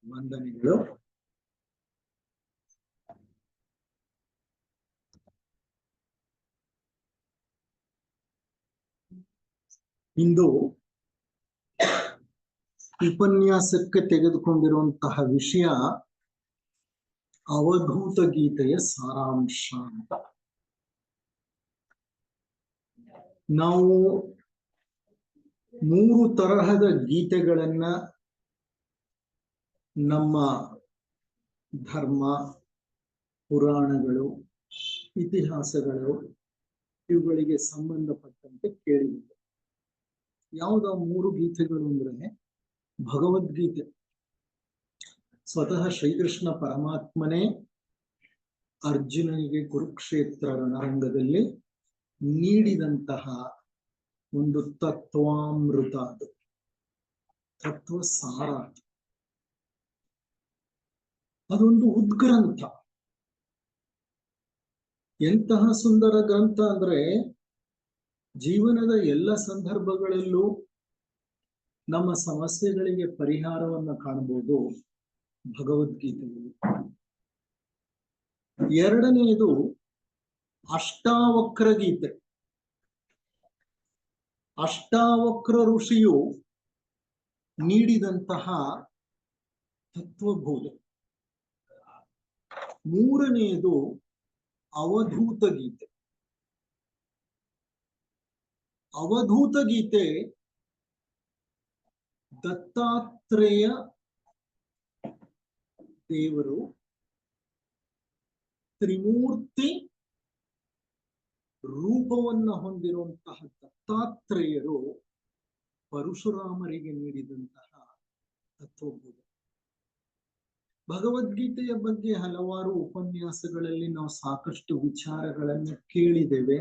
ವಂದನೆಗಳು. ಇಂದು ಉಪನ್ಯಾಸಕ್ಕೆ ತೆಗೆದುಕೊಂಡಿರುವಂತಹ ವಿಷಯ ಅವಧೂತ ಗೀತೆಯ ಸಾರಾಂಶ ಅಂತ. ನಾವು 3 ತರಹದ ಗೀತೆಗಳನ್ನ ನಮ್ಮ ಧರ್ಮ, ಪುರಾಣಗಳು, ಇತಿಹಾಸಗಳು ಇವುಗಳಿಗೆ ಸಂಬಂಧಪಟ್ಟಂತೆ ಕೇಳಿದೆ. ಯಾವ್ದು 3 ಗೀತೆಗಳು ಅಂದ್ರೆ ಭಗವದ್ಗೀತೆ. ಸ್ವತಃ ಶ್ರೀಕೃಷ್ಣ ಪರಮಾತ್ಮನೇ ಅರ್ಜುನನಿಗೆ ಕುರುಕ್ಷೇತ್ರ ರಣರಂಗದಲ್ಲಿ ನೀಡಿದಂತಹ ಒಂದು ತತ್ವಾಮೃತ, ಅದು ತತ್ವ ಸಾರ. ಅದೊಂದು ಉದ್ಗ್ರಂಥ. ಎಂತಹ ಸುಂದರ ಗ್ರಂಥ ಅಂದ್ರೆ ಜೀವನದ ಎಲ್ಲ ಸಂದರ್ಭಗಳಲ್ಲೂ ನಮ್ಮ ಸಮಸ್ಯೆಗಳಿಗೆ ಪರಿಹಾರವನ್ನ ಕಾಣಬಹುದು ಭಗವದ್ಗೀತೆಯಲ್ಲಿ. ಎರಡನೆಯದು ಅಷ್ಟಾವಕ್ರ ಗೀತೆ. ಅಷ್ಟಾವಕ್ರ ಋಷಿಯು ನೀಡಿದಂತಹ ತತ್ವಬೋಧೆ. ಮೂರನೆಯದು ಅವಧೂತ ಗೀತೆ. ಅವಧೂತ ಗೀತೆ ದತ್ತಾತ್ರೇಯ ದೇವರು ತ್ರಿಮೂರ್ತಿ ರೂಪವನ್ನ ಹೊಂದಿರುವಂತಹ ದತ್ತಾತ್ರೇಯರು ಪರಶುರಾಮರಿಗೆ ನೀಡಿದಂತಹ ತತ್ವಬೋಧೆ. ಭಗವದ್ಗೀತೆಯ ಬಗ್ಗೆ ಹಲವಾರು ಉಪನ್ಯಾಸಗಳಲ್ಲಿ ನಾವು ಸಾಕಷ್ಟು ವಿಚಾರಗಳನ್ನು ಕೇಳಿದ್ದೇವೆ,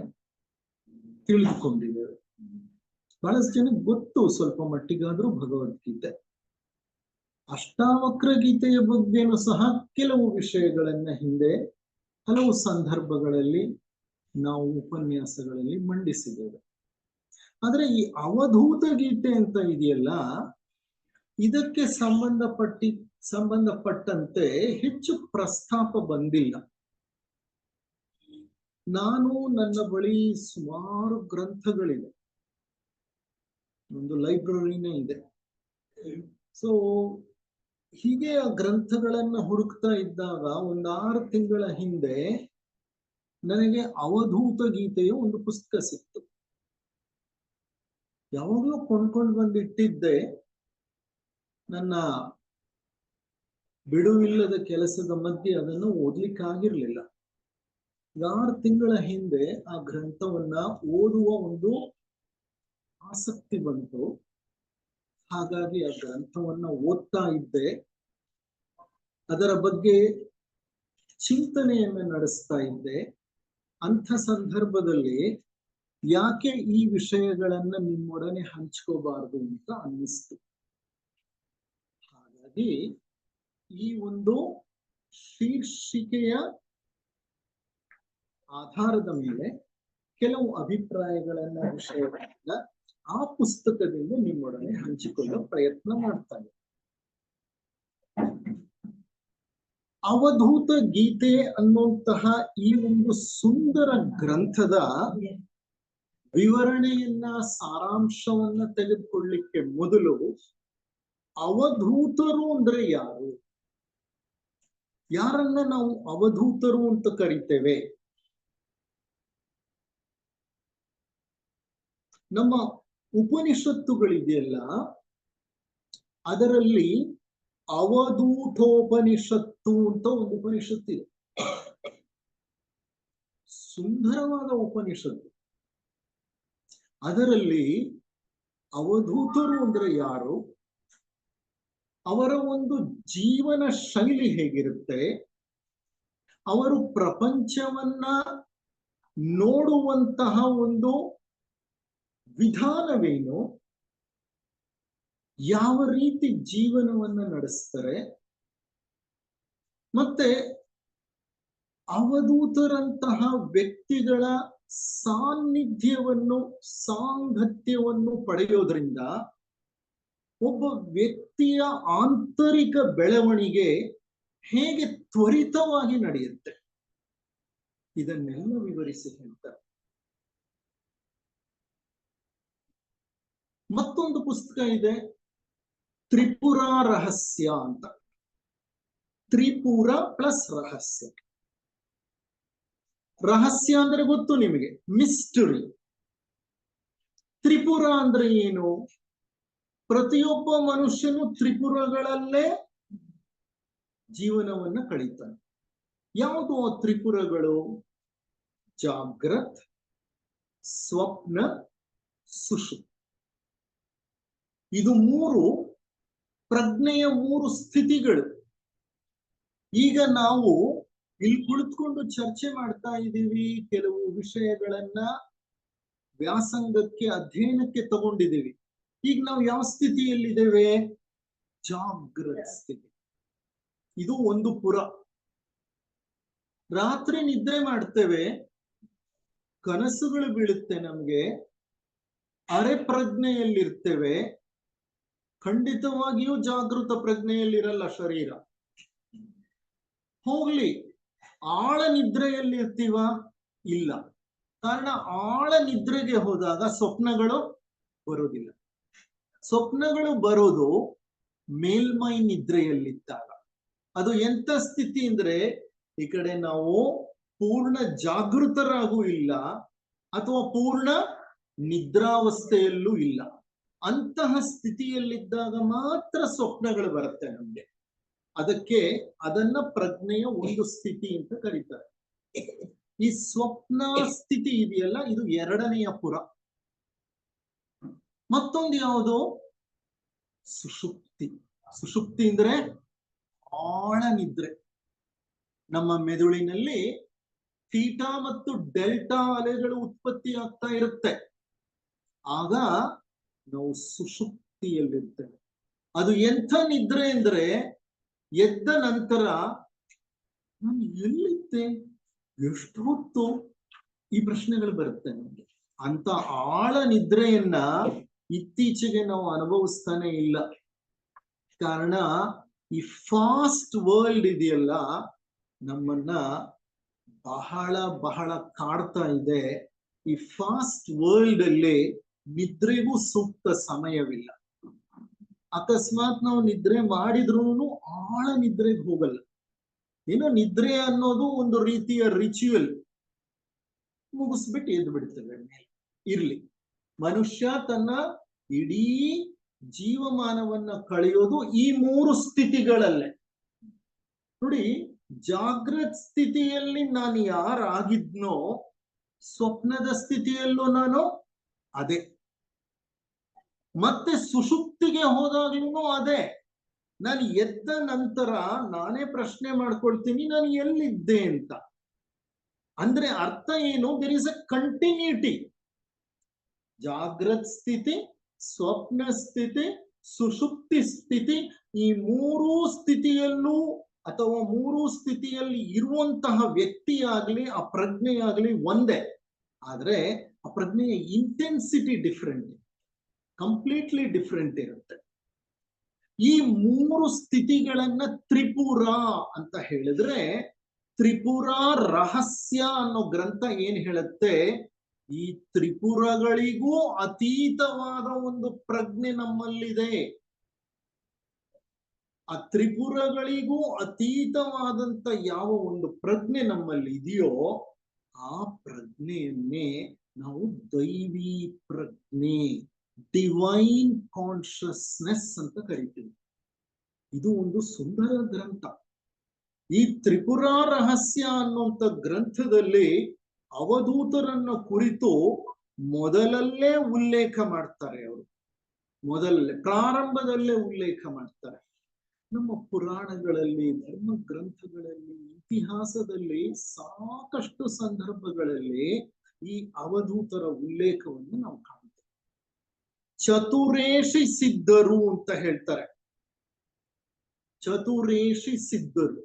ತಿಳಿದುಕೊಂಡಿದ್ದೇವೆ. ಬಹಳಷ್ಟು ಜನಕ್ಕೆ ಗೊತ್ತು ಸ್ವಲ್ಪ ಮಟ್ಟಿಗಾದ್ರೂ ಭಗವದ್ಗೀತೆ. ಅಷ್ಟಾವಕ್ರ ಗೀತೆಯ ಬಗ್ಗೆನೂ ಸಹ ಕೆಲವು ವಿಷಯಗಳನ್ನ ಹಿಂದೆ ಹಲವು ಸಂದರ್ಭಗಳಲ್ಲಿ ನಾವು ಉಪನ್ಯಾಸಗಳಲ್ಲಿ ಮಂಡಿಸಿದ್ದೇವೆ. ಆದ್ರೆ ಈ ಅವಧೂತ ಗೀತೆ ಅಂತ ಇದೆಯಲ್ಲ, ಇದಕ್ಕೆ ಸಂಬಂಧಪಟ್ಟಂತೆ ಹೆಚ್ಚು ಪ್ರಸ್ತಾಪ ಬಂದಿಲ್ಲ. ನಾನು ನನ್ನ ಬಳಿ ಸುಮಾರು ಗ್ರಂಥಗಳಿವೆ, ಒಂದು ಲೈಬ್ರರಿನೇ ಇದೆ. ಸೊ ಹೀಗೆ ಆ ಗ್ರಂಥಗಳನ್ನ ಹುಡುಕ್ತಾ ಇದ್ದಾಗ 6 ತಿಂಗಳ ಹಿಂದೆ ನನಗೆ ಅವಧೂತ ಗೀತೆಯ ಒಂದು ಪುಸ್ತಕ ಸಿಕ್ತು. ಯಾವಾಗಲೂ ಕೊಂಡ್ಕೊಂಡು ಬಂದಿಟ್ಟಿದ್ದೆ. ನನ್ನ ಬಿಡುವಿಲ್ಲದ ಕೆಲಸದ ಮಧ್ಯೆ ಅದನ್ನು ಓದ್ಲಿಕ್ಕಾಗಿರ್ಲಿಲ್ಲ. 6 ತಿಂಗಳ ಹಿಂದೆ ಆ ಗ್ರಂಥವನ್ನ ಓದುವ ಒಂದು ಆಸಕ್ತಿ ಬಂತು. ಹಾಗಾಗಿ ಆ ಗ್ರಂಥವನ್ನ ಓದ್ತಾ ಇದ್ದೆ. ಅದರ ಬಗ್ಗೆ ಚಿಂತನೆಯನ್ನ ನಡೆಸ್ತಾ ಇದ್ದೆ. ಅಂಥ ಸಂದರ್ಭದಲ್ಲಿ ಯಾಕೆ ಈ ವಿಷಯಗಳನ್ನ ನಿಮ್ಮೊಡನೆ ಹಂಚ್ಕೋಬಾರದು ಅಂತ ಅನ್ನಿಸ್ತು. ಹಾಗಾಗಿ ಈ ಒಂದು ಶೀರ್ಷಿಕೆಯ ಆಧಾರದ ಮೇಲೆ ಕೆಲವು ಅಭಿಪ್ರಾಯಗಳನ್ನ, ವಿಷಯಗಳನ್ನ ಆ ಪುಸ್ತಕದಿಂದ ನಿಮ್ಮೊಡನೆ ಹಂಚಿಕೊಳ್ಳೋ ಪ್ರಯತ್ನ ಮಾಡ್ತಾನೆ. ಅವಧೂತ ಗೀತೆ ಅನ್ನುವಂತಹ ಈ ಒಂದು ಸುಂದರ ಗ್ರಂಥದ ವಿವರಣೆಯನ್ನ, ಸಾರಾಂಶವನ್ನ ತೆಗೆದುಕೊಳ್ಳಿಕ್ಕೆ ಮೊದಲು ಅವಧೂತರು ಅಂದ್ರೆ ಯಾರು, ಯಾರನ್ನ ನಾವು ಅವಧೂತರು ಅಂತ ಕರಿತೇವೆ? ನಮ್ಮ ಉಪನಿಷತ್ತುಗಳಿದೆಯಲ್ಲ, ಅದರಲ್ಲಿ ಅವಧೂತೋಪನಿಷತ್ತು ಅಂತ ಒಂದು ಉಪನಿಷತ್ತು ಇದೆ. ಸುಂದರವಾದ ಉಪನಿಷತ್ತು. ಅದರಲ್ಲಿ ಅವಧೂತರು ಅಂದ್ರೆ ಯಾರು, ಅವರ ಒಂದು ಜೀವನ ಶೈಲಿ ಹೇಗಿರುತ್ತೆ, ಅವರು ಪ್ರಪಂಚವನ್ನ ನೋಡುವಂತಹ ಒಂದು ವಿಧಾನವೇನು, ಯಾವ ರೀತಿ ಜೀವನವನ್ನ ನಡೆಸ್ತಾರೆ, ಮತ್ತೆ ಅವಧೂತರಂತಹ ವ್ಯಕ್ತಿಗಳ ಸಾನ್ನಿಧ್ಯವನ್ನು ಸಾಂಗತ್ಯವನ್ನು ಪಡೆಯೋದ್ರಿಂದ ಒಬ್ಬ ವ್ಯಕ್ತಿಯ ಆಂತರಿಕ ಬೆಳವಣಿಗೆ ಹೇಗೆ ತ್ವರಿತವಾಗಿ ನಡೆಯುತ್ತೆ, ಇದನ್ನೆಲ್ಲ ವಿವರಿಸಿ ಹೇಳ್ತಾರೆ. ಮತ್ತೊಂದು ಪುಸ್ತಕ ಇದೆ, ತ್ರಿಪುರ ರಹಸ್ಯ ಅಂತ. ತ್ರಿಪುರ ಪ್ಲಸ್ ರಹಸ್ಯ. ರಹಸ್ಯ ಅಂದ್ರೆ ಗೊತ್ತು ನಿಮಗೆ, ಮಿಸ್ಟರಿ. ತ್ರಿಪುರ ಅಂದ್ರೆ ಏನು? ಪ್ರತಿಯೊಬ್ಬ ಮನುಷ್ಯನು ತ್ರಿಪುರಗಳಲ್ಲೇ ಜೀವನವನ್ನ ಕಳೀತಾನೆ. ಯಾವುದು ಆ ತ್ರಿಪುರಗಳು? ಜಾಗ್ರತ್, ಸ್ವಪ್ನ, ಸುಷುಪ್ತಿ. ಇದು ಮೂರು ಪ್ರಜ್ಞೆಯ ಮೂರು ಸ್ಥಿತಿಗಳು. ಈಗ ನಾವು ಇಲ್ಲಿ ಕುಳಿತುಕೊಂಡು ಚರ್ಚೆ ಮಾಡ್ತಾ ಇದ್ದೀವಿ, ಕೆಲವು ವಿಷಯಗಳನ್ನ ವ್ಯಾಸಂಗಕ್ಕೆ ಅಧ್ಯಯನಕ್ಕೆ ತಗೊಂಡಿದ್ದೀವಿ. ಈಗ ನಾವು ಯಾವ ಸ್ಥಿತಿಯಲ್ಲಿದ್ದೇವೆ? ಜಾಗೃತ ಸ್ಥಿತಿ. ಇದು ಒಂದು ಪುರ. ರಾತ್ರಿ ನಿದ್ರೆ ಮಾಡ್ತೇವೆ, ಕನಸುಗಳು ಬೀಳುತ್ತೆ ನಮ್ಗೆ, ಅರೆ ಪ್ರಜ್ಞೆಯಲ್ಲಿರ್ತೇವೆ. ಖಂಡಿತವಾಗಿಯೂ ಜಾಗೃತ ಪ್ರಜ್ಞೆಯಲ್ಲಿರಲ್ಲ ಶರೀರ. ಹೋಗ್ಲಿ, ಆಳ ನಿದ್ರೆಯಲ್ಲಿರ್ತೀವ? ಇಲ್ಲ. ಕಾರಣ ಆಳ ನಿದ್ರೆಗೆ ಹೋದಾಗ ಸ್ವಪ್ನಗಳು ಬರೋದಿಲ್ಲ. ಸ್ವಪ್ನಗಳು ಬರೋದು ಮೇಲ್ಮೈ ನಿದ್ರೆಯಲ್ಲಿದ್ದಾಗ. ಅದು ಎಂತ ಸ್ಥಿತಿ ಅಂದ್ರೆ, ಈ ಕಡೆ ನಾವು ಪೂರ್ಣ ಜಾಗೃತರಾಗೂ ಇಲ್ಲ ಅಥವಾ ಪೂರ್ಣ ನಿದ್ರಾವಸ್ಥೆಯಲ್ಲೂ ಇಲ್ಲ. ಅಂತಹ ಸ್ಥಿತಿಯಲ್ಲಿದ್ದಾಗ ಮಾತ್ರ ಸ್ವಪ್ನಗಳು ಬರುತ್ತೆ ನಮ್ಗೆ. ಅದನ್ನ ಪ್ರಜ್ಞೆಯ ಒಂದು ಸ್ಥಿತಿ ಅಂತ ಕರೀತಾರೆ. ಈ ಸ್ವಪ್ನ ಸ್ಥಿತಿ ಇದೆಯಲ್ಲ, ಇದು ಎರಡನೆಯ ಪುರ. ಮತ್ತೊಂದು ಯಾವುದು? ಸುಷುಪ್ತಿ. ಸುಷುಪ್ತಿ ಅಂದ್ರೆ ಆಳ ನಿದ್ರೆ. ನಮ್ಮ ಮೆದುಳಿನಲ್ಲಿ ಥೀಟಾ ಮತ್ತು ಡೆಲ್ಟಾ ಅಲೆಗಳು ಉತ್ಪತ್ತಿ ಆಗ್ತಾ ಇರುತ್ತೆ. ಆಗ ನಾವು ಸುಷುಪ್ತಿಯಲ್ಲಿರ್ತೇವೆ. ಅದು ಎಂಥ ನಿದ್ರೆ ಅಂದ್ರೆ, ಎದ್ದ ನಂತರ ನಾನು ಎಲ್ಲಿದ್ದೆ, ಎಷ್ಟು ಹೊತ್ತು, ಈ ಪ್ರಶ್ನೆಗಳು ಬರುತ್ತೆ ನಮಗೆ. ಅಂತ ಆಳ ನಿದ್ರೆಯನ್ನ ಇತ್ತೀಚೆಗೆ ನಾವು ಅನುಭವಿಸ್ತಾನೆ ಇಲ್ಲ. ಕಾರಣ ಈ ಫಾಸ್ಟ್ ವರ್ಲ್ಡ್ ಇದೆಯಲ್ಲ, ನಮ್ಮನ್ನ ಬಹಳ ಬಹಳ ಕಾಡ್ತಾ ಇದೆ. ಈ ಫಾಸ್ಟ್ ವರ್ಲ್ಡ್ ಅಲ್ಲಿ ನಿದ್ರೆಗೂ ಸೂಕ್ತ ಸಮಯವಿಲ್ಲ. ಅಕಸ್ಮಾತ್ ನಾವು ನಿದ್ರೆ ಮಾಡಿದ್ರೂ ಆಳ ನಿದ್ರೆಗೆ ಹೋಗಲ್ಲ. ಏನೋ ನಿದ್ರೆ ಅನ್ನೋದು ಒಂದು ರೀತಿಯ ರಿಚುವಲ್, ಮುಗಿಸ್ಬಿಟ್ಟು ಎದ್ದು ಬಿಡ್ತೇವೆ. ಇರ್ಲಿ, ಮನುಷ್ಯ ತನ್ನ ಇಡೀ ಜೀವಮಾನವನ್ನ ಕಳೆಯೋದು ಈ ಮೂರು ಸ್ಥಿತಿಗಳಲ್ಲೇ. ನೋಡಿ, ಜಾಗೃತ ಸ್ಥಿತಿಯಲ್ಲಿ ನಾನು ಯಾರಾಗಿದ್ನೋ, ಸ್ವಪ್ನದ ಸ್ಥಿತಿಯಲ್ಲೂ ನಾನು ಅದೇ. ಮತ್ತೆ ಸುಷುಪ್ತಿಗೆ ಹೋದಾಗ್ಲೂ ಅದೇ. ನಾನು ಎದ್ದ ನಂತರ ನಾನೇ ಪ್ರಶ್ನೆ ಮಾಡ್ಕೊಳ್ತೀನಿ, ನಾನು ಎಲ್ಲಿದ್ದೆ ಅಂತ. ಅಂದ್ರೆ ಅರ್ಥ ಏನು? There is a continuity. ಜಾಗೃತ ಸ್ಥಿತಿ, ಸ್ವಪ್ನ ಸ್ಥಿತಿ, ಸುಷುಪ್ತಿ ಸ್ಥಿತಿ, ಈ ಮೂರೂ ಸ್ಥಿತಿಯಲ್ಲೂ ಅಥವಾ ಮೂರೂ ಸ್ಥಿತಿಯಲ್ಲಿ ಇರುವಂತಹ ವ್ಯಕ್ತಿಯಾಗ್ಲಿ ಆ ಪ್ರಜ್ಞೆಯಾಗ್ಲಿ ಒಂದೇ. ಆದ್ರೆ ಆ ಪ್ರಜ್ಞೆಯ ಇಂಟೆನ್ಸಿಟಿ ಡಿಫ್ರೆಂಟ್, ಕಂಪ್ಲೀಟ್ಲಿ ಡಿಫ್ರೆಂಟ್ ಇರುತ್ತೆ. ಈ ಮೂರು ಸ್ಥಿತಿಗಳನ್ನ ತ್ರಿಪುರ ಅಂತ ಹೇಳಿದ್ರೆ, ತ್ರಿಪುರ ರಹಸ್ಯ ಅನ್ನೋ ಗ್ರಂಥ ಏನ್ ಹೇಳುತ್ತೆ, ಈ ತ್ರಿಪುರಗಳಿಗೂ ಅತೀತವಾದ ಒಂದು ಪ್ರಜ್ಞೆ ನಮ್ಮಲ್ಲಿದೆ. ಆ ತ್ರಿಪುರಗಳಿಗೂ ಅತೀತವಾದಂತ ಯಾವ ಒಂದು ಪ್ರಜ್ಞೆ ನಮ್ಮಲ್ಲಿ ಇದೆಯೋ, ಆ ಪ್ರಜ್ಞೆಯನ್ನೇ ನಾವು ದೈವಿ ಪ್ರಜ್ಞೆ, ಡಿವೈನ್ ಕಾನ್ಶಿಯಸ್ನೆಸ್ ಅಂತ ಕರಿತೀವಿ. ಇದು ಒಂದು ಸುಂದರ ಗ್ರಂಥ. ಈ ತ್ರಿಪುರ ರಹಸ್ಯ ಅನ್ನುವಂಥ ಗ್ರಂಥದಲ್ಲಿ ಅವಧೂತರನ್ನ ಕುರಿತು ಮೊದಲಲ್ಲೇ ಉಲ್ಲೇಖ ಮಾಡ್ತಾರೆ. ಅವರು ಮೊದಲೇ ಪ್ರಾರಂಭದಲ್ಲೇ ಉಲ್ಲೇಖ ಮಾಡ್ತಾರೆ. ನಮ್ಮ ಪುರಾಣಗಳಲ್ಲಿ, ಧರ್ಮ ಗ್ರಂಥಗಳಲ್ಲಿ, ಇತಿಹಾಸದಲ್ಲಿ ಸಾಕಷ್ಟು ಸಂದರ್ಭಗಳಲ್ಲಿ ಈ ಅವಧೂತರ ಉಲ್ಲೇಖವನ್ನು ನಾವು ಕಾಣ್ತೇವೆ. ಚತುರೇಶಿ ಸಿದ್ಧರು ಅಂತ ಹೇಳ್ತಾರೆ. ಚತುರೇಶಿ ಸಿದ್ಧರು,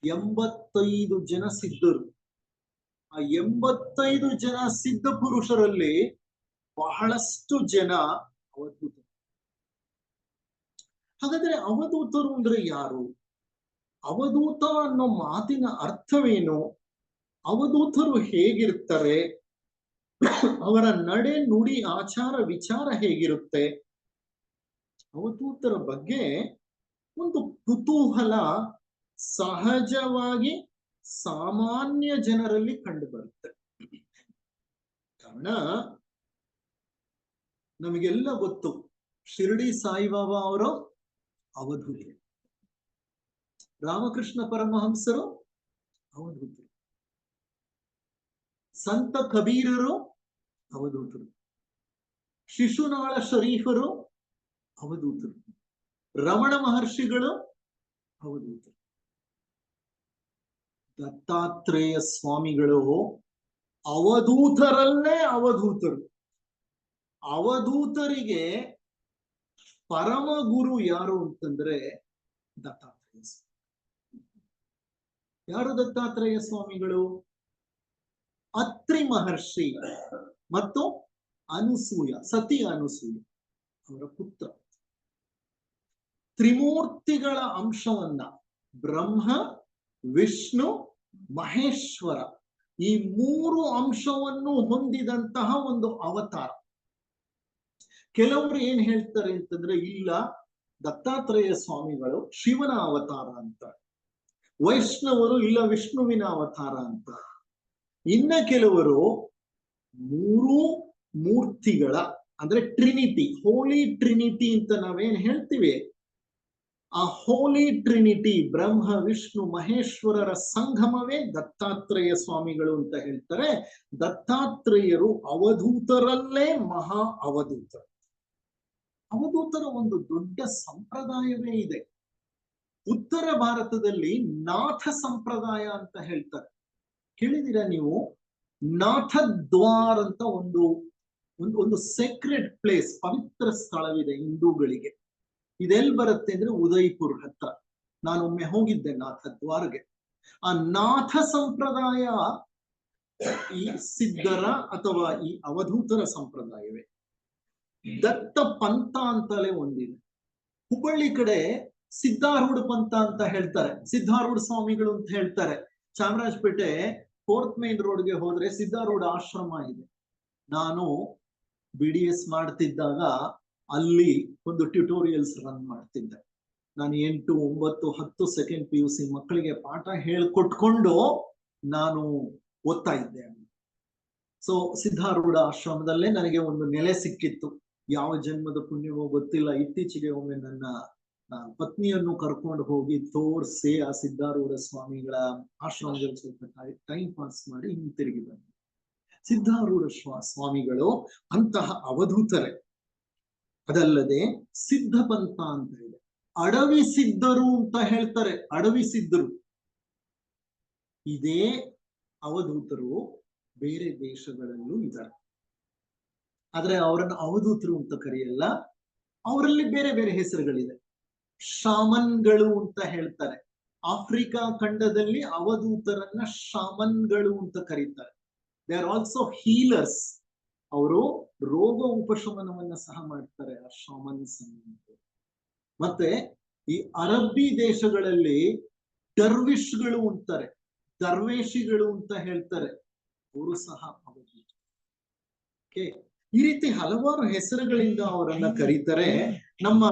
85 ಜನ ಸಿದ್ಧರು. ಆ 85 ಜನ ಸಿದ್ಧ ಪುರುಷರಲ್ಲಿ ಬಹಳಷ್ಟು ಜನ ಅವಧೂತರು. ಹಾಗಾದ್ರೆ ಅವಧೂತರು ಅಂದ್ರೆ ಯಾರು? ಅವಧೂತ ಅನ್ನೋ ಮಾತಿನ ಅರ್ಥವೇನು? ಅವಧೂತರು ಹೇಗಿರ್ತಾರೆ? ಅವರ ನಡೆ, ನುಡಿ, ಆಚಾರ, ವಿಚಾರ ಹೇಗಿರುತ್ತೆ? ಅವಧೂತರ ಬಗ್ಗೆ ಒಂದು ಕುತೂಹಲ ಸಹಜವಾಗಿ ಸಾಮಾನ್ಯ ಜನರಲ್ಲಿ ಕಂಡು ಬರುತ್ತೆ. ಕಾರಣ ನಮಗೆಲ್ಲ ಗೊತ್ತು, ಶಿರ್ಡಿ ಸಾಯಿಬಾಬಾ ಅವರು ಅವಧೂತರು, ರಾಮಕೃಷ್ಣ ಪರಮಹಂಸರು ಅವಧೂತರು, ಸಂತ ಕಬೀರರು ಅವಧೂತರು, ಶಿಶುನಾಳ ಶರೀಫರು ಅವಧೂತರು, ರಮಣ ಮಹರ್ಷಿಗಳು ಅವಧೂತರು, ದತ್ತಾತ್ರೇಯ ಸ್ವಾಮಿಗಳು ಅವಧೂತರಲ್ಲೇ ಅವಧೂತರು. ಅವಧೂತರಿಗೆ ಪರಮ ಗುರು ಯಾರು ಅಂತಂದ್ರೆ ದತ್ತಾತ್ರೇಯ ಸ್ವಾಮಿ. ಯಾರು ದತ್ತಾತ್ರೇಯ ಸ್ವಾಮಿಗಳು? ಅತ್ರಿ ಮಹರ್ಷಿ ಮತ್ತು ಅನುಸೂಯ, ಸತಿ ಅನುಸೂಯ ಅವರ ಪುತ್ರ. ತ್ರಿಮೂರ್ತಿಗಳ ಅಂಶವನ್ನ, ಬ್ರಹ್ಮ, ವಿಷ್ಣು, ಮಹೇಶ್ವರ, ಈ 3 ಅಂಶವನ್ನು ಹೊಂದಿದಂತಹ ಒಂದು ಅವತಾರ. ಕೆಲವರು ಏನ್ ಹೇಳ್ತಾರೆ ಅಂತಂದ್ರೆ, ಇಲ್ಲ, ದತ್ತಾತ್ರೇಯ ಸ್ವಾಮಿಗಳು ಶಿವನ ಅವತಾರ ಅಂತ. ವೈಷ್ಣವರು ಇಲ್ಲ, ವಿಷ್ಣುವಿನ ಅವತಾರ ಅಂತ. ಇನ್ನ ಕೆಲವರು 3 ಮೂರ್ತಿಗಳ, ಅಂದ್ರೆ ಟ್ರಿನಿಟಿ, ಹೋಲಿ ಟ್ರಿನಿಟಿ ಅಂತ ನಾವೇನ್ ಹೇಳ್ತೀವಿ, ಆ ಹೋಲಿ ಟ್ರಿನಿಟಿ, ಬ್ರಹ್ಮ, ವಿಷ್ಣು, ಮಹೇಶ್ವರರ ಸಂಗಮವೇ ದತ್ತಾತ್ರೇಯ ಸ್ವಾಮಿಗಳು ಅಂತ ಹೇಳ್ತಾರೆ. ದತ್ತಾತ್ರೇಯರು ಅವಧೂತರಲ್ಲೇ ಮಹಾ ಅವಧೂತರು. ಅವಧೂತರ ಒಂದು ದೊಡ್ಡ ಸಂಪ್ರದಾಯವೇ ಇದೆ. ಉತ್ತರ ಭಾರತದಲ್ಲಿ ನಾಥ ಸಂಪ್ರದಾಯ ಅಂತ ಹೇಳ್ತಾರೆ. ಕೇಳಿದಿರಾ ನೀವು? ನಾಥದ್ವಾರ್ ಅಂತ ಒಂದು ಸೆಕ್ರೆಡ್ ಪ್ಲೇಸ್, ಪವಿತ್ರ ಸ್ಥಳವಿದೆ ಹಿಂದೂಗಳಿಗೆ. ಇದೆಲ್ಲಿ ಬರುತ್ತೆ ಅಂದ್ರೆ ಉದಯ್ಪುರ್ ಹತ್ರ. ನಾನೊಮ್ಮೆ ಹೋಗಿದ್ದೆ ನಾಥದ್ವಾರ್ಗೆ. ಆ ನಾಥ ಸಂಪ್ರದಾಯ ಈ ಸಿದ್ಧರ ಅಥವಾ ಈ ಅವಧೂತರ ಸಂಪ್ರದಾಯವೇ. ದತ್ತ ಪಂಥ ಅಂತಲೇ ಒಂದಿದೆ. ಹುಬ್ಬಳ್ಳಿ ಕಡೆ ಸಿದ್ಧಾರೂಢ ಪಂಥ ಅಂತ ಹೇಳ್ತಾರೆ, ಸಿದ್ಧಾರೂಢ ಸ್ವಾಮಿಗಳು ಅಂತ ಹೇಳ್ತಾರೆ. ಚಾಮರಾಜಪೇಟೆ 4th ಮೇನ್ ರೋಡ್ಗೆ ಹೋದ್ರೆ ಸಿದ್ಧಾರೂಢ ಆಶ್ರಮ ಇದೆ. ನಾನು BDS ಮಾಡ್ತಿದ್ದಾಗ ಅಲ್ಲಿ ಒಂದು ಟ್ಯುಟೋರಿಯಲ್ಸ್ ರನ್ ಮಾಡ್ತಿದ್ದೆ. ನಾನು 8, 9, 10 ಸೆಕೆಂಡ್ PUC ಮಕ್ಕಳಿಗೆ ಪಾಠ ಹೇಳ್ಕೊಟ್ಕೊಂಡು ನಾನು ಓದ್ತಾ ಇದ್ದೆ. ಸೊ ಸಿದ್ಧಾರೂಢ ಆಶ್ರಮದಲ್ಲೇ ನನಗೆ ಒಂದು ನೆಲೆ ಸಿಕ್ಕಿತ್ತು. ಯಾವ ಜನ್ಮದ ಪುಣ್ಯವೋ ಗೊತ್ತಿಲ್ಲ, ಇತ್ತೀಚೆಗೆ ಒಮ್ಮೆ ನನ್ನ ಪತ್ನಿಯನ್ನು ಕರ್ಕೊಂಡು ಹೋಗಿ ತೋರ್ಸಿ ಆ ಸಿದ್ಧಾರೂಢ ಸ್ವಾಮಿಗಳ ಆಶ್ರಮದಲ್ಲಿ ಸ್ವಲ್ಪ ಟೈಮ್ ಪಾಸ್ ಮಾಡಿ ಹಿಂತಿರುಗಿ ಬಂದೆ. ಸಿದ್ಧಾರೂಢ ಸ್ವಾಮಿಗಳು ಅಂತಹ ಅವಧೂತರೇ. ಅದಲ್ಲದೆ ಸಿದ್ಧ ಪಂಥ ಅಂತ ಇದೆ, ಅಡವಿ ಸಿದ್ಧರು ಅಂತ ಹೇಳ್ತಾರೆ. ಅಡವಿ ಸಿದ್ಧರು, ಇದೇ ಅವಧೂತರು ಬೇರೆ ದೇಶಗಳಲ್ಲೂ ಇದ್ದಾರೆ. ಆದ್ರೆ ಅವರನ್ನು ಅವಧೂತರು ಅಂತ ಕರೆಯಲ್ಲ, ಅವರಲ್ಲಿ ಬೇರೆ ಬೇರೆ ಹೆಸರುಗಳಿದೆ. ಶಾಮನ್ಗಳು ಅಂತ ಹೇಳ್ತಾರೆ. ಆಫ್ರಿಕಾ ಖಂಡದಲ್ಲಿ ಅವಧೂತರನ್ನ ಶಾಮನ್ಗಳು ಅಂತ ಕರೀತಾರೆ. They are also healers. ಅವರು ರೋಗ ಉಪಶಮನವನ್ನ ಸಹ ಮಾಡ್ತಾರೆ, ಆ ಶಾಮನ್ಸ್. ಮತ್ತೆ ಈ ಅರಬ್ಬಿ ದೇಶಗಳಲ್ಲಿ ಡರ್ವಿಶ್ಗಳು ಅಂತಾರೆ, ದರ್ವೇಶಿಗಳು ಅಂತ ಹೇಳ್ತಾರೆ, ಅವರು ಸಹ ಅವಧೂತ. ಈ ರೀತಿ ಹಲವಾರು ಹೆಸರುಗಳಿಂದ ಅವರನ್ನ ಕರೀತಾರೆ. ನಮ್ಮ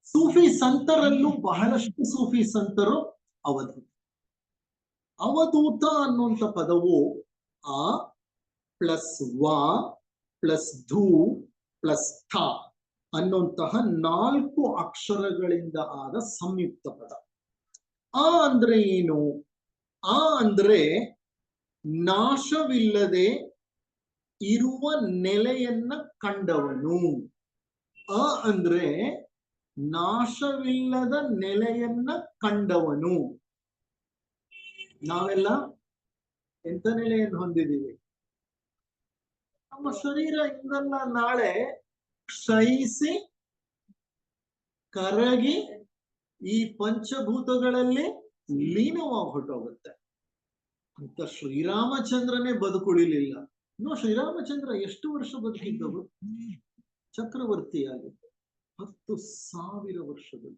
ಸೂಫಿ ಸಂತರಲ್ಲೂ ಬಹಳಷ್ಟು ಸೂಫಿ ಸಂತರು ಅವಧೂತ. ಅವಧೂತ ಅನ್ನುವಂಥ ಪದವು ಆ ಪ್ಲಸ್ ವಾ ಪ್ಲಸ್ ಧೂ ಪ್ಲಸ್ ಥ ಅನ್ನುವಂತಹ 4 ಅಕ್ಷರಗಳಿಂದ ಆದ ಸಂಯುಕ್ತ ಪದ. ಆ ಅಂದ್ರೆ ಏನು? ಆ ಅಂದ್ರೆ ನಾಶವಿಲ್ಲದೆ ಇರುವ ನೆಲೆಯನ್ನ ಕಂಡವನು. ಅಂದ್ರೆ ನಾಶವಿಲ್ಲದ ನೆಲೆಯನ್ನ ಕಂಡವನು. ನಾವೆಲ್ಲ ಎಂತ ನೆಲೆಯನ್ನು ಹೊಂದಿದ್ದೀವಿ? ನಮ್ಮ ಶರೀರ ಇಂದಲ್ಲ ನಾಳೆ ಕ್ಷಯಿಸಿ ಕರಗಿ ಈ ಪಂಚಭೂತಗಳಲ್ಲಿ ಲೀನವಾಗಿ ಹೊರಟೋಗುತ್ತೆ ಅಂತ ಶ್ರೀರಾಮಚಂದ್ರನೇ ಬದುಕುಳಿಲಿಲ್ಲ. ಇನ್ನು ಶ್ರೀರಾಮಚಂದ್ರ ಎಷ್ಟು ವರ್ಷ ಬದುಕಿದ್ದವರು? ಚಕ್ರವರ್ತಿಯಾಗಿದ್ದ 10,000 ವರ್ಷಗಳು.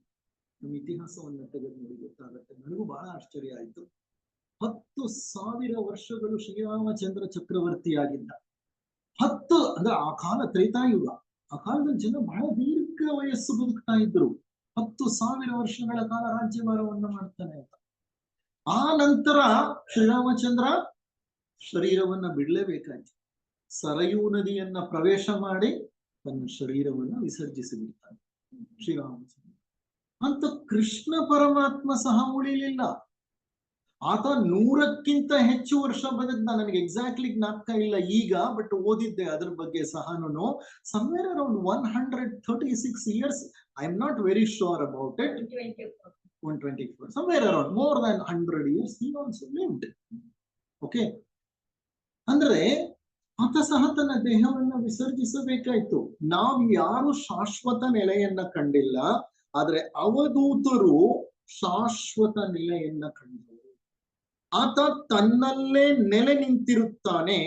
ನಮ್ಮ ಇತಿಹಾಸವನ್ನ ತೆಗೆದು ನೋಡಿ ಗೊತ್ತಾಗತ್ತೆ. ನನಗೂ ಬಹಳ ಆಶ್ಚರ್ಯ ಆಯ್ತು. 10,000 ವರ್ಷಗಳು ಶ್ರೀರಾಮಚಂದ್ರ ಚಕ್ರವರ್ತಿಯಾಗಿದ್ದ. 10 ಅಂದ್ರೆ ಆ ಕಾಲ ತ್ರೇತಾಯುಗ. ಆ ಕಾಲದಲ್ಲಿ ಜನ ಬಹಳ ದೀರ್ಘ ವಯಸ್ಸು ಬದುಕ್ತಾ ಇದ್ರು. 10,000 ವರ್ಷಗಳ ಕಾಲ ರಾಜ್ಯಭಾರವನ್ನ ಮಾಡ್ತಾನೆ ಅಂತ. ಆ ನಂತರ ಶ್ರೀರಾಮಚಂದ್ರ ಶರೀರವನ್ನ ಬಿಡ್ಲೇಬೇಕಾಯ್ತು. ಸರಯೂ ನದಿಯನ್ನ ಪ್ರವೇಶ ಮಾಡಿ ತನ್ನ ಶರೀರವನ್ನ ವಿಸರ್ಜಿಸಿ ಬಿಡ್ತಾನೆ ಶ್ರೀರಾಮಚಂದ್ರ. ಅಂತ ಕೃಷ್ಣ ಪರಮಾತ್ಮ ಸಹ ಉಳಿಲಿಲ್ಲ. ಆತ 100ಕ್ಕಿಂತ ಹೆಚ್ಚು ವರ್ಷ ಬದುಕ್ದ. ನನಗೆ ಎಕ್ಸಾಕ್ಟ್ಲಿ ಜ್ಞಾಪಕ ಇಲ್ಲ ಈಗ, ಬಟ್ ಓದಿದ್ದೆ ಅದ್ರ ಬಗ್ಗೆ ಸಹನು. Somewhere around 136 years. I am not very sure about it. 124, somewhere around more than 100 years he also lived. Okay, ಅಂದ್ರೆ ಆತ ಸಹ ತನ್ನ ದೇಹವನ್ನ ವಿಸರ್ಜಿಸಬೇಕಾಯ್ತು. ನಾವು ಯಾರು ಶಾಶ್ವತ ನೆಲೆಯನ್ನ ಕಂಡಿಲ್ಲ, ಆದ್ರೆ ಅವಧೂತರು ಶಾಶ್ವತ ನೆಲೆಯನ್ನ ಕಂಡರು. ಆತ ತನ್ನಲ್ಲೇ ನೆಲೆ ನಿಂತಿರುತ್ತಾನೆ.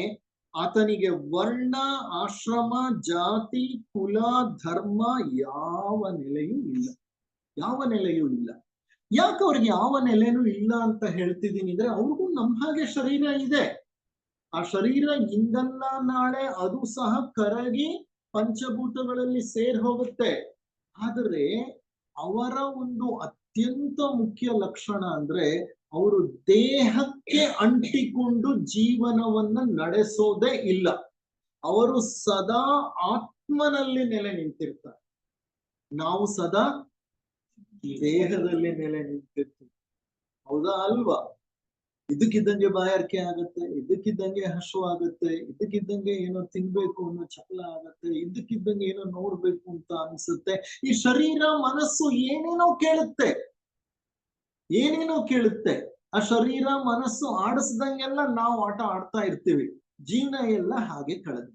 ಆತನಿಗೆ ವರ್ಣ, ಆಶ್ರಮ, ಜಾತಿ, ಕುಲ, ಧರ್ಮ ಯಾವ ನೆಲೆಯೂ ಇಲ್ಲ. ಯಾವ ನೆಲೆಯೂ ಇಲ್ಲ. ಯಾಕೆ ಅವ್ರಿಗೆ ಯಾವ ನೆಲೆನೂ ಇಲ್ಲ ಅಂತ ಹೇಳ್ತಿದ್ದೀನಿ ಅಂದ್ರೆ, ಅವ್ರಿಗೂ ನಮ್ಮ ಹಾಗೆ ಶರೀರ ಇದೆ. ಆ ಶರೀರ ಇಂದಲ್ಲ ನಾಳೆ ಅದು ಸಹ ಕರಗಿ ಪಂಚಭೂತಗಳಲ್ಲಿ ಸೇರ್ ಹೋಗುತ್ತೆ. ಆದರೆ ಅವರ ಒಂದು ಅತ್ಯಂತ ಮುಖ್ಯ ಲಕ್ಷಣ ಅಂದ್ರೆ, ಅವರು ದೇಹಕ್ಕೆ ಅಂಟಿಕೊಂಡು ಜೀವನವನ್ನ ನಡೆಸೋದೇ ಇಲ್ಲ. ಅವರು ಸದಾ ಆತ್ಮನಲ್ಲಿ ನೆಲೆ ನಿಂತಿರ್ತಾರೆ. ನಾವು ಸದಾ ದೇಹದಲ್ಲಿ ನೆಲೆ ನಿಂತಿರ್ತೀವಿ. ಹೌದಾ ಅಲ್ವಾ? ಇದಕ್ಕಿದ್ದಂಗೆ ಬಾಯಾರಿಕೆ ಆಗತ್ತೆ, ಇದಕ್ಕಿದ್ದಂಗೆ ಹಸು ಆಗತ್ತೆ, ಇದಕ್ಕಿದ್ದಂಗೆ ಏನೋ ತಿನ್ಬೇಕು ಅನ್ನೋ ಚಪಲ ಆಗತ್ತೆ, ಇದಕ್ಕಿದ್ದಂಗೆ ಏನೋ ನೋಡ್ಬೇಕು ಅಂತ ಅನ್ಸುತ್ತೆ. ಈ ಶರೀರ ಮನಸ್ಸು ಏನೇನೋ ಕೇಳುತ್ತೆ, ಏನೇನೋ ಕೇಳುತ್ತೆ. ಆ ಶರೀರ ಮನಸ್ಸು ಆಡಿಸ್ದಂಗೆಲ್ಲ ನಾವು ಆಟ ಆಡ್ತಾ ಇರ್ತೀವಿ. ಜೀವನ ಎಲ್ಲ ಹಾಗೆ ಕಳೆದ.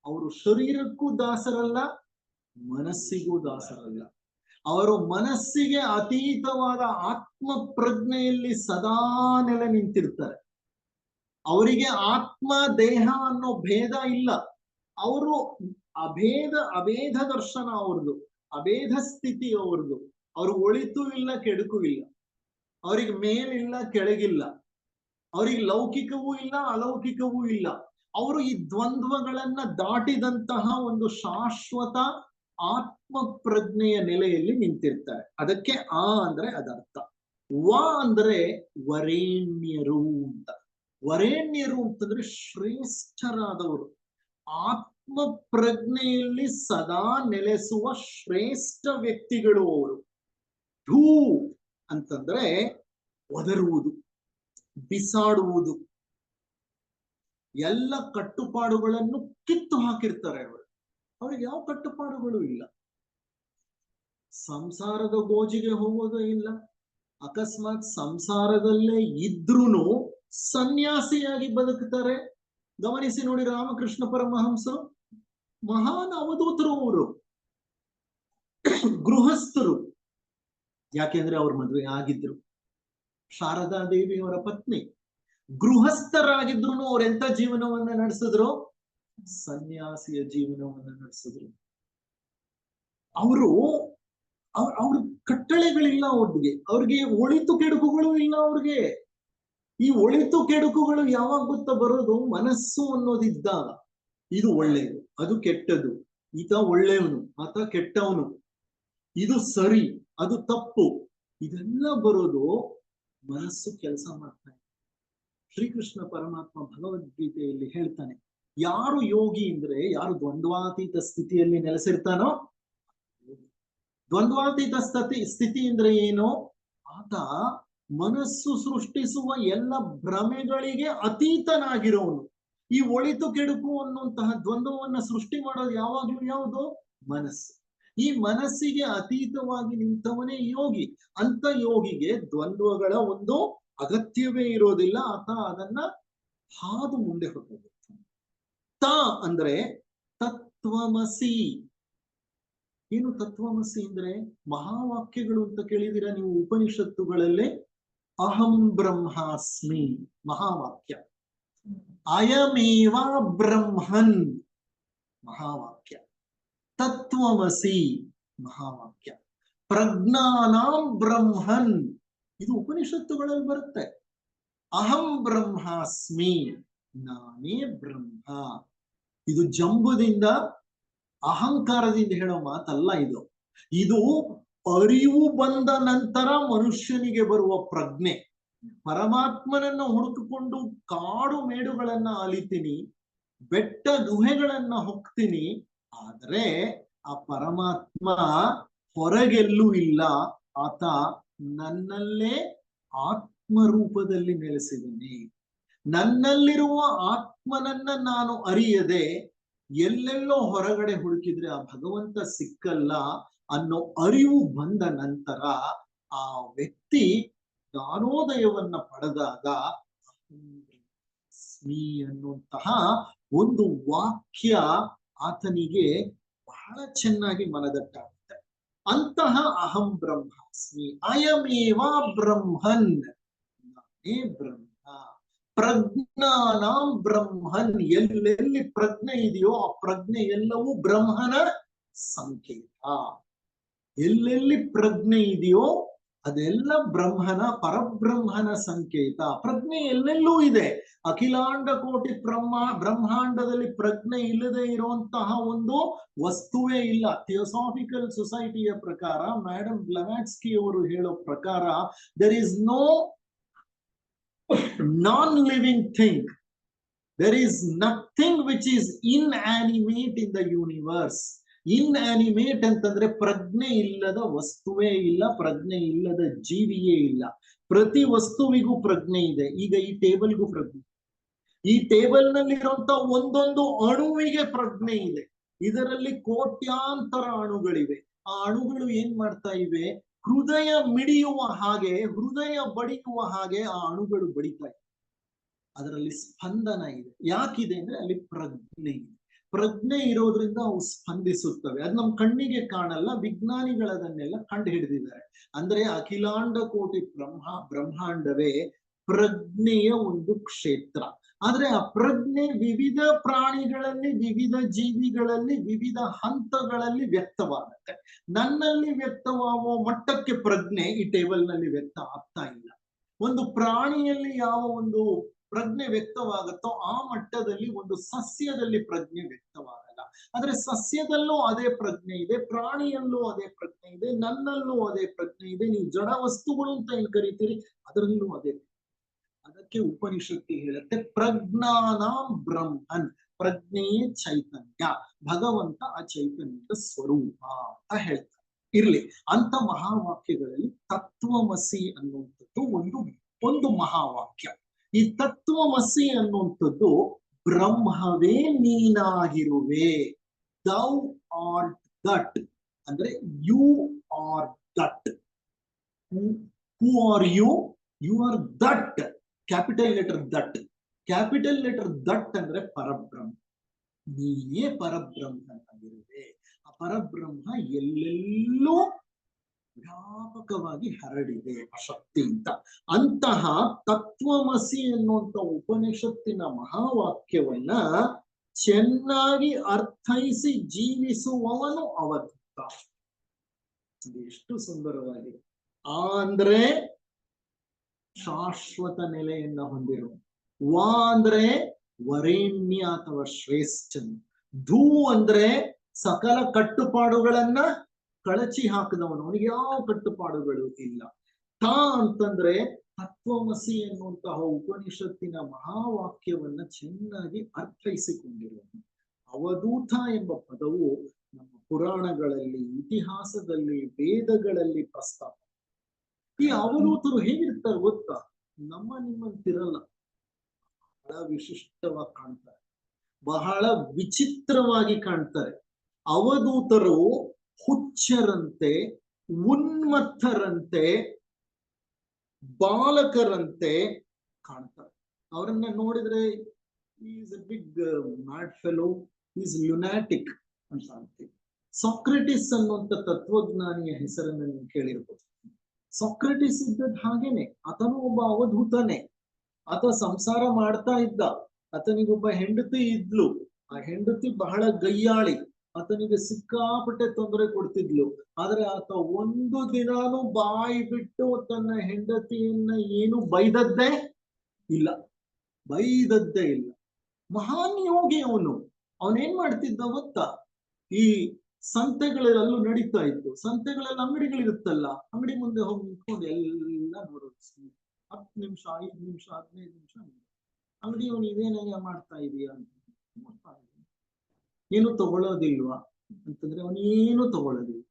ಅವರು ಶರೀರಕ್ಕೂ ದಾಸರಲ್ಲ, ಮನಸ್ಸಿಗೂ ದಾಸರಲ್ಲ. ಅವರು ಮನಸ್ಸಿಗೆ ಅತೀತವಾದ ಆತ್ಮ ಪ್ರಜ್ಞೆಯಲ್ಲಿ ಸದಾ ನೆಲೆ ನಿಂತಿರ್ತಾರೆ. ಅವರಿಗೆ ಆತ್ಮ ದೇಹ ಅನ್ನೋ ಭೇದ ಇಲ್ಲ. ಅವರು ಅಭೇದ ದರ್ಶನ ಅವ್ರದ್ದು, ಅಭೇದ ಸ್ಥಿತಿ ಅವ್ರದ್ದು. ಅವ್ರು ಒಳಿತು ಇಲ್ಲ, ಕೆಡುಕು ಇಲ್ಲ. ಅವ್ರಿಗೆ ಮೇಲಿಲ್ಲ, ಕೆಳಗಿಲ್ಲ. ಅವ್ರಿಗೆ ಲೌಕಿಕವೂ ಇಲ್ಲ, ಅಲೌಕಿಕವೂ ಇಲ್ಲ. ಅವರು ಈ ದ್ವಂದ್ವಗಳನ್ನ ದಾಟಿದಂತಹ ಒಂದು ಶಾಶ್ವತ ಆತ್ಮ ಪ್ರಜ್ಞೆಯ ನೆಲೆಯಲ್ಲಿ ನಿಂತಿರ್ತಾರೆ. ಅದಕ್ಕೆ ಆ ಅಂದ್ರೆ ಅದರ್ಥ. ವ ಅಂದ್ರೆ ವರೇಣ್ಯರು ಅಂತ. ವರೇಣ್ಯರು ಅಂತಂದ್ರೆ ಶ್ರೇಷ್ಠರಾದವರು, ಆತ್ಮ ಪ್ರಜ್ಞೆಯಲ್ಲಿ ಸದಾ ನೆಲೆಸುವ ಶ್ರೇಷ್ಠ ವ್ಯಕ್ತಿಗಳು ಅವರು. ಧೂ ಅಂತಂದ್ರೆ ಒದರುವುದು, ಬಿಸಾಡುವುದು, ಎಲ್ಲ ಕಟ್ಟುಪಾಡುಗಳನ್ನು ಕಿತ್ತು ಹಾಕಿರ್ತಾರೆ ಅವರು. ಅವ್ರಿಗೆ ಯಾವ ಕಟ್ಟುಪಾಡುಗಳು ಇಲ್ಲ. ಸಂಸಾರದ ಗೋಜಿಗೆ ಹೋಗೋದು ಇಲ್ಲ. ಅಕಸ್ಮಾತ್ ಸಂಸಾರದಲ್ಲೇ ಇದ್ರೂ ಸನ್ಯಾಸಿಯಾಗಿ ಬದುಕ್ತಾರೆ. ಗಮನಿಸಿ ನೋಡಿ, ರಾಮಕೃಷ್ಣ ಪರಮಹಂಸರು ಮಹಾನ್ ಅವಧೂತರು. ಅವರು ಗೃಹಸ್ಥರು. ಯಾಕೆಂದ್ರೆ ಅವ್ರ ಮದುವೆ ಆಗಿದ್ರು, ಶಾರದಾ ದೇವಿಯವರ ಪತ್ನಿ. ಗೃಹಸ್ಥರಾಗಿದ್ರು ಅವ್ರೆಂತ ಜೀವನವನ್ನ ನಡೆಸಿದ್ರು? ಸನ್ಯಾಸಿಯ ಜೀವನವನ್ನ ನಡೆಸಿದ್ರು. ಅವ್ರ ಕಟ್ಟಳೆಗಳಿಲ್ಲ ಅವ್ರಿಗೆ ಒಳಿತು ಕೆಡುಕುಗಳು ಇಲ್ಲ ಅವ್ರಿಗೆ. ಈ ಒಳಿತು ಕೆಡುಕುಗಳು ಯಾವಾಗ ಗೊತ್ತಾ ಬರೋದು? ಮನಸ್ಸು ಅನ್ನೋದಿದ್ದಾಗ. ಇದು ಒಳ್ಳೆಯದು, ಅದು ಕೆಟ್ಟದು, ಈತ ಒಳ್ಳೆಯವನು, ಆತ ಕೆಟ್ಟವನು, ಇದು ಸರಿ, ಅದು ತಪ್ಪು, ಇದೆಲ್ಲ ಬರೋದು ಮನಸ್ಸು ಕೆಲಸ ಮಾಡ್ತಾ ಇದೆ. ಶ್ರೀಕೃಷ್ಣ ಪರಮಾತ್ಮ ಭಗವದ್ಗೀತೆಯಲ್ಲಿ ಹೇಳ್ತಾನೆ, ಯಾರು ಯೋಗಿ ಅಂದ್ರೆ ಯಾರು ದ್ವಂದ್ವಾತೀತ ಸ್ಥಿತಿಯಲ್ಲಿ ನೆಲೆಸಿರ್ತಾನೋ. ದ್ವಂದ್ವಾತೀತ ಸ್ಥಿತಿ ಅಂದ್ರೆ ಏನು? ಆತ ಮನಸ್ಸು ಸೃಷ್ಟಿಸುವ ಎಲ್ಲ ಭ್ರಮೆಗಳಿಗೆ ಅತೀತನಾಗಿರೋನು. ಈ ಒಳಿತು ಕೆಡುಕು ಅನ್ನುವಂತಹ ದ್ವಂದ್ವವನ್ನ ಸೃಷ್ಟಿ ಮಾಡೋದು ಯಾವಾಗ್ಲೂ ಯಾವುದು? ಮನಸ್ಸು. ಈ ಮನಸ್ಸಿಗೆ ಅತೀತವಾಗಿ ನಿಂತವನೇ ಯೋಗಿ. ಅಂತ ಯೋಗಿಗೆ ದ್ವಂದ್ವಗಳ ಒಂದು ಅಗತ್ಯವೇ ಇರೋದಿಲ್ಲ. ಆತ ಅದನ್ನ ಹಾದು ಮುಂದೆ ಹೋಗ್ತಾನೆ. ತ ಅಂದ್ರೆ ತತ್ವಮಸಿ. ಏನು ತತ್ವಮಸಿ ಅಂದ್ರೆ? ಮಹಾವಾಕ್ಯಗಳು ಅಂತ ಕೇಳಿದಿರ ನೀವು ಉಪನಿಷತ್ತುಗಳಲ್ಲೇ? ಅಹಂ ಬ್ರಹ್ಮಾಸ್ಮಿ ಮಹಾವಾಕ್ಯ, ಅಯಮೇವ ಬ್ರಹ್ಮನ್ ಮಹಾವಾಕ್ಯ, ತತ್ವಮಸಿ ಮಹಾವಾಕ್ಯ, ಪ್ರಜ್ಞಾನಾಂ ಬ್ರಹ್ಮನ್ ಇದು ಉಪನಿಷತ್ತುಗಳಲ್ಲಿ ಬರುತ್ತೆ. ಅಹಂ ಬ್ರಹ್ಮಾಸ್ಮಿ ನಾನೇ ಬ್ರಹ್ಮ. ಇದು ಜಂಬುದಿಂದ ಅಹಂಕಾರದಿಂದ ಹೇಳೋ ಮಾತಲ್ಲ. ಇದು ಅರಿವು ಬಂದ ನಂತರ ಮನುಷ್ಯನಿಗೆ ಬರುವ ಪ್ರಜ್ಞೆ. ಪರಮಾತ್ಮನನ್ನ ಹುಡುಕಿಕೊಂಡು ಕಾಡು ಮೇಡುಗಳನ್ನ ಅಲಿತೀನಿ, ಬೆಟ್ಟ ಗುಹೆಗಳನ್ನ ಹೋಗ್ತೀನಿ, ಆದ್ರೆ ಆ ಪರಮಾತ್ಮ ಹೊರಗೆಲ್ಲೂ ಇಲ್ಲ. ಆತ ನನ್ನಲ್ಲೇ ಆತ್ಮರೂಪದಲ್ಲಿ ನೆಲೆಸಿದನೆ. ನನ್ನಲ್ಲಿರುವ ಆತ್ಮನನ್ನ ನಾನು ಅರಿಯದೆ ಎಲ್ಲೆಲ್ಲೋ ಹೊರಗಡೆ ಹುಡುಕಿದ್ರೆ ಆ ಭಗವಂತ ಸಿಕ್ಕಲ್ಲ ಅನ್ನೋ ಅರಿವು ಬಂದ ನಂತರ ಆ ವ್ಯಕ್ತಿ ಜ್ಞಾನೋದಯವನ್ನ ಪಡೆದಾಗ ಸ್ಮಿ ಅನ್ನುವಂತಹ ಒಂದು ವಾಕ್ಯ ಆತನಿಗೆ ಬಹಳ ಚೆನ್ನಾಗಿ ಮನದಟ್ಟಾಗುತ್ತೆ. ಅಂತಹ ಅಹಂ ಬ್ರಹ್ಮಾಸ್ಮಿ, ಅಯಮೇವ ಬ್ರಹ್ಮನ್ ನಾನೇ ಬ್ರಹ್ಮ, ಪ್ರಜ್ಞಾನಾಂ ಬ್ರಹ್ಮನ್ ಎಲ್ಲೆಲ್ಲಿ ಪ್ರಜ್ಞೆ ಇದೆಯೋ ಆ ಪ್ರಜ್ಞೆ ಎಲ್ಲವೂ ಬ್ರಹ್ಮನ ಸಂಕೇತ. ಎಲ್ಲೆಲ್ಲಿ ಪ್ರಜ್ಞೆ ಇದೆಯೋ ಅದೆಲ್ಲ ಬ್ರಹ್ಮನ ಪರಬ್ರಹ್ಮನ ಸಂಕೇತ. ಪ್ರಜ್ಞೆ ಎಲ್ಲೆಲ್ಲೂ ಇದೆ. ಅಖಿಲಾಂಡ ಕೋಟಿ ಬ್ರಹ್ಮಾಂಡದಲ್ಲಿ ಪ್ರಜ್ಞೆ ಇಲ್ಲದೆ ಇರುವಂತಹ ಒಂದು ವಸ್ತುವೇ ಇಲ್ಲ. ಥಿಯೋಸಾಫಿಕಲ್ ಸೊಸೈಟಿಯ ಪ್ರಕಾರ, ಮೇಡಮ್ ಬ್ಲವಾಟ್ಸ್ಕಿ ಅವರು ಹೇಳೋ ಪ್ರಕಾರ, there is no non-living thing, there is nothing which is inanimate in the universe. Inanimate ಅಂತಂದ್ರೆ ಪ್ರಜ್ಞೆ ಇಲ್ಲದ ವಸ್ತುವೇ ಇಲ್ಲ, ಪ್ರಜ್ಞೆ ಇಲ್ಲದ ಜೀವಿಯೇ ಇಲ್ಲ. ಪ್ರತಿ ವಸ್ತುವಿಗೂ ಪ್ರಜ್ಞೆ ಇದೆ. ಈಗ ಈ ಟೇಬಲ್ಗೂ ಪ್ರಜ್ಞೆ, ಈ ಟೇಬಲ್ ನಲ್ಲಿರುವಂತ ಒಂದೊಂದು ಅಣುವಿಗೆ ಪ್ರಜ್ಞೆ ಇದೆ. ಇದರಲ್ಲಿ ಕೋಟ್ಯಾಂತರ ಅಣುಗಳಿವೆ. ಆ ಅಣುಗಳು ಏನ್ ಮಾಡ್ತಾ ಇವೆ? ಹೃದಯ ಮಿಡಿಯುವ ಹಾಗೆ, ಹೃದಯ ಬಡಿಯುವ ಹಾಗೆ ಆ ಅಣುಗಳು ಬಡಿತಾ ಇವೆ. ಅದರಲ್ಲಿ ಸ್ಪಂದನ ಇದೆ. ಯಾಕಿದೆ ಅಂದ್ರೆ ಅಲ್ಲಿ ಪ್ರಜ್ಞೆ ಇದೆ. ಪ್ರಜ್ಞೆ ಇರೋದ್ರಿಂದ ಅವು ಸ್ಪಂದಿಸುತ್ತವೆ. ಅದು ನಮ್ಮ ಕಣ್ಣಿಗೆ ಕಾಣಲ್ಲ, ವಿಜ್ಞಾನಿಗಳು ಅದನ್ನೆಲ್ಲ ಕಂಡು ಹಿಡಿದಿದ್ದಾರೆ. ಅಂದ್ರೆ ಅಖಿಲಾಂಡ ಕೋಟಿ ಬ್ರಹ್ಮಾಂಡವೇ ಪ್ರಜ್ಞೆಯ ಒಂದು ಕ್ಷೇತ್ರ. ಆದ್ರೆ ಆ ಪ್ರಜ್ಞೆ ವಿವಿಧ ಪ್ರಾಣಿಗಳಲ್ಲಿ, ವಿವಿಧ ಜೀವಿಗಳಲ್ಲಿ, ವಿವಿಧ ಹಂತಗಳಲ್ಲಿ ವ್ಯಕ್ತವಾಗುತ್ತೆ. ನನ್ನಲ್ಲಿ ವ್ಯಕ್ತವಾಗುವ ಮಟ್ಟಕ್ಕೆ ಪ್ರಜ್ಞೆ ಈ ಟೇಬಲ್ ನಲ್ಲಿ ವ್ಯಕ್ತ ಆಗ್ತಾ ಇಲ್ಲ. ಒಂದು ಪ್ರಾಣಿಯಲ್ಲಿ ಯಾವ ಒಂದು ಪ್ರಜ್ಞೆ ವ್ಯಕ್ತವಾಗುತ್ತೋ ಆ ಮಟ್ಟದಲ್ಲಿ ಒಂದು ಸಸ್ಯದಲ್ಲಿ ಪ್ರಜ್ಞೆ ವ್ಯಕ್ತವಾಗಲ್ಲ. ಆದ್ರೆ ಸಸ್ಯದಲ್ಲೂ ಅದೇ ಪ್ರಜ್ಞೆ ಇದೆ, ಪ್ರಾಣಿಯಲ್ಲೂ ಅದೇ ಪ್ರಜ್ಞೆ ಇದೆ, ನನ್ನಲ್ಲೂ ಅದೇ ಪ್ರಜ್ಞೆ ಇದೆ. ನೀವು ಜಡ ವಸ್ತುಗಳು ಅಂತ ಏನ್ ಕರಿತೀರಿ ಅದರಲ್ಲೂ ಅದೇ. ಅದಕ್ಕೆ ಉಪನಿಷತ್ತು ಹೇಳುತ್ತೆ ಪ್ರಜ್ಞಾನಾಂ ಬ್ರಹ್ಮನ್, ಪ್ರಜ್ಞೆಯೇ ಚೈತನ್ಯ, ಭಗವಂತ ಆ ಚೈತನ್ಯದ ಸ್ವರೂಪ ಅಂತ ಹೇಳ್ತಾರೆ. ಇರ್ಲಿ, ಅಂತ ಮಹಾವಾಕ್ಯಗಳಲ್ಲಿ ತತ್ವಮಸಿ ಅನ್ನುವಂಥದ್ದು ಒಂದು ಮಹಾವಾಕ್ಯ. ಈ ತತ್ವಮಸಿ ಅನ್ನುವಂಥದ್ದು ಬ್ರಹ್ಮವೇ ನೀನಾಗಿರುವೆ, ದೌ ಆರ್ಟ್ ದಟ್ ಅಂದ್ರೆ you are that. Who are you? You are that. Capital letter that. Capital letter that ಅಂದ್ರೆ ಪರಬ್ರಹ್ಮ. ನೀನೇ ಪರಬ್ರಹ್ಮನಾಗಿರುವೆ. ಆ ಪರಬ್ರಹ್ಮ ಎಲ್ಲೆಲ್ಲೂ ವ್ಯಾಪಕವಾಗಿ ಹರಡಿದೆ ಆ ಶಕ್ತಿಯಿಂದ. ಅಂತಹ ತತ್ವಮಸಿ ಎನ್ನುವಂತ ಉಪನಿಷತ್ತಿನ ಮಹಾವಾಕ್ಯವನ್ನ ಚೆನ್ನಾಗಿ ಅರ್ಥೈಸಿ ಜೀವಿಸುವವನು ಅವಧೂತ. ಎಷ್ಟು ಸುಂದರವಾಗಿದೆ. ಆ ಅಂದ್ರೆ ಶಾಶ್ವತ ನೆಲೆಯನ್ನ ಹೊಂದಿರುವ. ವಾ ಅಂದ್ರೆ ವರೇಣ್ಯ ಅಥವಾ ಶ್ರೇಷ್ಠನು. ಧೂ ಅಂದ್ರೆ ಸಕಲ ಕಟ್ಟುಪಾಡುಗಳನ್ನ ಕಳಚಿ ಹಾಕಿದವನು, ಅವನಿಗೆ ಯಾವ ಕಟ್ಟುಪಾಡುಗಳು ಇಲ್ಲ. ತಾ ಅಂತಂದ್ರೆ ತತ್ವಮಸಿ ಎನ್ನುವಂತಹ ಉಪನಿಷತ್ತಿನ ಮಹಾವಾಕ್ಯವನ್ನ ಚೆನ್ನಾಗಿ ಅರ್ಥೈಸಿಕೊಂಡಿರುವನು. ಅವಧೂತ ಎಂಬ ಪದವು ನಮ್ಮ ಪುರಾಣಗಳಲ್ಲಿ, ಇತಿಹಾಸದಲ್ಲಿ, ವೇದಗಳಲ್ಲಿ ಪ್ರಸ್ತಾಪ. ಈ ಅವಧೂತರು ಹೇಗಿರ್ತಾರೆ ಗೊತ್ತಾ? ನಮ್ಮ ನಿಮ್ಮಂತಿರಲ್ಲ, ಬಹಳ ವಿಶಿಷ್ಟವಾಗಿ ಕಾಣ್ತಾರೆ, ಬಹಳ ವಿಚಿತ್ರವಾಗಿ ಕಾಣ್ತಾರೆ. ಅವಧೂತರು ಹುಚ್ಚರಂತೆ, ಉನ್ಮತ್ತರಂತೆ, ಬಾಲಕರಂತೆ ಕಾಣ್ತಾರೆ. ಅವರನ್ನ ನೋಡಿದ್ರೆ is a big mad fellow, is lunatic ಅಂತ ಅಂತೀವಿ. ಸಾಕ್ರೆಟಿಸ್ ಅನ್ನುವಂಥ ತತ್ವಜ್ಞಾನಿಯ ಹೆಸರನ್ನ ನೀವು ಕೇಳಿರ್ಬೋದು. ಸಾಕ್ರೆಟಿಸ್ ಇದ್ದದ್ದು ಹಾಗೇನೆ, ಆತನು ಒಬ್ಬ ಅವಧೂತನೇ. ಆತ ಸಂಸಾರ ಮಾಡ್ತಾ ಇದ್ದ, ಆತನಿಗೊಬ್ಬ ಹೆಂಡತಿ ಇದ್ಲು. ಆ ಹೆಂಡತಿ ಬಹಳ ಗಯ್ಯಾಳಿ, ಆತನಿಗೆ ಸಿಕ್ಕಾಪಟ್ಟೆ ತೊಂದರೆ ಕೊಡ್ತಿದ್ಲು. ಆದ್ರೆ ಆತ ಒಂದು ದಿನಾನು ಬಾಯಿ ಬಿಟ್ಟು ತನ್ನ ಹೆಂಡತಿಯನ್ನ ಏನು ಬೈದದ್ದೇ ಇಲ್ಲ, ಬೈದದ್ದೇ ಇಲ್ಲ. ಮಹಾನ್ ಯೋಗಿ ಅವನು. ಅವನೇನ್ ಮಾಡ್ತಿದ್ದ ಗೊತ್ತಾ? ಈ ಸಂತೆಗಳಲ್ಲೂ ನಡೀತಾ ಇತ್ತು, ಸಂತೆಗಳಲ್ಲಿ ಅಂಗಡಿಗಳಿರುತ್ತಲ್ಲ, ಅಂಗಡಿ ಮುಂದೆ ಹೋಗಿ ನಿಂತ್ಕೊಂಡು ಎಲ್ಲ ನೋಡೋದು. 10 ನಿಮಿಷ, 5 ನಿಮಿಷ, 15 ನಿಮಿಷ ಅಂಗಡಿ ಅವನು ಇದೇನ ಮಾಡ್ತಾ ಇದೀಯ ಅಂತ ನೋಡ್ತಾ ಇದ್ದೀನಿ. ಏನು ತಗೊಳ್ಳೋದಿಲ್ವಾ ಅಂತಂದ್ರೆ ಅವನೇನು ತಗೊಳ್ಳೋದಿಲ್ಲ.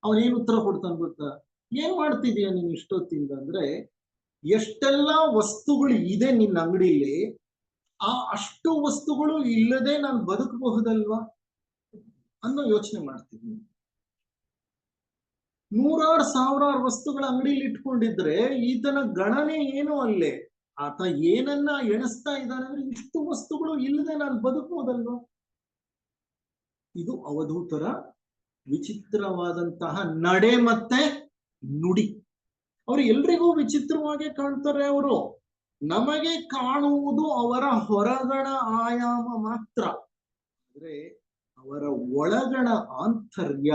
ಅವನೇನು ಉತ್ತರ ಕೊಡ್ತಾನೆ ಗೊತ್ತಾ? ಏನ್ ಮಾಡ್ತಿದೀಯ ನೀನ್ ಇಷ್ಟೊತ್ತಿಂದ ಅಂದ್ರೆ, ಎಷ್ಟೆಲ್ಲಾ ವಸ್ತುಗಳು ಇದೆ ನಿನ್ನ ಅಂಗಡಿಲಿ, ಅಷ್ಟು ವಸ್ತುಗಳು ಇಲ್ಲದೆ ನಾನು ಬದುಕಬಹುದಲ್ವಾ ಅನ್ನೋ ಯೋಚನೆ ಮಾಡ್ತಿದ್ದೀನಿ. 100,000 1,000 ವಸ್ತುಗಳ ಅಂಗಡಿಲಿ ಇಟ್ಕೊಂಡಿದ್ರೆ ಈತನ ಗಣನೆ ಏನು ಅಲ್ಲೇ? ಆತ ಏನನ್ನ ಎಣಿಸ್ತಾ ಇದ್ದಾನೆ ಅಂದ್ರೆ, ಇಷ್ಟು ವಸ್ತುಗಳು ಇಲ್ಲದೆ ನಾನು ಬದುಕಬಹುದಲ್ವಾ? ಇದು ಅವಧೂತರ ವಿಚಿತ್ರವಾದಂತಹ ನಡೆ ಮತ್ತೆ ನುಡಿ. ಅವರು ಎಲ್ರಿಗೂ ವಿಚಿತ್ರವಾಗಿ ಕಾಣ್ತಾರೆ. ಅವರು ನಮಗೆ ಕಾಣುವುದು ಅವರ ಹೊರಗಣ ಆಯಾಮ ಮಾತ್ರ, ಆದ್ರೆ ಅವರ ಒಳಗಣ ಆಂತರ್ಯ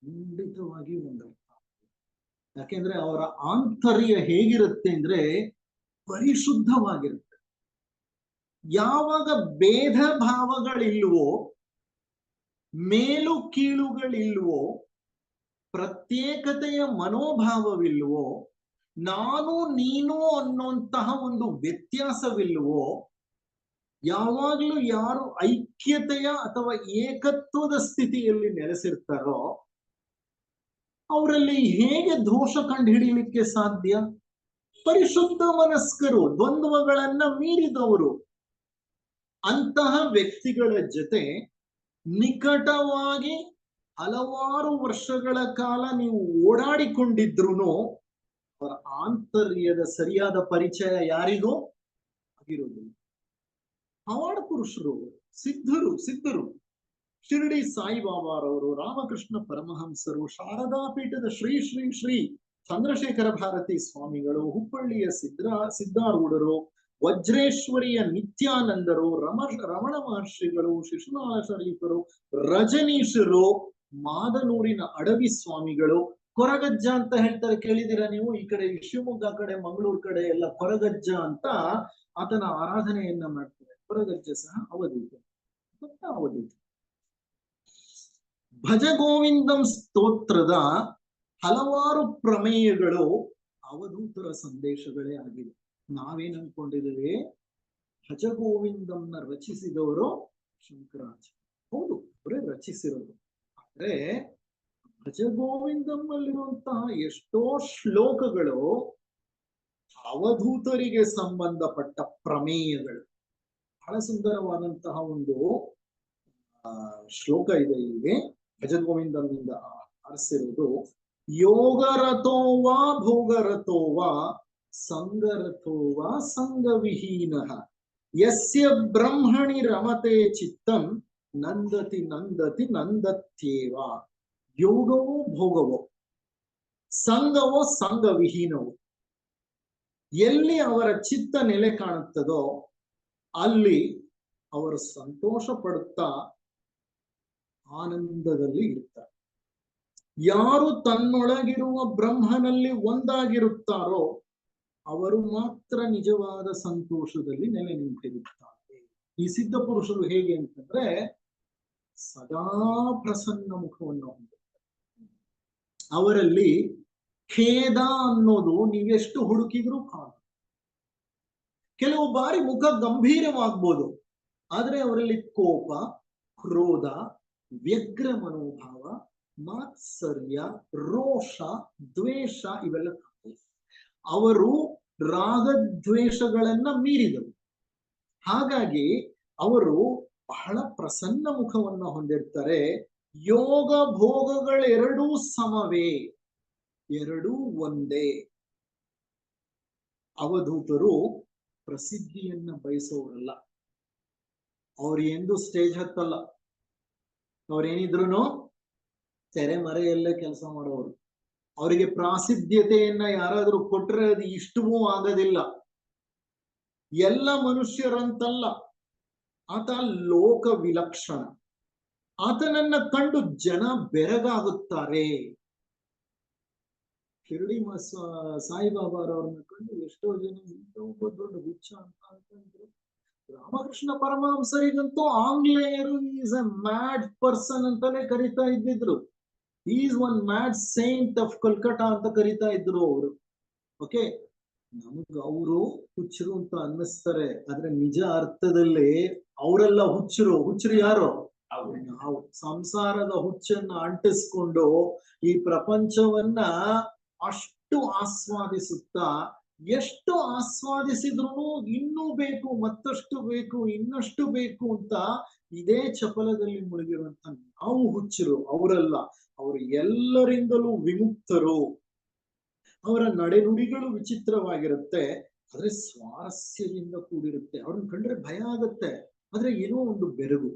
ಖಂಡಿತವಾಗಿ ಒಂದರ್ಥ. ಯಾಕೆಂದ್ರೆ ಅವರ ಆಂತರ್ಯ ಹೇಗಿರುತ್ತೆ ಅಂದ್ರೆ ಪರಿಶುದ್ಧವಾಗಿರುತ್ತೆ. ಯಾವಾಗ ಭೇದ ಭಾವಗಳಿಲ್ವೋ, ಮೇಲು ಕೀಳುಗಳಿಲ್ವೋ, ಪ್ರತ್ಯೇಕತೆಯ ಮನೋಭಾವವಿಲ್ವೋ, ನಾನು ನೀನು ಅನ್ನುವಂತಹ ಒಂದು ವ್ಯತ್ಯಾಸವಿಲ್ವೋ, ಯಾವಾಗಲೂ ಯಾರು ಐಕ್ಯತೆಯ ಅಥವಾ ಏಕತ್ವದ ಸ್ಥಿತಿಯಲ್ಲಿ ನೆಲೆಸಿರ್ತಾರೋ ಅವರಲ್ಲಿ ಹೇಗೆ ದೋಷ ಕಂಡು ಹಿಡಿಯಲಿಕ್ಕೆ ಸಾಧ್ಯ? ಪರಿಶುದ್ಧ ಮನಸ್ಕರು, ದ್ವಂದ್ವಗಳನ್ನ ಮೀರಿದವರು. ಅಂತಹ ವ್ಯಕ್ತಿಗಳ ಜೊತೆ ನಿಕಟವಾಗಿ ಹಲವಾರು ವರ್ಷಗಳ ಕಾಲ ನೀವು ಓಡಾಡಿಕೊಂಡಿದ್ರು ಅವರ ಆಂತರ್ಯದ ಸರಿಯಾದ ಪರಿಚಯ ಯಾರಿಗೂ ಆಗಿರುವುದಿಲ್ಲ. ಪವಾಡ ಪುರುಷರು, ಸಿದ್ಧರು ಶಿರಡಿ ಸಾಯಿಬಾಬಾರವರು, ರಾಮಕೃಷ್ಣ ಪರಮಹಂಸರು, ಶಾರದಾ ಪೀಠದ ಶ್ರೀ ಶ್ರೀ ಶ್ರೀ ಚಂದ್ರಶೇಖರ ಭಾರತಿ ಸ್ವಾಮಿಗಳು, ಹುಬ್ಬಳ್ಳಿಯ ಸಿದ್ಧಾರೂಢರು, ವಜ್ರೇಶ್ವರಿಯ ನಿತ್ಯಾನಂದರು, ರಮಣ ಮಹರ್ಷಿಗಳು, ಶಿಶುನಾಳ ಶರೀಫರು, ರಜನೀಶರು, ಮಾದನೂರಿನ ಅಡವಿ ಸ್ವಾಮಿಗಳು, ಕೊರಗಜ್ಜ ಅಂತ ಹೇಳ್ತಾರೆ, ಕೇಳಿದಿರ ನೀವು? ಈ ಕಡೆ ಶಿವಮೊಗ್ಗ ಕಡೆ, ಮಂಗಳೂರು ಕಡೆ ಎಲ್ಲ ಕೊರಗಜ್ಜ ಅಂತ ಆತನ ಆರಾಧನೆಯನ್ನ ಮಾಡ್ತಾರೆ. ಕೊರಗಜ್ಜ ಸಹ ಅವಧೂತ, ಅವಧೂತ. ಭಜ ಗೋವಿಂದಂ ಸ್ತೋತ್ರದ ಹಲವಾರು ಪ್ರಮೇಯಗಳು ಅವಧೂತರ ಸಂದೇಶಗಳೇ ಆಗಿದೆ. ನಾವೇನ್ ಅನ್ಕೊಂಡಿದ್ದೇವೆ? ಭಜ ಗೋವಿಂದಂನ ರಚಿಸಿದವರು ಶಂಕರಾಚಾರ್ಯ. ಹೌದು, ಅವರೇ ರಚಿಸಿರೋದು. ಆದ್ರೆ ಭಜ ಗೋವಿಂದಂ ಅಲ್ಲಿರುವಂತಹ ಎಷ್ಟೋ ಶ್ಲೋಕಗಳು ಅವಧೂತರಿಗೆ ಸಂಬಂಧಪಟ್ಟ ಪ್ರಮೇಯಗಳು. ಬಹಳ ಸುಂದರವಾದಂತಹ ಒಂದು ಶ್ಲೋಕ ಇದೆ ಇಲ್ಲಿ ಭಜ ಗೋವಿಂದನಿಂದ ಆರಿಸಿರುವುದು. ಯೋಗರಥೋವಾ ಭೋಗರಥೋವಾ ಸಂಗರಥೋವಾ ಸಂಗವಿಹೀನಃ ಯಸ್ಯ ಬ್ರಹ್ಮಣಿ ರಮತೆ ಚಿತ್ತಂ ನಂದತಿ ನಂದತಿ ನಂದತ್ಯೇವ. ಯೋಗವೋ ಭೋಗವೋ, ಸಂಗವೋ ಸಂಗವಿಹೀನವೋ, ಎಲ್ಲಿ ಅವರ ಚಿತ್ತ ನೆಲೆ ಕಾಣುತ್ತದೋ ಅಲ್ಲಿ ಅವರು ಸಂತೋಷ ಪಡುತ್ತಾ ಆನಂದದಲ್ಲಿ ಇರ್ತಾರೆ. ಯಾರು ತನ್ನೊಳಗಿರುವ ಬ್ರಹ್ಮನಲ್ಲಿ ಒಂದಾಗಿರುತ್ತಾರೋ ಅವರು ಮಾತ್ರ ನಿಜವಾದ ಸಂತೋಷದಲ್ಲಿ ನೆಲೆ ನಿಂತಿರುತ್ತಾರೆ. ಈ ಸಿದ್ಧ ಪುರುಷರು ಹೇಗೆ ಅಂತಂದ್ರೆ ಸದಾ ಪ್ರಸನ್ನ ಮುಖವನ್ನು ಹೊಂದಿರ್ತಾರೆ. ಅವರಲ್ಲಿ ಖೇದ ಅನ್ನೋದು ನೀವೆಷ್ಟು ಹುಡುಕಿದ್ರೂ ಕಾಣ. ಕೆಲವು ಬಾರಿ ಮುಖ ಗಂಭೀರವಾಗ್ಬೋದು, ಆದ್ರೆ ಅವರಲ್ಲಿ ಕೋಪ, ಕ್ರೋಧ, ವ್ಯಗ್ರ ಮನೋಭಾವ, ಮಾತ್ಸರ್ಯ, ರೋಷ, ದ್ವೇಷ ಇವೆಲ್ಲ ಅವರು ರಾಗದ್ವೇಷಗಳನ್ನ ಮೀರಿದರು. ಹಾಗಾಗಿ ಅವರು ಬಹಳ ಪ್ರಸನ್ನ ಮುಖವನ್ನ ಹೊಂದಿರ್ತಾರೆ. ಯೋಗ ಭೋಗಗಳೆರಡೂ ಸಮವೇ, ಎರಡೂ ಒಂದೇ. ಅವಧೂತರು ಪ್ರಸಿದ್ಧಿಯನ್ನ ಬಯಸೋರಲ್ಲ. ಅವ್ರು ಎಂದು ಸ್ಟೇಜ್ ಹತ್ತಲ್ಲ. ಅವ್ರೇನಿದ್ರು ತೆರೆಮರೆಯಲ್ಲೇ ಕೆಲಸ ಮಾಡೋರು. ಅವರಿಗೆ ಪ್ರಾಸಿದ್ಧತೆಯನ್ನ ಯಾರಾದ್ರೂ ಕೊಟ್ರೆ ಅದು ಇಷ್ಟವೂ ಆಗೋದಿಲ್ಲ. ಎಲ್ಲ ಮನುಷ್ಯರಂತಲ್ಲ, ಆತ ಲೋಕ ವಿಲಕ್ಷಣ. ಆತನನ್ನ ಕಂಡು ಜನ ಬೆರಗಾಗುತ್ತಾರೆ. ಶಿರಡಿ ಸಾಯಿಬಾಬಾರವ್ರನ್ನ ಕಂಡು ಎಷ್ಟೋ ಜನ ಒಬ್ಬ ದೊಡ್ಡ ಹುಚ್ಚ ಅಂತಂದ್ರು. ರಾಮಕೃಷ್ಣ ಪರಮಹಂಸರಿಗಂತೂ ಆಂಗ್ಲೇಯರು ಈಸ್ ಅ ಮ್ಯಾಡ್ ಪರ್ಸನ್ ಅಂತಾನೆ ಕರಿತಾ ಇದ್ದಿದ್ರು. Is one mad saint of Calcutta ಅಂತ ಕರಿತಾ ಇದ್ರು ಅವರು. ಓಕೆ, ನಮಗ್ ಅವರು ಹುಚ್ಚರು ಅಂತ ಅನ್ನಿಸ್ತಾರೆ, ಆದ್ರೆ ನಿಜ ಅರ್ಥದಲ್ಲಿ ಅವರೆಲ್ಲ ಹುಚ್ಚರು. ಹುಚ್ಚರು ಯಾರು? ನಾವು ಸಂಸಾರದ ಹುಚ್ಚನ್ನ ಅಂಟಿಸ್ಕೊಂಡು ಈ ಪ್ರಪಂಚವನ್ನ ಅಷ್ಟು ಆಸ್ವಾದಿಸುತ್ತಾ, ಎಷ್ಟು ಆಸ್ವಾದಿಸಿದ್ರು ಇನ್ನೂ ಬೇಕು, ಮತ್ತಷ್ಟು ಬೇಕು, ಇನ್ನಷ್ಟು ಬೇಕು ಅಂತ ಇದೇ ಚಪಲದಲ್ಲಿ ಮುಳುಗಿರುವಂತ ನಾವು ಹುಚ್ಚರು. ಅವರಲ್ಲ, ಅವರು ಎಲ್ಲರಿಂದಲೂ ವಿಮುಕ್ತರು. ಅವರ ನಡೆನುಡಿಗಳು ವಿಚಿತ್ರವಾಗಿರುತ್ತೆ, ಆದ್ರೆ ಸ್ವಾರಸ್ಯದಿಂದ ಕೂಡಿರುತ್ತೆ. ಅವ್ರನ್ನ ಕಂಡ್ರೆ ಭಯ ಆಗತ್ತೆ, ಆದ್ರೆ ಏನೋ ಒಂದು ಬೆರಗು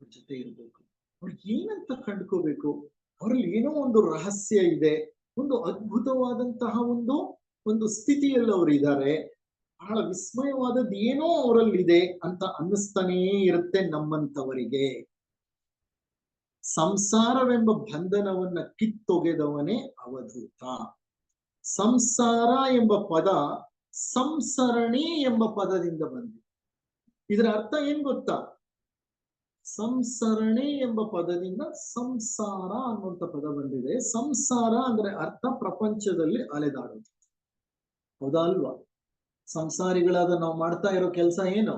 ಅವ್ರ ಜೊತೆ ಇರ್ಬೇಕು. ಅವ್ರಿಗೆ ಏನಂತ ಕಂಡ್ಕೋಬೇಕು, ಅವ್ರಲ್ಲಿ ಏನೋ ಒಂದು ರಹಸ್ಯ ಇದೆ, ಒಂದು ಅದ್ಭುತವಾದಂತಹ ಒಂದು ಸ್ಥಿತಿಯಲ್ಲಿ ಅವರು ಇದ್ದಾರೆ. ಬಹಳ ವಿಸ್ಮಯವಾದದ್ದು ಏನೋ ಅವರಲ್ಲಿದೆ ಅಂತ ಅನ್ನಿಸ್ತಾನೇ ಇರುತ್ತೆ ನಮ್ಮಂತವರಿಗೆ. ಸಂಸಾರವೆಂಬ ಬಂಧನವನ್ನ ಕಿತ್ತೊಗೆದವನೇ ಅವಧೂತ. ಸಂಸಾರ ಎಂಬ ಪದ ಸಂಸರಣಿ ಎಂಬ ಪದದಿಂದ ಬಂದಿದೆ. ಇದರ ಅರ್ಥ ಏನ್ ಗೊತ್ತಾ? ಸಂಸರಣೆ ಎಂಬ ಪದದಿಂದ ಸಂಸಾರ ಅನ್ನುವಂತ ಪದ ಬಂದಿದೆ. ಸಂಸಾರ ಅಂದ್ರೆ ಅರ್ಥ ಪ್ರಪಂಚದಲ್ಲಿ ಅಲೆದಾಡೋದು. ಹೌದಾ ಅಲ್ವಾ? ಸಂಸಾರಿಗಳಾದ ನಾವು ಮಾಡ್ತಾ ಇರೋ ಕೆಲಸ ಏನು?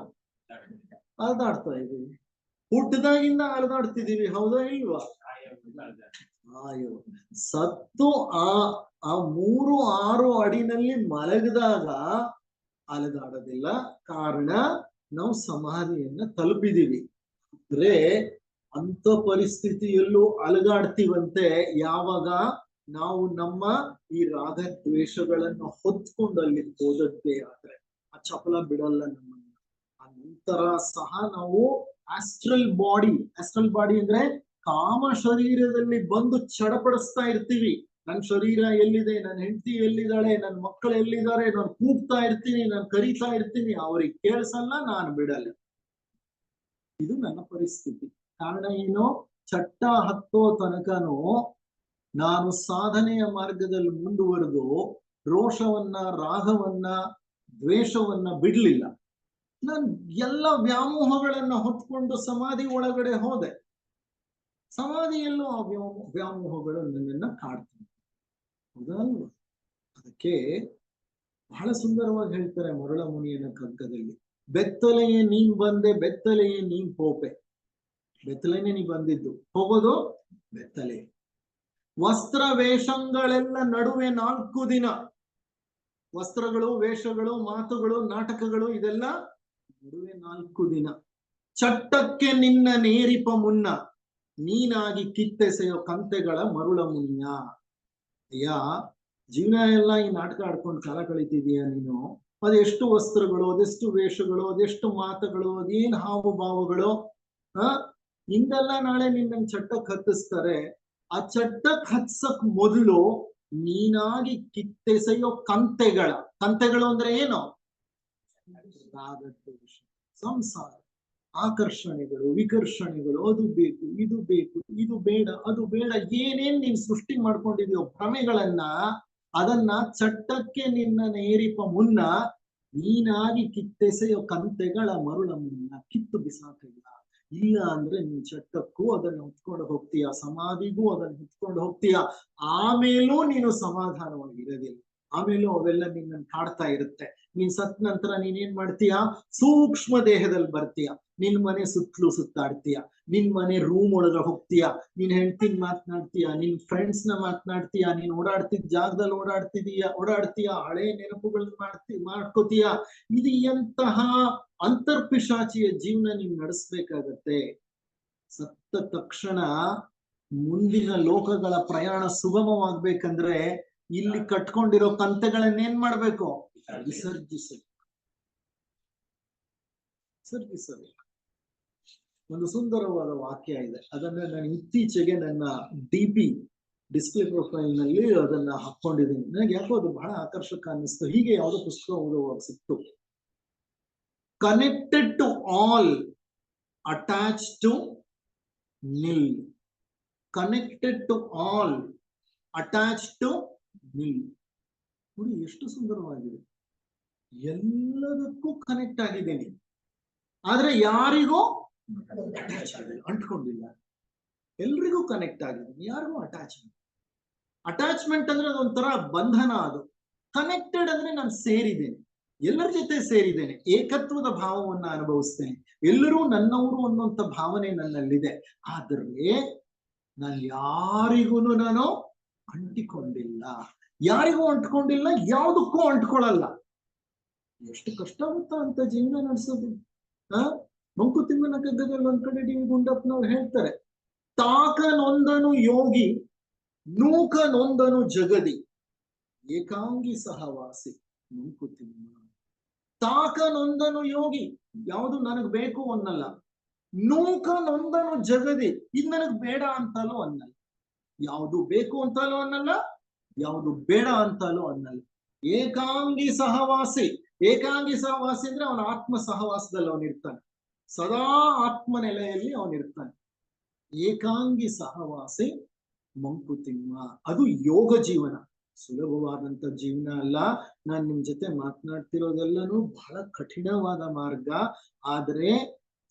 ಅಲೆದಾಡ್ತಾ ಇದೀವಿ. ಹುಟ್ಟದಾಗಿಂದ ಅಲೆದಾಡ್ತಿದೀವಿ. ಹೌದಾ ಇಲ್ವಾ? ಆಯೋ ಸತ್ತು ಆ 3-6 ಅಡಿನಲ್ಲಿ ಮಲಗಿದಾಗ ಅಲೆದಾಡೋದಿಲ್ಲ. ಕಾರಣ ನಾವು ಸಮಾಧಿಯನ್ನ ತಲುಪಿದೀವಿ. ಅಂದ್ರೆ ಅಂತ ಪರಿಸ್ಥಿತಿಯಲ್ಲೂ ಅಲಗಾಡ್ತೀವಂತೆ ಯಾವಾಗ ನಾವು ನಮ್ಮ ಈ ರಾಗದ್ವೇಷಗಳನ್ನು ಹೊತ್ಕೊಂಡು ಅಲ್ಲಿ ಹೋದದ್ದೇ ಆದ್ರೆ. ಆ ಚಪಲ ಬಿಡಲ್ಲ ನಮ್ಮನ್ನ. ಆ ನಂತರ ಸಹ ನಾವು ಆಸ್ಟ್ರಲ್ ಬಾಡಿ ಅಂದ್ರೆ ಕಾಮ ಶರೀರದಲ್ಲಿ ಬಂದು ಚಡಪಡಿಸ್ತಾ ಇರ್ತೀವಿ. ನನ್ ಶರೀರ ಎಲ್ಲಿದೆ, ನನ್ನ ಹೆಂಡತಿ ಎಲ್ಲಿದ್ದಾಳೆ, ನನ್ನ ಮಕ್ಕಳು ಎಲ್ಲಿದ್ದಾರೆ, ನಾನು ಕೂಗ್ತಾ ಇರ್ತೀನಿ, ನಾನು ಕರೀತಾ ಇರ್ತೀನಿ, ಅವ್ರಿಗೆ ಕೇಳಿಸಲ್ಲ, ನಾನು ಬಿಡಲ್ಲ. ಇದು ನನ್ನ ಪರಿಸ್ಥಿತಿ. ಕಾರಣ ಏನು? ಚಟ್ಟ ಹತ್ತೋ ತನಕನೂ ನಾನು ಸಾಧನೆಯ ಮಾರ್ಗದಲ್ಲಿ ಮುಂದುವರೆದು ರೋಷವನ್ನ, ರಾಗವನ್ನ, ದ್ವೇಷವನ್ನ ಬಿಡ್ಲಿಲ್ಲ. ನಾನು ಎಲ್ಲ ವ್ಯಾಮೋಹಗಳನ್ನ ಹೊತ್ಕೊಂಡು ಸಮಾಧಿ ಒಳಗಡೆ ಹೋದೆ. ಸಮಾಧಿಯಲ್ಲೂ ಆ ವ್ಯಾಮೋಹಗಳು ನನ್ನನ್ನ ಕಾಡ್ತೀನಿ. ಹೌದಲ್ವ? ಅದಕ್ಕೆ ಬಹಳ ಸುಂದರವಾಗಿ ಹೇಳ್ತಾರೆ ಮರುಳ ಮುನಿಯನ ಕಗ್ಗದಲ್ಲಿ, ಬೆತ್ತಲೆಯೇ ನೀನ್ ಬಂದೆ, ಬೆತ್ತಲೆಯೇ ನೀನ್ ಪೋಪೆ. ಬೆತ್ತಲೆನೇ ನೀ ಬಂದಿದ್ದು, ಹೋಗೋದು ಬೆತ್ತಲೆ. ವಸ್ತ್ರ ವೇಷಗಳೆಲ್ಲ ನಡುವೆ 4 ದಿನ. ವಸ್ತ್ರಗಳು, ವೇಷಗಳು, ಮಾತುಗಳು, ನಾಟಕಗಳು ಇದೆಲ್ಲ ನಡುವೆ 4 ದಿನ. ಚಟ್ಟಕ್ಕೆ ನಿನ್ನ ನೇರಿಪ ಮುನ್ನ, ನೀನಾಗಿ ಕಿತ್ತೆಸೆಯೋ ಕಂತೆಗಳ ಮರುಳ ಮುನಿಯ. ಅಯ್ಯ, ಜೀವನ ಎಲ್ಲ ಈ ನಾಟಕ ಆಡ್ಕೊಂಡು ಕಾಲ ಕಳಿತಿದೀಯ ನೀನು. ಅದೆಷ್ಟು ವಸ್ತ್ರಗಳು, ಅದೆಷ್ಟು ವೇಷಗಳು, ಅದೆಷ್ಟು ಮಾತುಗಳು, ಅದೇನ್ ಹಾವು ಭಾವಗಳು. ಹಿಂದೆಲ್ಲ ನಾಳೆ ನಿನ್ನ ಚಟ್ಟಕ್ ಹತ್ತಿಸ್ತಾರೆ. ಆ ಚಟ್ಟಕ್ ಹತ್ಸಕ್ ಮೊದಲು ನೀನಾಗಿ ಕಿತ್ತೆಸೆಯೋ ಕಂತೆಗಳು ಅಂದ್ರೆ ಏನು? ರಾಗದ್ವೇಷ, ಸಂಸಾರ, ಆಕರ್ಷಣೆಗಳು, ವಿಕರ್ಷಣೆಗಳು, ಅದು ಬೇಕು, ಇದು ಬೇಕು, ಇದು ಬೇಡ, ಅದು ಬೇಡ, ಏನೇನ್ ನೀನ್ ಸೃಷ್ಟಿ ಮಾಡ್ಕೊಂಡಿದ್ಯೋ ಭ್ರಮೆಗಳನ್ನ, ಅದನ್ನ ಚಟ್ಟಕ್ಕೆ ನಿನ್ನ ನೇರಿಪ ಮುನ್ನ ನೀನಾಗಿ ಕಿತ್ತೆಸೆಯೋ ಕಂತೆಗಳ ಮರುಳ ಮುನ್ನ ಕಿತ್ತು ಬಿಸಾಕಿಲ್ಲ. ಇಲ್ಲ ಅಂದ್ರೆ ನೀನ್ ಚಟ್ಟಕ್ಕೂ ಅದನ್ನ ಹೊತ್ಕೊಂಡು ಹೋಗ್ತೀಯ, ಸಮಾಧಿಗೂ ಅದನ್ನ ಹೊತ್ಕೊಂಡು ಹೋಗ್ತೀಯ. ಆಮೇಲೂ ನೀನು ಸಮಾಧಾನವಾಗಿರೋದಿಲ್ಲ. ಆಮೇಲೂ ಅವೆಲ್ಲ ನಿನ್ನನ್ನು ಕಾಡ್ತಾ ಇರುತ್ತೆ. ನೀನ್ ಸತ್ ನಂತರ ನೀನೇನ್ ಮಾಡ್ತೀಯ? ಸೂಕ್ಷ್ಮ ದೇಹದಲ್ಲಿ ಬರ್ತೀಯ. ನಿನ್ ಮನೆ ಸುತ್ತಲೂ ಸುತ್ತಾಡ್ತೀಯ, ನಿನ್ ಮನೆ ರೂಮ್ ಒಳಗ ಹೋಗ್ತೀಯ, ನಿನ್ ಹೆಂಡತಿನ ಮಾತನಾಡ್ತೀಯ, ನಿನ್ ಫ್ರೆಂಡ್ಸ್ ನ ಮಾತನಾಡ್ತೀಯ, ನೀನ್ ಓಡಾಡ್ತಿದ್ ಜಾಗದಲ್ಲಿ ಓಡಾಡ್ತೀಯ, ಹಳೆ ನೆನಪುಗಳನ್ನ ಮಾಡ್ಕೋತೀಯ. ಇದು ಎಂತಹ ಅಂತರ್ಪಿಶಾಚಿಯ ಜೀವನ ನೀನ್ ನಡೆಸ್ಬೇಕಾಗತ್ತೆ. ಸತ್ತ ತಕ್ಷಣ ಮುಂದಿನ ಲೋಕಗಳ ಪ್ರಯಾಣ ಸುಗಮವಾಗ್ಬೇಕಂದ್ರೆ ಇಲ್ಲಿ ಕಟ್ಕೊಂಡಿರೋ ಕಂತೆಗಳನ್ನೇನ್ ಮಾಡ್ಬೇಕು? ವಿಸರ್ಜಿಸಬೇಕು. ಒಂದು ಸುಂದರವಾದ ವಾಕ್ಯ ಇದೆ, ಅದನ್ನ ನಾನು ಇತ್ತೀಚೆಗೆ ನನ್ನ DP ಡಿಸ್ಪ್ಲೇ ಪ್ರೊಫೈಲ್ ನಲ್ಲಿ ಅದನ್ನ ಹಾಕೊಂಡಿದ್ದೀನಿ. ನನಗೆ ಯಾಕೋ ಅದು ಬಹಳ ಆಕರ್ಷಕ ಅನ್ನಿಸ್ತು. ಹೀಗೆ ಯಾವುದೋ ಪುಸ್ತಕ ಓದುವಾಗ ಸಿಕ್ತು. Connected to all, attach to nil. Connected to all, attach to nil. ನೋಡಿ ಎಷ್ಟು ಸುಂದರವಾಗಿದೆ. ಎಲ್ಲದಕ್ಕೂ ಕನೆಕ್ಟ್ ಆಗಿದ್ದೇನೆ, ಆದ್ರೆ ಯಾರಿಗೂ ಅಂಟ್ಕೊಂಡಿಲ್ಲ. ಎಲ್ರಿಗೂ ಕನೆಕ್ಟ್ ಆಗಿದ್ದೀನಿ, ಯಾರಿಗೂ ಅಟ್ಯಾಚ್ಮೆಂಟ್ ಅಂದ್ರೆ ಅದೊಂಥರ ಬಂಧನ. ಅದು ಕನೆಕ್ಟೆಡ್ ಅಂದ್ರೆ ನಾನು ಸೇರಿದ್ದೇನೆ, ಎಲ್ಲರ ಜೊತೆ ಸೇರಿದ್ದೇನೆ, ಏಕತ್ವದ ಭಾವವನ್ನ ಅನುಭವಿಸ್ತೇನೆ, ಎಲ್ಲರೂ ನನ್ನವರು ಅನ್ನುವಂಥ ಭಾವನೆ ನನ್ನಲ್ಲಿದೆ. ಆದ್ರೆ ನಾನು ಯಾರಿಗೂ ನಾನು ಅಂಟಿಕೊಂಡಿಲ್ಲ, ಯಾವುದಕ್ಕೂ ಅಂಟ್ಕೊಳ್ಳಲ್ಲ. ಎಷ್ಟು ಕಷ್ಟ ಆಗುತ್ತಾ ಅಂತ ಜೀವನ ನಡೆಸೋದು. ಮಂಕುತಿಮ್ಮನ ಕಗ್ಗದಲ್ಲಿ ಒಂದ್ ಕಡೆ ಡಿ ಗುಂಡಪ್ಪನವ್ರು ಹೇಳ್ತಾರೆ, ತಾಕನೊಂದನು ಯೋಗಿ ನೂಕನೊಂದನು ಜಗದಿ, ಏಕಾಂಗಿ ಸಹವಾಸಿ ಮಂಕುತಿಮ್ಮ. ತಾಕನೊಂದನು ಯೋಗಿ, ಯಾವುದು ನನಗ್ ಬೇಕು ಅನ್ನಲ್ಲ. ನೂಕನೊಂದನು ಜಗದಿ, ಇದು ನನಗ್ ಬೇಡ ಅಂತಲೂ ಅನ್ನಲ್ಲ. ಯಾವುದು ಬೇಕು ಅಂತಲೂ ಅನ್ನಲ್ಲ, ಯಾವುದು ಬೇಡ ಅಂತಲೂ ಅನ್ನಲ್ಲ. ಏಕಾಂಗಿ ಸಹವಾಸಿ. ಏಕಾಂಗಿ ಸಹವಾಸಿ ಅಂದ್ರೆ ಅವನ ಆತ್ಮ ಸಹವಾಸದಲ್ಲಿ ಅವನಿರ್ತಾನೆ, ಸದಾ ಆತ್ಮ ನೆಲೆಯಲ್ಲಿ ಅವನಿರ್ತಾನೆ. ಏಕಾಂಗಿ ಸಹವಾಸಿ ಮಂಕುತಿಮ್ಮ. ಅದು ಯೋಗ ಜೀವನ, ಸುಲಭವಾದಂತ ಜೀವನ ಅಲ್ಲ. ನಾನ್ ನಿಮ್ ಜೊತೆ ಮಾತನಾಡ್ತಿರೋದೆಲ್ಲನೂ ಬಹಳ ಕಠಿಣವಾದ ಮಾರ್ಗ. ಆದ್ರೆ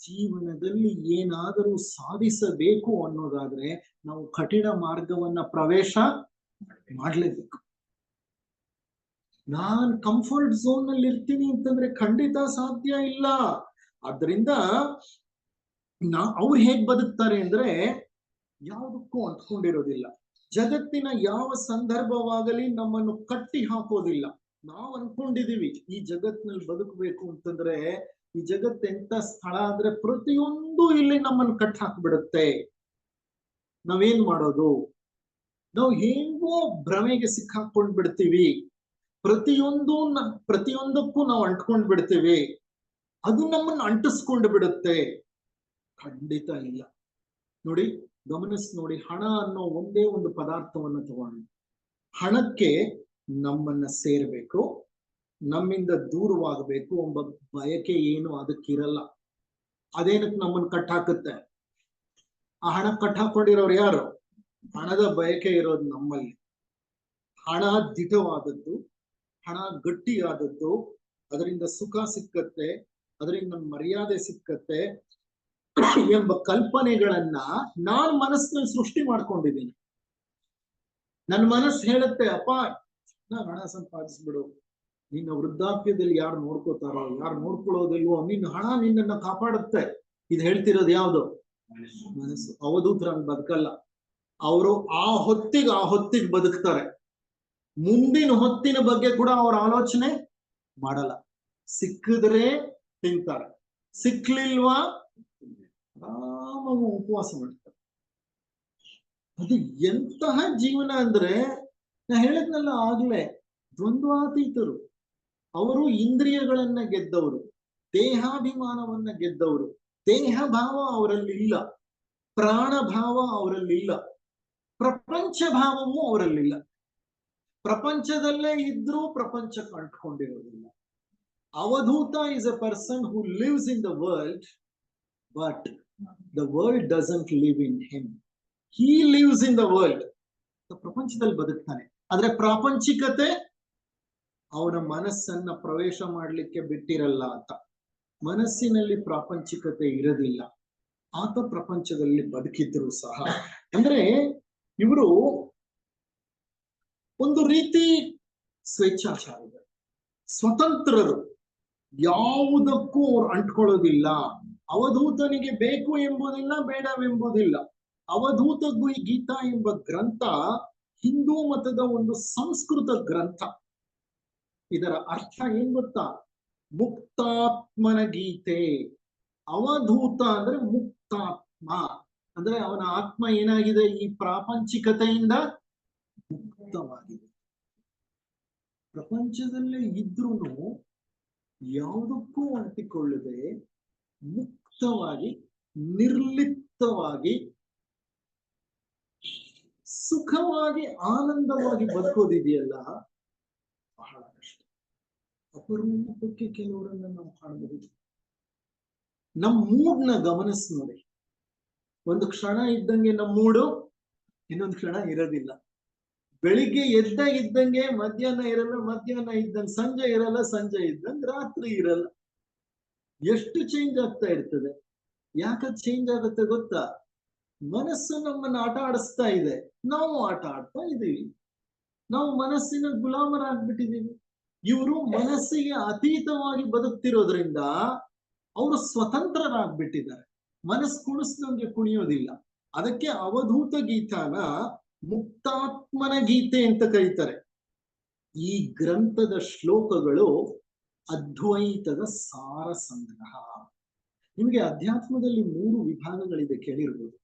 ಜೀವನದಲ್ಲಿ ಏನಾದರೂ ಸಾಧಿಸಬೇಕು ಅನ್ನೋದಾದ್ರೆ ನಾವು ಕಠಿಣ ಮಾರ್ಗವನ್ನ ಪ್ರವೇಶ ಮಾಡ್ಲೇಬೇಕು. ನಾನ್ ಕಂಫರ್ಟ್ ಝೋನ್ ನಲ್ಲಿ ಇರ್ತೀನಿ ಅಂತಂದ್ರೆ ಖಂಡಿತ ಸಾಧ್ಯ ಇಲ್ಲ. ಆದ್ರಿಂದ ಅವ್ರು ಹೇಗ್ ಬದುಕ್ತಾರೆ ಅಂದ್ರೆ ಯಾವುದಕ್ಕೂ ಅಂಟ್ಕೊಂಡಿರೋದಿಲ್ಲ. ಜಗತ್ತಿನ ಯಾವ ಸಂದರ್ಭವಾಗಲಿ ನಮ್ಮನ್ನು ಕಟ್ಟಿ ಹಾಕೋದಿಲ್ಲ. ನಾವು ಅನ್ಕೊಂಡಿದೀವಿ ಈ ಜಗತ್ತಿನಲ್ಲಿ ಬದುಕಬೇಕು ಅಂತಂದ್ರೆ, ಈ ಜಗತ್ತು ಎಂತ ಸ್ಥಳ ಅಂದ್ರೆ ಪ್ರತಿಯೊಂದು ಇಲ್ಲಿ ನಮ್ಮನ್ನು ಕಟ್ಟಿ ಹಾಕ್ಬಿಡುತ್ತೆ. ನಾವೇನ್ ಮಾಡೋದು? ನಾವು ಹೇಗೋ ಭ್ರಮೆಗೆ ಸಿಕ್ಕಾಕೊಂಡ್ ಬಿಡ್ತೀವಿ. ಪ್ರತಿಯೊಂದಕ್ಕೂ ನಾವು ಅಂಟ್ಕೊಂಡ್ ಬಿಡ್ತೀವಿ. ಅದು ನಮ್ಮನ್ನು ಅಂಟಿಸ್ಕೊಂಡು ಬಿಡುತ್ತೆ. ಖಂಡಿತ ಇಲ್ಲ. ನೋಡಿ, ಗಮನಿಸಿ, ಹಣ ಅನ್ನೋ ಒಂದೇ ಒಂದು ಪದಾರ್ಥವನ್ನು ತಗೊಂಡು ಹಣಕ್ಕೆ ನಮ್ಮನ್ನ ಸೇರ್ಬೇಕು, ನಮ್ಮಿಂದ ದೂರವಾಗಬೇಕು ಎಂಬ ಬಯಕೆ ಏನು ಅದಕ್ಕಿರಲ್ಲ. ಅದೇನಕ್ಕೆ ನಮ್ಮನ್ನು ಕಟ್ಟಾಕುತ್ತೆ? ಆ ಹಣ ಕಟ್ಟಾಕೊಂಡಿರೋರು ಯಾರು? ಹಣದ ಬಯಕೆ ಇರೋದು ನಮ್ಮಲ್ಲಿ. ಹಣ ದಿಢವಾದದ್ದು, ಹಣ ಗಟ್ಟಿಯಾದದ್ದು, ಅದರಿಂದ ಸುಖ ಸಿಕ್ಕತ್ತೆ, ಅದರಿಂದ ಮರ್ಯಾದೆ ಸಿಕ್ಕತ್ತೆ ಎಂಬ ಕಲ್ಪನೆಗಳನ್ನ ನಾನ್ ಮನಸ್ಸಿನಲ್ಲಿ ಸೃಷ್ಟಿ ಮಾಡ್ಕೊಂಡಿದ್ದೀನಿ. ನನ್ನ ಮನಸ್ಸು ಹೇಳುತ್ತೆ, ಅಪ್ಪ ಹಣ ಸಂಪಾದಿಸ್ಬಿಡು, ನಿನ್ನ ವೃದ್ಧಾಪ್ಯದಲ್ಲಿ ಯಾರು ನೋಡ್ಕೋತಾರೋ, ಯಾರು ನೋಡ್ಕೊಳ್ಳೋದಿಲ್ವೋ, ನಿನ್ನ ಹಣ ನಿನ್ನನ್ನ ಕಾಪಾಡುತ್ತೆ. ಇದು ಹೇಳ್ತಿರೋದು ಯಾವ್ದು? ಮನಸ್ಸು. ಅವಧೂತರಂಗ್ ಬದುಕಲ್ಲ. ಅವರು ಆ ಹೊತ್ತಿಗೆ ಬದುಕ್ತಾರೆ. ಮುಂದಿನ ಹೊತ್ತಿನ ಬಗ್ಗೆ ಕೂಡ ಅವ್ರ ಆಲೋಚನೆ ಮಾಡಲ್ಲ. ಸಿಕ್ಕಿದ್ರೆ ತಿಂತಾರೆ, ಸಿಕ್ಲಿಲ್ವಾ ಆರಾಮಾಗಿ ಉಪವಾಸ ಮಾಡ್ತಾರೆ. ಅದು ಎಂತಹ ಜೀವನ ಅಂದ್ರೆ, ನಾ ಹೇಳಿದ್ನಲ್ಲ ಆಗ್ಲೇ, ದ್ವಂದ್ವಾತೀತರು. ಅವರು ಇಂದ್ರಿಯಗಳನ್ನ ಗೆದ್ದವರು, ದೇಹಾಭಿಮಾನವನ್ನ ಗೆದ್ದವರು. ದೇಹ ಭಾವ ಅವರಲ್ಲಿಲ್ಲ, ಪ್ರಾಣ ಭಾವ ಅವರಲ್ಲಿಲ್ಲ, ಪ್ರಪಂಚ ಭಾವವೂ ಅವರಲ್ಲಿಲ್ಲ. ಪ್ರಪಂಚದಲ್ಲೇ ಇದ್ರೂ ಪ್ರಪಂಚಕ್ಕೆ ಅಂಟ್ಕೊಂಡಿರೋದಿಲ್ಲ. ಅವಧೂತ is a person who lives in the world, but the world doesn't live in him. He lives in the world. ಪ್ರಪಂಚದಲ್ಲಿ ಬದುಕ್ತಾನೆ, ಆದ್ರೆ ಪ್ರಾಪಂಚಿಕತೆ ಅವನ ಮನಸ್ಸನ್ನ ಪ್ರವೇಶ ಮಾಡ್ಲಿಕ್ಕೆ ಬಿಟ್ಟಿರಲ್ಲ ಅಂತ. ಮನಸ್ಸಿನಲ್ಲಿ ಪ್ರಾಪಂಚಿಕತೆ ಇರೋದಿಲ್ಲ, ಆತ ಪ್ರಪಂಚದಲ್ಲಿ ಬದುಕಿದ್ರು ಸಹ. ಅಂದ್ರೆ ಇವರು ಒಂದು ರೀತಿ ಸ್ವೇಚ್ಛಾಚಾರಿಗಳು, ಸ್ವತಂತ್ರರು, ಯಾವುದಕ್ಕೂ ಅವ್ರು ಅಂಟ್ಕೊಳ್ಳೋದಿಲ್ಲ. ಅವಧೂತನಿಗೆ ಬೇಕು ಎಂಬುದಿಲ್ಲ, ಬೇಡವೆಂಬುದಿಲ್ಲ. ಅವಧೂತ ಗೀತಾ ಎಂಬ ಗ್ರಂಥ ಹಿಂದೂ ಮತದ ಒಂದು ಸಂಸ್ಕೃತ ಗ್ರಂಥ. ಇದರ ಅರ್ಥ ಏನ್ ಗೊತ್ತಾ? ಮುಕ್ತಾತ್ಮನ ಗೀತೆ. ಅವಧೂತ ಅಂದ್ರೆ ಮುಕ್ತಾತ್ಮ, ಅಂದ್ರೆ ಅವನ ಆತ್ಮ ಏನಾಗಿದೆ? ಈ ಪ್ರಾಪಂಚಿಕತೆಯಿಂದ ಮುಕ್ತವಾಗಿದೆ. ಪ್ರಪಂಚದಲ್ಲೇ ಇದ್ರೂ ಯಾವುದಕ್ಕೂ ಅಂಟಿಕೊಳ್ಳದೆ ಮುಕ್ತವಾಗಿ, ನಿರ್ಲಿಪ್ತವಾಗಿ, ಸುಖವಾಗಿ, ಆನಂದವಾಗಿ ಬದುಕೋದಿದೆಯಲ್ಲ, ಬಹಳ ಕಷ್ಟ. ಅಪರೂಪಕ್ಕೆ ಕೆಲವರನ್ನ ನಾವು ಕಾಣಬಹುದು. ನಮ್ಮ ಮೂಡ್ನ ಗಮನಿಸ್ ನೋಡಿ. ಒಂದು ಕ್ಷಣ ಇದ್ದಂಗೆ ನಮ್ಮ ಮೂಡು, ಇನ್ನೊಂದು ಕ್ಷಣ ಇರೋದಿಲ್ಲ. ಬೆಳಿಗ್ಗೆ ಇದ್ದಂಗೆ ಮಧ್ಯಾಹ್ನ ಇರಲ್ಲ, ಮಧ್ಯಾಹ್ನ ಇದ್ದಂಗೆ ಸಂಜೆ ಇರಲ್ಲ, ಸಂಜೆ ಇದ್ದಂಗೆ ರಾತ್ರಿ ಇರಲ್ಲ. ಎಷ್ಟು ಚೇಂಜ್ ಆಗ್ತಾ ಇರ್ತದೆ. ಯಾಕೆ ಚೇಂಜ್ ಆಗುತ್ತೆ ಗೊತ್ತಾ? ಮನಸ್ಸು ನಮ್ಮನ್ನ ಆಟ ಆಡಿಸ್ತಾ ಇದೆ, ನಾವು ಆಟ ಆಡ್ತಾ ಇದ್ದೀವಿ. ನಾವು ಮನಸ್ಸಿನ ಗುಲಾಮರಾಗ್ಬಿಟ್ಟಿದೀವಿ. ಇವರು ಮನಸ್ಸಿಗೆ ಅತೀತವಾಗಿ ಬದುಕ್ತಿರೋದ್ರಿಂದ ಅವರು ಸ್ವತಂತ್ರರಾಗ್ಬಿಟ್ಟಿದ್ದಾರೆ. ಮನಸ್ಸು ಕುಣಿಸ್ದಂಗೆ ಕುಣಿಯೋದಿಲ್ಲ. ಅದಕ್ಕೆ ಅವಧೂತ ಗೀತಾನ ಮುಕ್ತಾತ್ಮನ ಗೀತೆ ಅಂತ ಕರೀತಾರೆ. ಈ ಗ್ರಂಥದ ಶ್ಲೋಕಗಳು ಅದ್ವೈತದ ಸಾರ ಸಂಗ್ರಹ. ನಿಮಗೆ ಅಧ್ಯಾತ್ಮದಲ್ಲಿ 3 ವಿಭಾಗಗಳಿದೆ, ಕೇಳಿರ್ಬೋದು.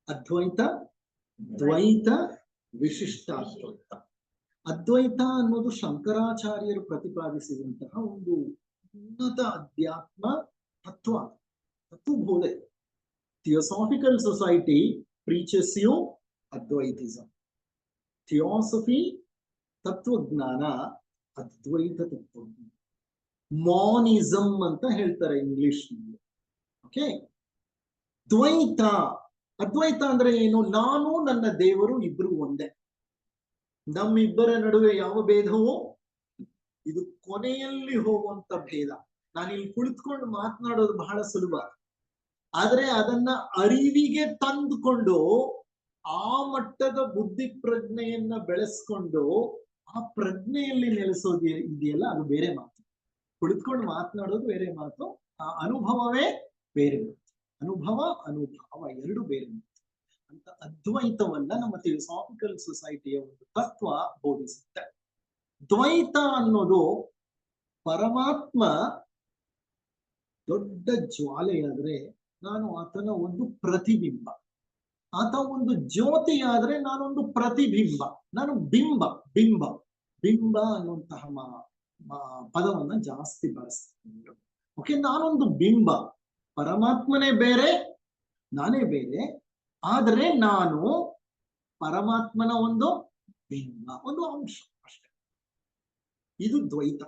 ಅದ್ವೈತ, ದ್ವೈತ, ವಿಶಿಷ್ಟಾದ್ವೈತ. ಅದ್ವೈತ ಅನ್ನೋದು ಶಂಕರಾಚಾರ್ಯರು ಪ್ರತಿಪಾದಿಸಿದಂತಹ ಒಂದು ಉನ್ನತ ಅಧ್ಯಾತ್ಮ ತತ್ವಬೋಧೆ. Theosophical society preaches you Advaitism. Theosophy, ತತ್ವಜ್ಞಾನ, ಅದ್ವೈತ ತತ್ವಜ್ಞಾನ. ಮಾನಿಸಂ ಅಂತ ಹೇಳ್ತಾರೆ ಇಂಗ್ಲಿಷ್ ನಲ್ಲಿ. ಓಕೆ. ದ್ವೈತ, ಅದ್ವೈತ ಅಂದ್ರೆ ಏನು? ನಾನು ನನ್ನ ದೇವರು ಇಬ್ರು ಒಂದೇ. ನಮ್ಮಿಬ್ಬರ ನಡುವೆ ಯಾವ ಭೇದವೋ ಇದು ಕೊನೆಯಲ್ಲಿ ಹೋಗುವಂತ ಭೇದ. ನಾನಿಲ್ಲಿ ಕುಳಿತುಕೊಂಡು ಮಾತನಾಡೋದು ಬಹಳ ಸುಲಭ, ಆದ್ರೆ ಅದನ್ನ ಅರಿವಿಗೆ ತಂದುಕೊಂಡು ಆ ಮಟ್ಟದ ಬುದ್ಧಿ ಪ್ರಜ್ಞೆಯನ್ನ ಬೆಳೆಸ್ಕೊಂಡು ಆ ಪ್ರಜ್ಞೆಯಲ್ಲಿ ನೆಲೆಸೋದು ಇದೆಯಲ್ಲ, ಅದು ಬೇರೆ ಮಾತು. ಕುಳಿತುಕೊಂಡು ಮಾತನಾಡೋದು ಬೇರೆ ಮಾತು, ಆ ಅನುಭವವೇ ಬೇರೆ ಮಾತು. ಅನುಭವ ಎರಡು ಬೇರೆ ಮಾತು ಅಂತ ಅದ್ವೈತವನ್ನ ನಮ್ಮ ಥಿಯೋಸಾಫಿಕಲ್ ಸೊಸೈಟಿಯ ಒಂದು ತತ್ವ ಬೋಧಿಸುತ್ತೆ. ದ್ವೈತ ಅನ್ನೋದು ಪರಮಾತ್ಮ ದೊಡ್ಡ ಜ್ವಾಲೆಯಾದ್ರೆ ನಾನು ಆತನ ಒಂದು ಪ್ರತಿಬಿಂಬ, ಆತ ಒಂದು ಜ್ಯೋತಿ ಆದ್ರೆ ನಾನೊಂದು ಪ್ರತಿಬಿಂಬ, ನಾನು ಬಿಂಬ ಅನ್ನುವಂತಹ ಪದವನ್ನ ಜಾಸ್ತಿ ಬಳಸ್ತೀನಿ. ಓಕೆ, ನಾನೊಂದು ಬಿಂಬ, ಪರಮಾತ್ಮನೇ ಬೇರೆ, ನಾನೇ ಬೇರೆ, ಆದರೆ ನಾನು ಪರಮಾತ್ಮನ ಒಂದು ಬಿಂಬ, ಒಂದು ಅಂಶ ಅಷ್ಟೆ. ಇದು ದ್ವೈತ.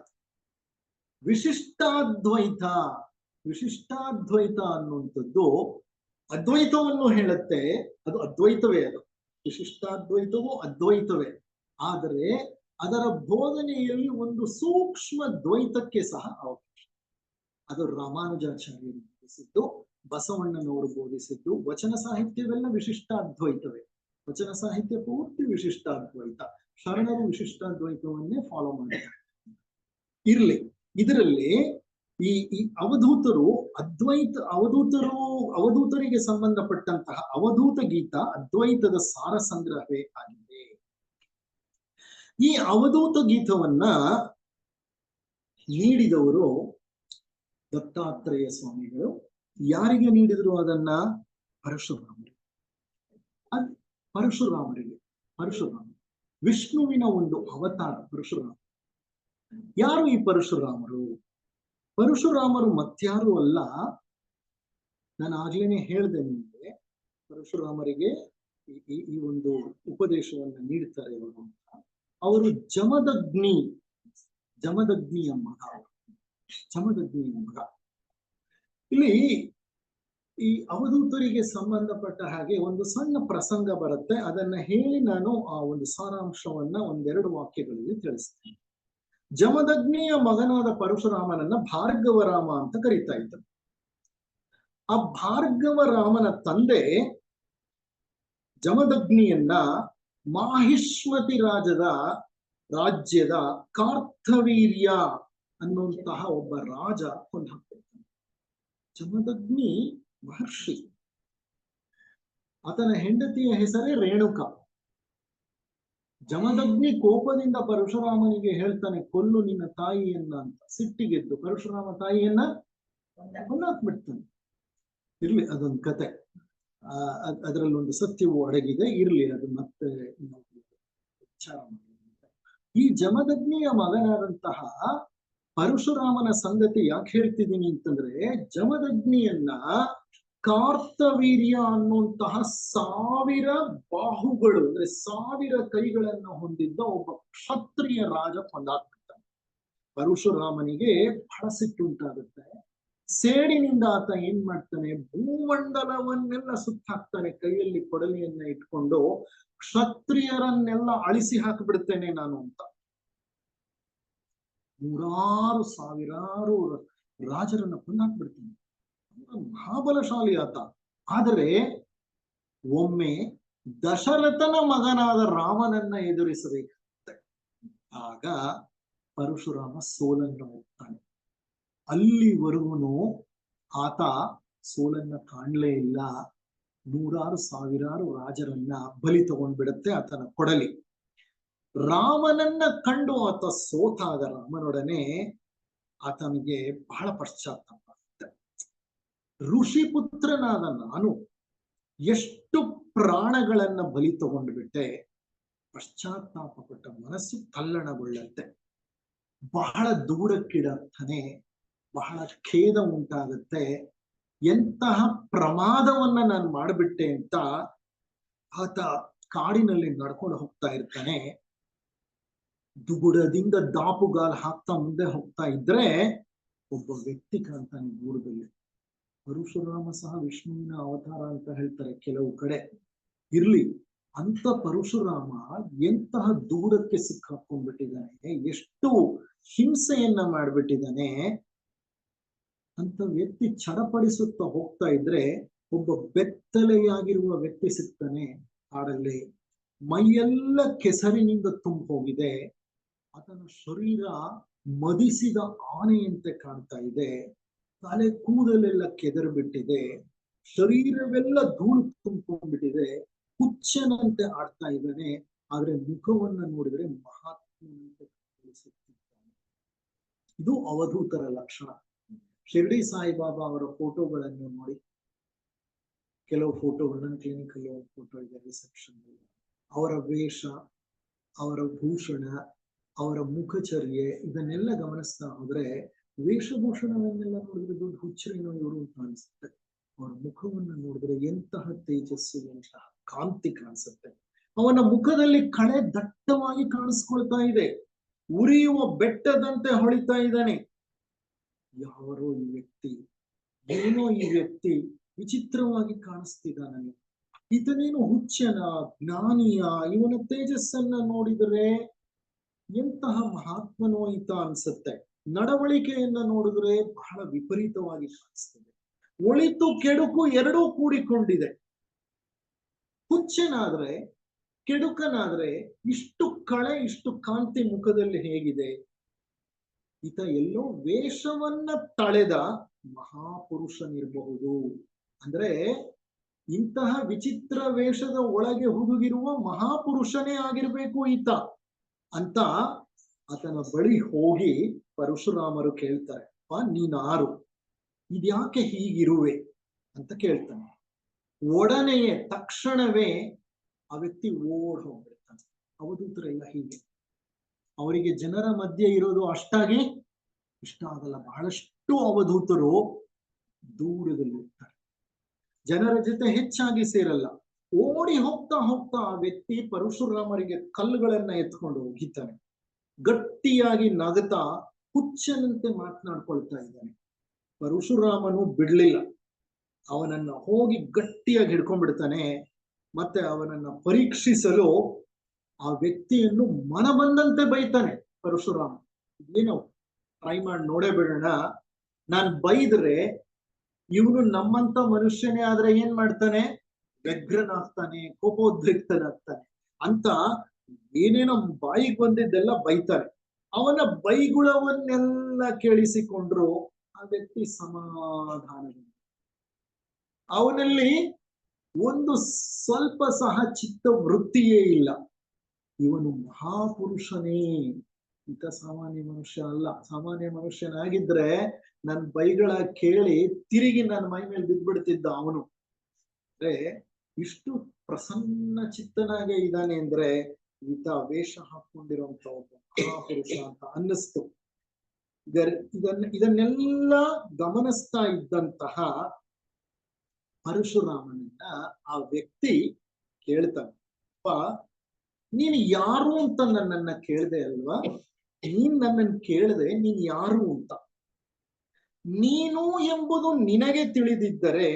ವಿಶಿಷ್ಟಾದ್ವೈತ ಅನ್ನುವಂಥದ್ದು ಅದ್ವೈತವನ್ನು ಹೇಳುತ್ತೆ. ಅದು ಅದ್ವೈತವೇ. ಅದು ವಿಶಿಷ್ಟಾದ್ವೈತವು ಅದ್ವೈತವೇ, ಆದರೆ ಅದರ ಬೋಧನೆಯಲ್ಲಿ ಒಂದು ಸೂಕ್ಷ್ಮ ದ್ವೈತಕ್ಕೆ ಸಹ ಅವಕಾಶ. ಅದು ರಾಮಾನುಜಾಚಾರ್ಯರು ಬೋಧಿಸಿದ್ದು, ಬಸವಣ್ಣನವರು ಬೋಧಿಸಿದ್ದು. ವಚನ ಸಾಹಿತ್ಯವೆಲ್ಲ ವಿಶಿಷ್ಟಾದ್ವೈತವೇ. ವಚನ ಸಾಹಿತ್ಯ ಪೂರ್ತಿ ವಿಶಿಷ್ಟಾದ್ವೈತ. ಶರಣರು ವಿಶಿಷ್ಟಾದ್ವೈತವನ್ನೇ ಫಾಲೋ ಮಾಡಿದ್ದಾರೆ. ಇರ್ಲಿ, ಇದರಲ್ಲಿ ಈ ಅವಧೂತರು ಅವಧೂತರಿಗೆ ಸಂಬಂಧಪಟ್ಟಂತಹ ಅವಧೂತ ಗೀತ ಅದ್ವೈತದ ಸಾರ ಸಂಗ್ರಹವೇ ಆಗಿದೆ. ಈ ಅವಧೂತ ಗೀತವನ್ನ ನೀಡಿದವರು ದತ್ತಾತ್ರೇಯ ಸ್ವಾಮಿಗಳು. ಯಾರಿಗೆ ನೀಡಿದ್ರು ಅದನ್ನ? ಪರಶುರಾಮರಿಗೆ. ವಿಷ್ಣುವಿನ ಒಂದು ಅವತಾರ ಪರಶುರಾಮ. ಯಾರು ಈ ಪರಶುರಾಮರು? ಪರಶುರಾಮರು ಮತ್ಯಾರು ಅಲ್ಲ, ನಾನು ಆಗ್ಲೇನೆ ಹೇಳಿದೆ ನಿಮಗೆ. ಪರಶುರಾಮರಿಗೆ ಈ ಒಂದು ಉಪದೇಶವನ್ನ ನೀಡ್ತಾರೆ ಅವರು ಅಂತ. ಅವರು ಜಮದಗ್ನಿಯ ಮಗ. ಇಲ್ಲಿ ಈ ಅವಧೂತರಿಗೆ ಸಂಬಂಧಪಟ್ಟ ಹಾಗೆ ಒಂದು ಸಣ್ಣ ಪ್ರಸಂಗ ಬರುತ್ತೆ. ಅದನ್ನ ಹೇಳಿ ನಾನು ಆ ಒಂದು ಸಾರಾಂಶವನ್ನ 1-2 ವಾಕ್ಯಗಳಲ್ಲಿ ತಿಳಿಸ್ತೇನೆ. ಜಮದಗ್ನಿಯ ಮಗನಾದ ಪರಶುರಾಮನನ್ನ ಭಾರ್ಗವರಾಮ ಅಂತ ಕರೀತಾ ಇದ್ದರು. ಆ ಭಾರ್ಗವರಾಮನ ತಂದೆ ಜಮದಗ್ನಿಯನ್ನ ಮಾಹಿಷ್ಮತಿ ರಾಜ್ಯದ ಕಾರ್ತವೀರ್ಯ ಅನ್ನುವಂತಹ ಒಬ್ಬ ರಾಜ ಕೊಂದು ಹಾಕ್ತಿರ್ತಾನೆ. ಜಮದಗ್ನಿ ಮಹರ್ಷಿ, ಆತನ ಹೆಂಡತಿಯ ಹೆಸರೇ ರೇಣುಕಾ. ಜಮದಗ್ನಿ ಕೋಪದಿಂದ ಪರಶುರಾಮನಿಗೆ ಹೇಳ್ತಾನೆ, ಕೊಲ್ಲು ನಿನ್ನ ತಾಯಿಯನ್ನ ಅಂತ. ಸಿಟ್ಟಿಗೆದ್ದು ಪರಶುರಾಮ ತಾಯಿಯನ್ನ ಕೊಂದಾಕ್ಬಿಡ್ತಾನೆ. ಇರ್ಲಿ, ಅದೊಂದು ಕತೆ. ಅದರಲ್ಲಿ ಒಂದು ಸತ್ಯವು ಅಡಗಿದೆ, ಇರ್ಲಿ, ಅದು ಮತ್ತೆ ವಿಚಾರ ಮಾಡಿ. ಈ ಜಮದಗ್ನಿಯ ಮಗನಾದಂತಹ ಪರಶುರಾಮನ ಸಂಗತಿ ಯಾಕೆ ಹೇಳ್ತಿದ್ದೀನಿ ಅಂತಂದ್ರೆ, ಜಮದಗ್ನಿಯನ್ನ ಕಾರ್ತವೀರ್ಯ ಅನ್ನುವಂತಹ 1000 ಬಾಹುಗಳು, ಅಂದ್ರೆ 1000 ಕೈಗಳನ್ನ ಹೊಂದಿದ್ದ ಒಬ್ಬ ಕ್ಷತ್ರಿಯ ರಾಜ ಕೊಂದಾಕ್ಬಿಡ್ತಾನೆ. ಪರಶುರಾಮನಿಗೆ ಬಹಳ ಸಿಟ್ಟುಂಟಾಗುತ್ತೆ. ಸೇಡಿನಿಂದ ಆತ ಏನ್ ಮಾಡ್ತಾನೆ, ಭೂಮಂಡಲವನ್ನೆಲ್ಲ ಸುತ್ತಾಕ್ತಾನೆ, ಕೈಯಲ್ಲಿ ಕೊಡಲಿಯನ್ನ ಇಟ್ಕೊಂಡು, ಕ್ಷತ್ರಿಯರನ್ನೆಲ್ಲ ಅಳಿಸಿ ಹಾಕಿಬಿಡ್ತೇನೆ ನಾನು ಅಂತ. 100,000 ಸಾವಿರಾರು ರಾಜರನ್ನ ಕೊಂದಾಕ್ಬಿಡ್ತಾನೆ. ಮಹಾಬಲಶಾಲಿ ಆತ. ಆದರೆ ಒಮ್ಮೆ ದಶರಥನ ಮಗನಾದ ರಾಮನನ್ನ ಎದುರಿಸಬೇಕಂತೆ. ಆಗ ಪರಶುರಾಮ ಸೋಲನ್ನು ಹೋಗ್ತಾನೆ. ಅಲ್ಲಿವರೆಗೂ ಆತ ಸೋಲನ್ನ ಕಾಣ್ಲೇ ಇಲ್ಲ. 100,000 ಸಾವಿರಾರು ರಾಜರನ್ನ ಬಲಿ ತಗೊಂಡ್ಬಿಡುತ್ತೆ ಆತನ ಕೊಡಲಿ. ರಾಮನನ್ನ ಕಂಡು ಆತ ಸೋತಾಗ ರಾಮನೊಡನೆ ಆತನಿಗೆ ಬಹಳ ಪಶ್ಚಾತ್ತಾಪ ಆಗುತ್ತೆ. ಋಷಿ ಪುತ್ರನಾದ ನಾನು ಎಷ್ಟು ಪ್ರಾಣಗಳನ್ನ ಬಲಿ ತಗೊಂಡ್ಬಿಟ್ಟೆ. ಪಶ್ಚಾತ್ತಾಪ ಪಟ್ಟ ಮನಸ್ಸು ತಲ್ಲಣಗೊಳ್ಳತ್ತೆ. ಬಹಳ ದೂರಕ್ಕಿಡತಾನೆ, ಬಹಳ ಖೇದ ಉಂಟಾಗತ್ತೆ. ಎಂತಹ ಪ್ರಮಾದವನ್ನ ನಾನು ಮಾಡಿಬಿಟ್ಟೆ ಅಂತ ಆತ ಕಾಡಿನಲ್ಲಿ ನಡ್ಕೊಂಡು ಹೋಗ್ತಾ ಇರ್ತಾನೆ. ದುಗುಡದಿಂದ ದಾಪುಗಾಲ್ ಹಾಕ್ತಾ ಮುಂದೆ ಹೋಗ್ತಾ ಇದ್ರೆ ಒಬ್ಬ ವ್ಯಕ್ತಿ ಕಾಣ್ತಾನೆ ದೂರದಲ್ಲಿ. ಪರಶುರಾಮ ಸಹ ವಿಷ್ಣುವಿನ ಅವತಾರ ಅಂತ ಹೇಳ್ತಾರೆ ಕೆಲವು ಕಡೆ. ಇರ್ಲಿ, ಅಂತ ಪರಶುರಾಮ ಎಂತಹ ದೂರಕ್ಕೆ ಸಿಕ್ಕಾಕೊಂಡ್ಬಿಟ್ಟಿದ್ದಾನೆ, ಎಷ್ಟು ಹಿಂಸೆಯನ್ನ ಮಾಡ್ಬಿಟ್ಟಿದ್ದಾನೆ ಅಂತ ವ್ಯಕ್ತಿ ಚಡಪಡಿಸುತ್ತಾ ಹೋಗ್ತಾ ಇದ್ರೆ ಒಬ್ಬ ಬೆತ್ತಲೆಯಾಗಿರುವ ವ್ಯಕ್ತಿ ಸಿಗ್ತಾನೆ ಕಾಡಲ್ಲಿ. ಮೈಯೆಲ್ಲ ಕೆಸರಿನಿಂದ ತುಂಬ ಹೋಗಿದೆ. ಆತನ ಶರೀರ ಮದಿಸಿದ ಆನೆಯಂತೆ ಕಾಣ್ತಾ ಇದೆ. ತಲೆ ಕೂದಲೆಲ್ಲ ಕೆದರ್ ಬಿಟ್ಟಿದೆ. ಶರೀರವೆಲ್ಲ ಧೂಳು ತುಂಬಿಕೊಂಡಿದೆ. ಹುಚ್ಚನಂತೆ ಆಡ್ತಾ ಇದ್ದಾನೆ. ಆದ್ರೆ ಮುಖವನ್ನ ನೋಡಿದ್ರೆ ಮಹಾತ್ಮನಂತೆ ಕಾಣಿಸುತ್ತಿದ್ದಾನೆ. ಇದು ಅವಧೂತರ ಲಕ್ಷಣ. ಶಿರ್ಡಿ ಸಾಯಿಬಾಬಾ ಅವರ ಫೋಟೋಗಳನ್ನು ನೋಡಿ, ಕೆಲವು ಫೋಟೋಗಳನ್ನ ಕ್ಲಿನಿಕಲ್ಲಿ ಒಂದು ಫೋಟೋ ಇದೆ ರಿಸೆಪ್ಷನ್. ಅವರ ವೇಷ, ಅವರ ಭೂಷಣ, ಅವರ ಮುಖಚರ್ಯೆ ಇದನ್ನೆಲ್ಲ ಗಮನಿಸ್ತಾ ಹೋದ್ರೆ ವೇಷಭೂಷಣವನ್ನೆಲ್ಲ ನೋಡಿದ್ರೆ ದೊಡ್ಡ ಹುಚ್ಚರೇನೋ ಇವರು ಅಂತ ಅನಿಸುತ್ತೆ. ಅವರ ಮುಖವನ್ನು ನೋಡಿದ್ರೆ ಎಂತಹ ತೇಜಸ್ಸು, ಎಂತಹ ಕಾಂತಿ ಕಾಣಿಸುತ್ತೆ. ಅವನ ಮುಖದಲ್ಲಿ ಕಳೆ ದಟ್ಟವಾಗಿ ಕಾಣಿಸ್ಕೊಳ್ತಾ ಇದೆ. ಉರಿಯುವ ಬೆಟ್ಟದಂತೆ ಹೊಳಿತಾ ಇದ್ದಾನೆ. ಯಾರೋ ಈ ವ್ಯಕ್ತಿ, ಏನೋ ಈ ವ್ಯಕ್ತಿ ವಿಚಿತ್ರವಾಗಿ ಕಾಣಿಸ್ತಿದ್ದಾನೆ. ಈತನೇನು ಹುಚ್ಚನ, ಜ್ಞಾನಿಯ? ಇವನ ತೇಜಸ್ಸನ್ನ ನೋಡಿದರೆ ಎಂತಹ ಮಹಾತ್ಮನೋ ಈತ ಅನ್ಸುತ್ತೆ. ನಡವಳಿಕೆಯನ್ನ ನೋಡಿದ್ರೆ ಬಹಳ ವಿಪರೀತವಾಗಿ ಕಾಣಿಸ್ತದೆ. ಒಳಿತು ಕೆಡುಕು ಎರಡೂ ಕೂಡಿಕೊಂಡಿದೆ. ಹುಚ್ಚನಾದ್ರೆ, ಕೆಡುಕನಾದ್ರೆ ಇಷ್ಟು ಕಳೆ, ಇಷ್ಟು ಕಾಂತಿ ಮುಖದಲ್ಲಿ ಹೇಗಿದೆ? ಈತ ಎಲ್ಲೋ ವೇಷವನ್ನ ತಳೆದ ಮಹಾಪುರುಷನಿರಬಹುದು. ಅಂದ್ರೆ ಇಂತಹ ವಿಚಿತ್ರ ವೇಷದ ಒಳಗೆ ಹುದುಗಿರುವ ಮಹಾಪುರುಷನೇ ಆಗಿರ್ಬೇಕು ಈತ ಅಂತ ಆತನ ಬಳಿ ಹೋಗಿ ಪರಶುರಾಮರು ಕೇಳ್ತಾರೆ, ನೀನಾರು, ಇದ್ಯಾಕೆ ಹೀಗಿರುವೆ ಅಂತ ಕೇಳ್ತಾನೆ. ಒಡನೆಯೇ ತಕ್ಷಣವೇ ಆ ವ್ಯಕ್ತಿ ಓಡ್ ಹೋಗ್ಬಿಡ್ತಾನೆ. ಅವಧೂತರೆಲ್ಲ ಹೀಗೆ, ಅವರಿಗೆ ಜನರ ಮಧ್ಯೆ ಇರೋದು ಅಷ್ಟಾಗಿ ಇಷ್ಟ ಆಗಲ್ಲ. ಬಹಳಷ್ಟು ಅವಧೂತರು ದೂರದಲ್ಲಿರ್ತಾರೆ, ಜನರ ಜೊತೆ ಹೆಚ್ಚಾಗಿ ಸೇರಲ್ಲ. ಓಡಿ ಹೋಗ್ತಾ ಹೋಗ್ತಾ ಆ ವ್ಯಕ್ತಿ ಪರಶುರಾಮರಿಗೆ ಕಲ್ಲುಗಳನ್ನ ಎತ್ಕೊಂಡು ಹೋಗಿದ್ದಾನೆ. ಗಟ್ಟಿಯಾಗಿ ನಗತಾ ಹುಚ್ಚನಂತೆ ಮಾತನಾಡ್ಕೊಳ್ತಾ ಇದ್ದಾನೆ. ಪರಶುರಾಮನು ಬಿಡ್ಲಿಲ್ಲ. ಅವನನ್ನ ಹೋಗಿ ಗಟ್ಟಿಯಾಗಿ ಹಿಡ್ಕೊಂಡ್ಬಿಡ್ತಾನೆ. ಮತ್ತೆ ಅವನನ್ನ ಪರೀಕ್ಷಿಸಲು ಆ ವ್ಯಕ್ತಿಯನ್ನು ಮನ ಬಂದಂತೆ ಬೈತಾನೆ ಪರಶುರಾಮ. ಏನೋ ಟ್ರೈ ಮಾಡಿ ನೋಡೇ ಬಿಡೋಣ. ನಾನ್ ಬೈದ್ರೆ ಇವನು ನಮ್ಮಂತ ಮನುಷ್ಯನೇ ಆದ್ರೆ ಏನ್ ಮಾಡ್ತಾನೆ? ವ್ಯಗ್ರನಾಗ್ತಾನೆ, ಕೋಪೋದ್ರಿಕ್ತನಾಗ್ತಾನೆ ಅಂತ ಏನೇನೋ ಬಾಯಿಗೆ ಬಂದಿದ್ದೆಲ್ಲ ಬೈತಾರೆ. ಅವನ ಬೈಗುಳವನ್ನೆಲ್ಲ ಕೇಳಿಸಿಕೊಂಡ್ರು ಆ ವ್ಯಕ್ತಿ ಸಮಾಧಾನ, ಅವನಲ್ಲಿ ಒಂದು ಸ್ವಲ್ಪ ಸಹ ಚಿತ್ತ ವೃತ್ತಿಯೇ ಇಲ್ಲ. ಇವನು ಮಹಾಪುರುಷನೇ, ಇಂಥ ಸಾಮಾನ್ಯ ಮನುಷ್ಯ ಅಲ್ಲ. ಸಾಮಾನ್ಯ ಮನುಷ್ಯನಾಗಿದ್ರೆ ನನ್ ಬೈಗಳ ಕೇಳಿ ತಿರುಗಿ ನನ್ನ ಮೈ ಮೇಲೆ ಬಿದ್ದ್ಬಿಡ್ತಿದ್ದ ಅವನು. ಅಂದ್ರೆ ಇಷ್ಟು ಪ್ರಸನ್ನ ಚಿತ್ತನಾಗೆ ಇದ್ದಾನೆ ಅಂದ್ರೆ ಈತ ವೇಷ ಹಾಕೊಂಡಿರುವಂತ ಒಬ್ಬ ಮಹಾಪುರುಷ ಅಂತ ಅನ್ನಿಸ್ತು. ಇದನ್ನೆಲ್ಲ ಗಮನಿಸ್ತಾ ಇದ್ದಂತಹ ಪರಶುರಾಮನನ್ನ ಆ ವ್ಯಕ್ತಿ ಕೇಳ್ತಾನೆ, ನೀನು ಯಾರು ಅಂತ ನನ್ನನ್ನ ಕೇಳ್ದೆ ಅಲ್ವಾ? ನೀನ್ ನನ್ನನ್ನು ಕೇಳ್ದೆ ನೀನ್ ಯಾರು ಅಂತ. ನೀನು ಎಂಬುದು ನಿನಗೆ ತಿಳಿದಿದ್ದರೆ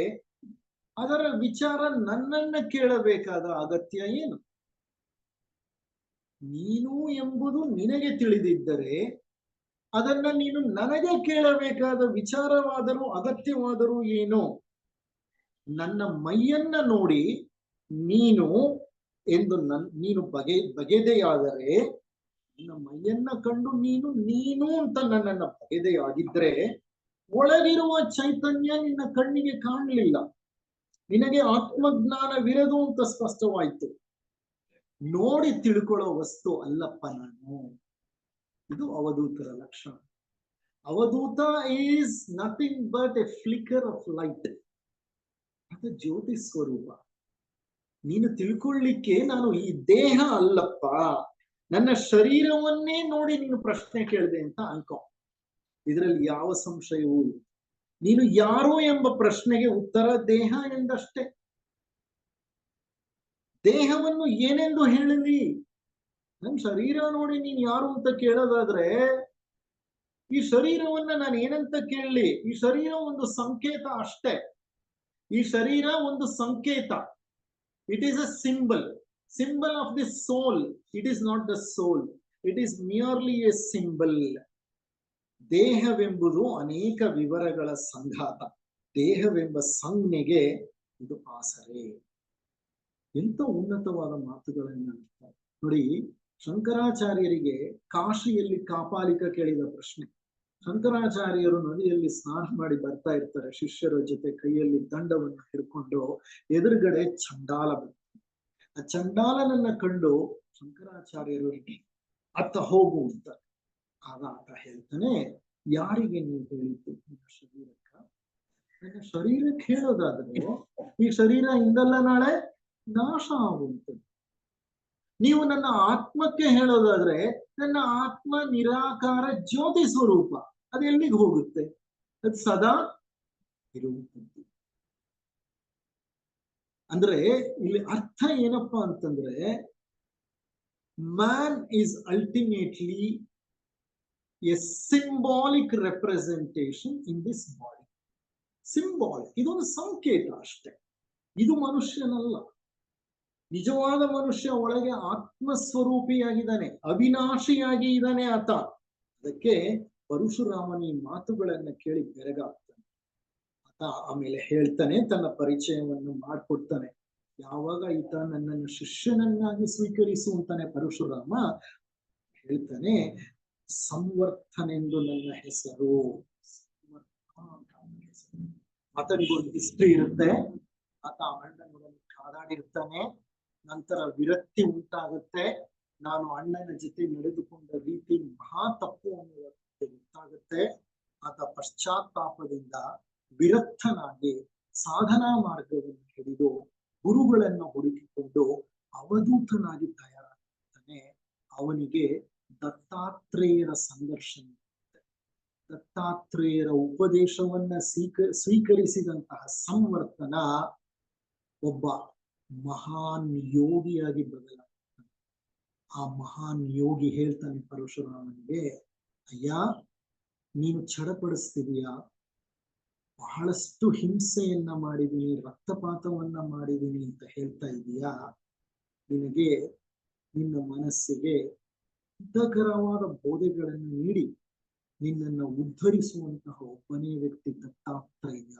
ಅದರ ವಿಚಾರ ನನ್ನನ್ನ ಕೇಳಬೇಕಾದ ಅಗತ್ಯ ಏನು? ನೀನು ಎಂಬುದು ನಿನಗೆ ತಿಳಿದಿದ್ದರೆ ಅದನ್ನ ನೀನು ನನಗೆ ಕೇಳಬೇಕಾದ ವಿಚಾರವಾದರೂ ಅಗತ್ಯವಾದರೂ ಏನು? ನನ್ನ ಮೈಯನ್ನ ನೋಡಿ ನೀನು ಎಂದು ನೀನು ಬಗೆದೆಯಾದರೆ, ನನ್ನ ಮೈಯನ್ನ ಕಂಡು ನೀನು ಅಂತ ನನ್ನನ್ನ ಬಗೆದೆಯಾಗಿದ್ರೆ ಒಳಗಿರುವ ಚೈತನ್ಯ ನಿನ್ನ ಕಣ್ಣಿಗೆ ಕಾಣಲಿಲ್ಲ, ನಿನಗೆ ಆತ್ಮಜ್ಞಾನವಿರದು ಅಂತ ಸ್ಪಷ್ಟವಾಯ್ತು. ನೋಡಿ ತಿಳ್ಕೊಳ್ಳೋ ವಸ್ತು ಅಲ್ಲಪ್ಪ ನಾನು. ಇದು ಅವಧೂತರ ಲಕ್ಷಣ. ಅವಧೂತ is nothing but a flicker of light. ಅದು ಜ್ಯೋತಿ ಸ್ವರೂಪ. ನೀನು ತಿಳ್ಕೊಳ್ಳಿಕ್ಕೆ ನಾನು ಈ ದೇಹ ಅಲ್ಲಪ್ಪ, ನನ್ನ ಶರೀರವನ್ನೇ ನೋಡಿ ನೀನು ಪ್ರಶ್ನೆ ಕೇಳಿದೆ ಅಂತ ಅನ್ಕೋ. ಇದರಲ್ಲಿ ಯಾವ ಸಂಶಯವೂ ಇಲ್ಲ. ನೀನು ಯಾರು ಎಂಬ ಪ್ರಶ್ನೆಗೆ ಉತ್ತರ ದೇಹ ಎಂದಷ್ಟೇ. ದೇಹವನ್ನು ಏನೆಂದು ಹೇಳಲಿ? ನನ್ ಶರೀರ ನೋಡಿ ನೀನ್ ಯಾರು ಅಂತ ಕೇಳೋದಾದ್ರೆ ಈ ಶರೀರವನ್ನ ನಾನು ಏನಂತ ಕೇಳಲಿ? ಈ ಶರೀರ ಒಂದು ಸಂಕೇತ ಅಷ್ಟೇ. ಈ ಶರೀರ ಒಂದು ಸಂಕೇತ. It is a symbol of the soul. It is not the soul, it is merely a symbol. ದೇಹವೆಂಬುದು ಅನೇಕ ವಿವರಗಳ ಸಂಘಾತ. ದೇಹವೆಂಬ ಸಂಜ್ಞೆಗೆ ಇದು ಆಸರೆ. ಎಂತ ಉನ್ನತವಾದ ಮಾತುಗಳನ್ನ ನೋಡಿ. ಶಂಕರಾಚಾರ್ಯರಿಗೆ ಕಾಶಿಯಲ್ಲಿ ಕಾಪಾಲಿಕ ಕೇಳಿದ ಪ್ರಶ್ನೆ. ಶಂಕರಾಚಾರ್ಯರು ನದಿಯಲ್ಲಿ ಸ್ನಾನ ಮಾಡಿ ಬರ್ತಾ ಇರ್ತಾರೆ ಶಿಷ್ಯರ ಜೊತೆ, ಕೈಯಲ್ಲಿ ದಂಡವನ್ನು ಹಿಡ್ಕೊಂಡು. ಎದುರುಗಡೆ ಚಂಡಾಲ ಬರ್ತಾರೆ. ಆ ಚಂಡಾಲನನ್ನ ಕಂಡು ಶಂಕರಾಚಾರ್ಯರು ಅತ್ತ ಹೋಗು ಅಂತ. ಆಗ ಆತ ಹೇಳ್ತಾನೆ, ಯಾರಿಗೆ ನೀವು ಹೇಳಿದ್ದು? ನನ್ನ ಶರೀರಕ್ಕ. ನನ್ನ ಶರೀರಕ್ಕೆ ಹೇಳೋದಾದ್ರೆ ಈ ಶರೀರ ಇಂದಲ್ಲ ನಾಳೆ ನಾಶ ಆಗುವಂಥದ್ದು. ನೀವು ನನ್ನ ಆತ್ಮಕ್ಕೆ ಹೇಳೋದಾದ್ರೆ ನನ್ನ ಆತ್ಮ ನಿರಾಕಾರ ಜ್ಯೋತಿ ಸ್ವರೂಪ. ಅದು ಎಲ್ಲಿಗೆ ಹೋಗುತ್ತೆ? ಅದು ಸದಾ ಇರುವಂಥದ್ದು. ಅಂದ್ರೆ ಇಲ್ಲಿ ಅರ್ಥ ಏನಪ್ಪಾ ಅಂತಂದ್ರೆ, man is ultimately A symbolic representation in this body. Symbolic, ಇದೊಂದು ಸಂಕೇತ ಅಷ್ಟೇ. ಇದು ಮನುಷ್ಯನಲ್ಲ. ನಿಜವಾದ ಮನುಷ್ಯ ಒಳಗೆ ಆತ್ಮಸ್ವರೂಪಿಯಾಗಿದ್ದಾನೆ, ಅವಿನಾಶಿಯಾಗಿ ಇದ್ದಾನೆ ಆತ. ಅದಕ್ಕೆ ಪರಶುರಾಮನ ಈ ಮಾತುಗಳನ್ನ ಕೇಳಿ ಬೆರಗಾಗ್ತಾನೆ. ಆತ ಆಮೇಲೆ ಹೇಳ್ತಾನೆ, ತನ್ನ ಪರಿಚಯವನ್ನು ಮಾಡಿಕೊಡ್ತಾನೆ. ಯಾವಾಗ ಈತ ನನ್ನನ್ನು ಶಿಷ್ಯನನ್ನಾಗಿ ಸ್ವೀಕರಿಸು ಅಂತಾನೆ ಪರಶುರಾಮ ಹೇಳ್ತಾನೆ, ಸಂವರ್ಥನೆಂದು ನನ್ನ ಹೆಸರು. ಆತನಿಗೊಂದು ಹಿಸ್ಟ್ರಿ ಇರುತ್ತೆ. ಆತ ಅಣ್ಣನೊಡನೆ ಕಾದಾಡಿರ್ತಾನೆ. ನಂತರ ವಿರಕ್ತಿ ಉಂಟಾಗುತ್ತೆ. ನಾನು ಅಣ್ಣನ ಜೊತೆ ನಡೆದುಕೊಂಡ ರೀತಿ ಮಹಾ ತಪ್ಪು ಅನ್ನುವಂತೆ ಗೊತ್ತಾಗುತ್ತೆ. ಆತ ಪಶ್ಚಾತ್ತಾಪದಿಂದ ವಿರಕ್ತನಾಗಿ ಸಾಧನಾ ಮಾರ್ಗವನ್ನು ಹಿಡಿದು ಗುರುಗಳನ್ನು ಹುಡುಕಿಕೊಂಡು ಅವಧೂತನಾಗಿ ತಯಾರಾಗುತ್ತಾನೆ. ಅವನಿಗೆ ದತ್ತಾತ್ರೇಯರ ಸಂದರ್ಶನ, ದತ್ತಾತ್ರೇಯರ ಉಪದೇಶವನ್ನ ಸ್ವೀಕರಿಸಿದಂತಹ ಸಂವರ್ತನ ಒಬ್ಬ ಮಹಾನ್ ಯೋಗಿಯಾಗಿ ಬದಲಾಗ್ತಾನೆ. ಆ ಮಹಾನ್ ಯೋಗಿ ಹೇಳ್ತಾನೆ ಪರಶುರಾಮನಿಗೆ, ಅಯ್ಯ ನೀನು ಚಡಪಡಿಸ್ತಿದೀಯಾ, ಬಹಳಷ್ಟು ಹಿಂಸೆಯನ್ನ ಮಾಡಿದೀನಿ, ರಕ್ತಪಾತವನ್ನ ಮಾಡಿದೀನಿ ಅಂತ ಹೇಳ್ತಾ ಇದೀಯಾ. ನಿನಗೆ ನಿನ್ನ ಮನಸ್ಸಿಗೆ ಹಿತಕರವಾದ ಬೋಧೆಗಳನ್ನು ನೀಡಿ ನಿನ್ನನ್ನು ಉದ್ಧರಿಸುವಂತಹ ಒಬ್ಬನೇ ವ್ಯಕ್ತಿ ದತ್ತಾತ್ರೇಯ.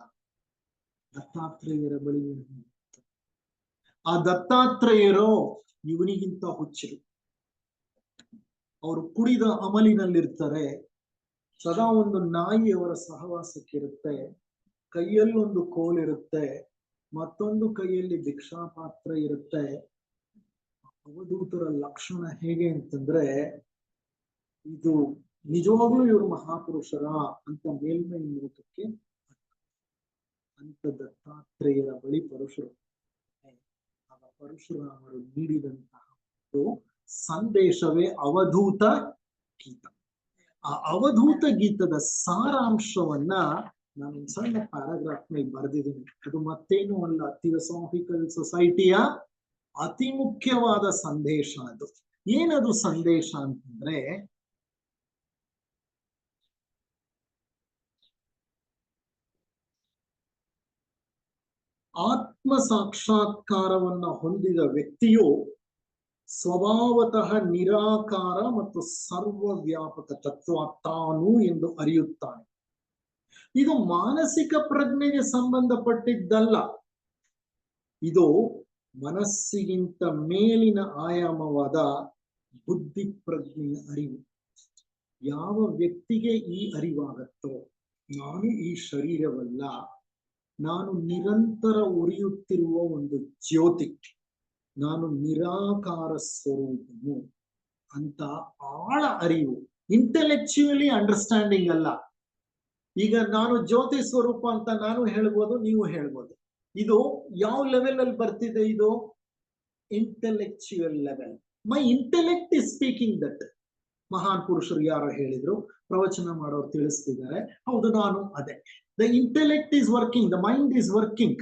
ದತ್ತಾತ್ರೇಯರ ಬಳಿ ಆ ದತ್ತಾತ್ರೇಯರು ಇವನಿಗಿಂತ ಹುಚ್ಚರು. ಅವರು ಕುಡಿದ ಅಮಲಿನಲ್ಲಿರ್ತಾರೆ. ಸದಾ ಒಂದು ನಾಯಿ ಅವರ ಸಹವಾಸಕ್ಕಿರುತ್ತೆ, ಕೈಯಲ್ಲಿ ಒಂದು ಕೋಲಿರುತ್ತೆ, ಮತ್ತೊಂದು ಕೈಯಲ್ಲಿ ಭಿಕ್ಷಾ ಪಾತ್ರ ಇರುತ್ತೆ. ಅವಧೂತರ ಲಕ್ಷಣ ಹೇಗೆ ಅಂತಂದ್ರೆ, ಇದು ನಿಜವಾಗ್ಲೂ ಇವರು ಮಹಾಪುರುಷರ ಅಂತ ಮೇಲ್ಮೈ ನೋಟಕ್ಕೆ ಅಂತ ದತ್ತಾತ್ರೇಯರ ಬಳಿ ಪರಶುರು ಆಗ ಪರಶುರಾಮರು ನೀಡಿದಂತಹ ಸಂದೇಶವೇ ಅವಧೂತ ಗೀತ. ಆ ಅವಧೂತ ಗೀತದ ಸಾರಾಂಶವನ್ನ ನಾನು ಸಣ್ಣ ಪ್ಯಾರಾಗ್ರಾಫ್ ನಲ್ಲಿ ಬರೆದಿದ್ದೀನಿ. ಅದು ಮತ್ತೇನು ಅಲ್ಲ, ಥಿಯೋಸಾಫಿಕಲ್ ಸೊಸೈಟಿಯ ಅತಿ ಮುಖ್ಯವಾದ ಸಂದೇಶ. ಅದು ಏನದು ಸಂದೇಶ ಅಂತಂದ್ರೆ, ಆತ್ಮ ಸಾಕ್ಷಾತ್ಕಾರವನ್ನ ಹೊಂದಿದ ವ್ಯಕ್ತಿಯು ಸ್ವಭಾವತಃ ನಿರಾಕಾರ ಮತ್ತು ಸರ್ವವ್ಯಾಪಕ ತತ್ವ ತಾನು ಎಂದು ಅರಿಯುತ್ತಾನೆ. ಇದು ಮಾನಸಿಕ ಪ್ರಜ್ಞೆಗೆ ಸಂಬಂಧಪಟ್ಟಿದ್ದಲ್ಲ, ಇದು ಮನಸ್ಸಿಗಿಂತ ಮೇಲಿನ ಆಯಾಮವಾದ ಬುದ್ಧಿ ಪ್ರಜ್ಞೆಯ ಅರಿವು. ಯಾವ ವ್ಯಕ್ತಿಗೆ ಈ ಅರಿವಾಗತ್ತೋ, ನಾನು ಈ ಶರೀರವಲ್ಲ, ನಾನು ನಿರಂತರ ಉರಿಯುತ್ತಿರುವ ಒಂದು ಜ್ಯೋತಿ, ನಾನು ನಿರಾಕಾರ ಸ್ವರೂಪನು ಅಂತ ಆಳ ಅರಿವು, ಇಂಟೆಲೆಕ್ಚುಯಲಿ ಅಂಡರ್ಸ್ಟ್ಯಾಂಡಿಂಗ್ ಅಲ್ಲ. ಈಗ ನಾನು ಜ್ಯೋತಿ ಸ್ವರೂಪ ಅಂತ ನಾನು ಹೇಳ್ಬೋದು, ನೀವು ಹೇಳ್ಬೋದು. ಇದು ಯಾವ ಲೆವೆಲ್ ಅಲ್ಲಿ ಬರ್ತಿದೆ? ಇದು intellectual level. My intellect is speaking that. ಮಹಾನ್ ಪುರುಷರು ಯಾರೋ ಹೇಳಿದ್ರು, ಪ್ರವಚನ ಮಾಡೋರು ತಿಳಿಸ್ತಿದ್ದಾರೆ, ಹೌದು ನಾನು ಅದೇ. The intellect is working, the mind is working.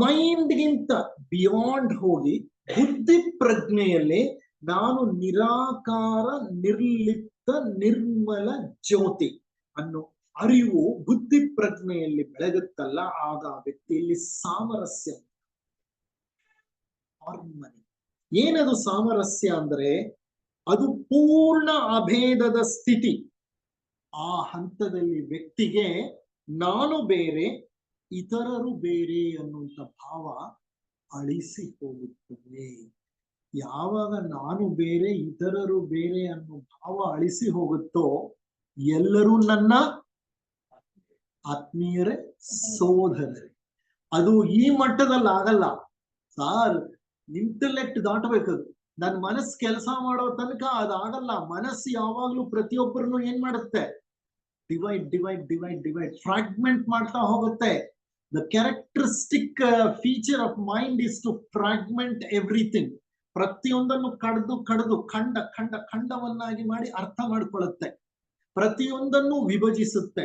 ಮೈಂಡ್ಗಿಂತ ಬಿಯಾಂಡ್ ಹೋಗಿ ಬುದ್ಧಿ ಪ್ರಜ್ಞೆಯಲ್ಲಿ ನಾನು ನಿರಾಕಾರ ನಿರ್ಲಿಪ್ತ ನಿರ್ಮಲ ಜ್ಯೋತಿ ಅನ್ನೋ ಅರಿವು ಬುದ್ಧಿ ಪ್ರಜ್ಞೆಯಲ್ಲಿ ಬೆಳಗುತ್ತಲ್ಲ, ಆಗ ಆ ವ್ಯಕ್ತಿಯಲ್ಲಿ ಸಾಮರಸ್ಯ, ಹಾರ್ಮನಿ. ಏನದು ಸಾಮರಸ್ಯ ಅಂದ್ರೆ, ಅದು ಪೂರ್ಣ ಅಭೇದದ ಸ್ಥಿತಿ. ಆ ಹಂತದಲ್ಲಿ ವ್ಯಕ್ತಿಗೆ ನಾನು ಬೇರೆ, ಇತರರು ಬೇರೆ ಅನ್ನುವಂಥ ಭಾವ ಅಳಿಸಿ ಹೋಗುತ್ತದೆ. ಯಾವಾಗ ನಾನು ಬೇರೆ, ಇತರರು ಬೇರೆ ಅನ್ನೋ ಭಾವ ಅಳಿಸಿ ಹೋಗುತ್ತೋ, ಎಲ್ಲರೂ ನನ್ನ ಆತ್ಮೀಯರೇ, ಸೋದರರೇ. ಅದು ಈ ಮಟ್ಟದಲ್ಲಿ ಆಗಲ್ಲ ಸಾರ್, ಇಂಟೆಲೆಕ್ಟ್ ದಾಟಬೇಕದು. ನನ್ನ ಮನಸ್ಸು ಕೆಲಸ ಮಾಡೋ ತನಕ ಅದಾಗಲ್ಲ. ಮನಸ್ಸು ಯಾವಾಗ್ಲೂ ಪ್ರತಿಯೊಬ್ಬರನ್ನು ಏನ್ ಮಾಡುತ್ತೆ? Divide divide divide divide, fragment ಮಾಡ್ತಾ ಹೋಗುತ್ತೆ. The characteristic feature of mind is to fragment everything. ಪ್ರತಿಯೊಂದನ್ನು ಕಡ್ದು ಕಡ್ದು ಖಂಡ ಖಂಡ ಖಂಡವನ್ನಾಗಿ ಮಾಡಿ ಅರ್ಥ ಮಾಡ್ಕೊಳ್ಳುತ್ತೆ. ಪ್ರತಿಯೊಂದನ್ನು ವಿಭಜಿಸುತ್ತೆ.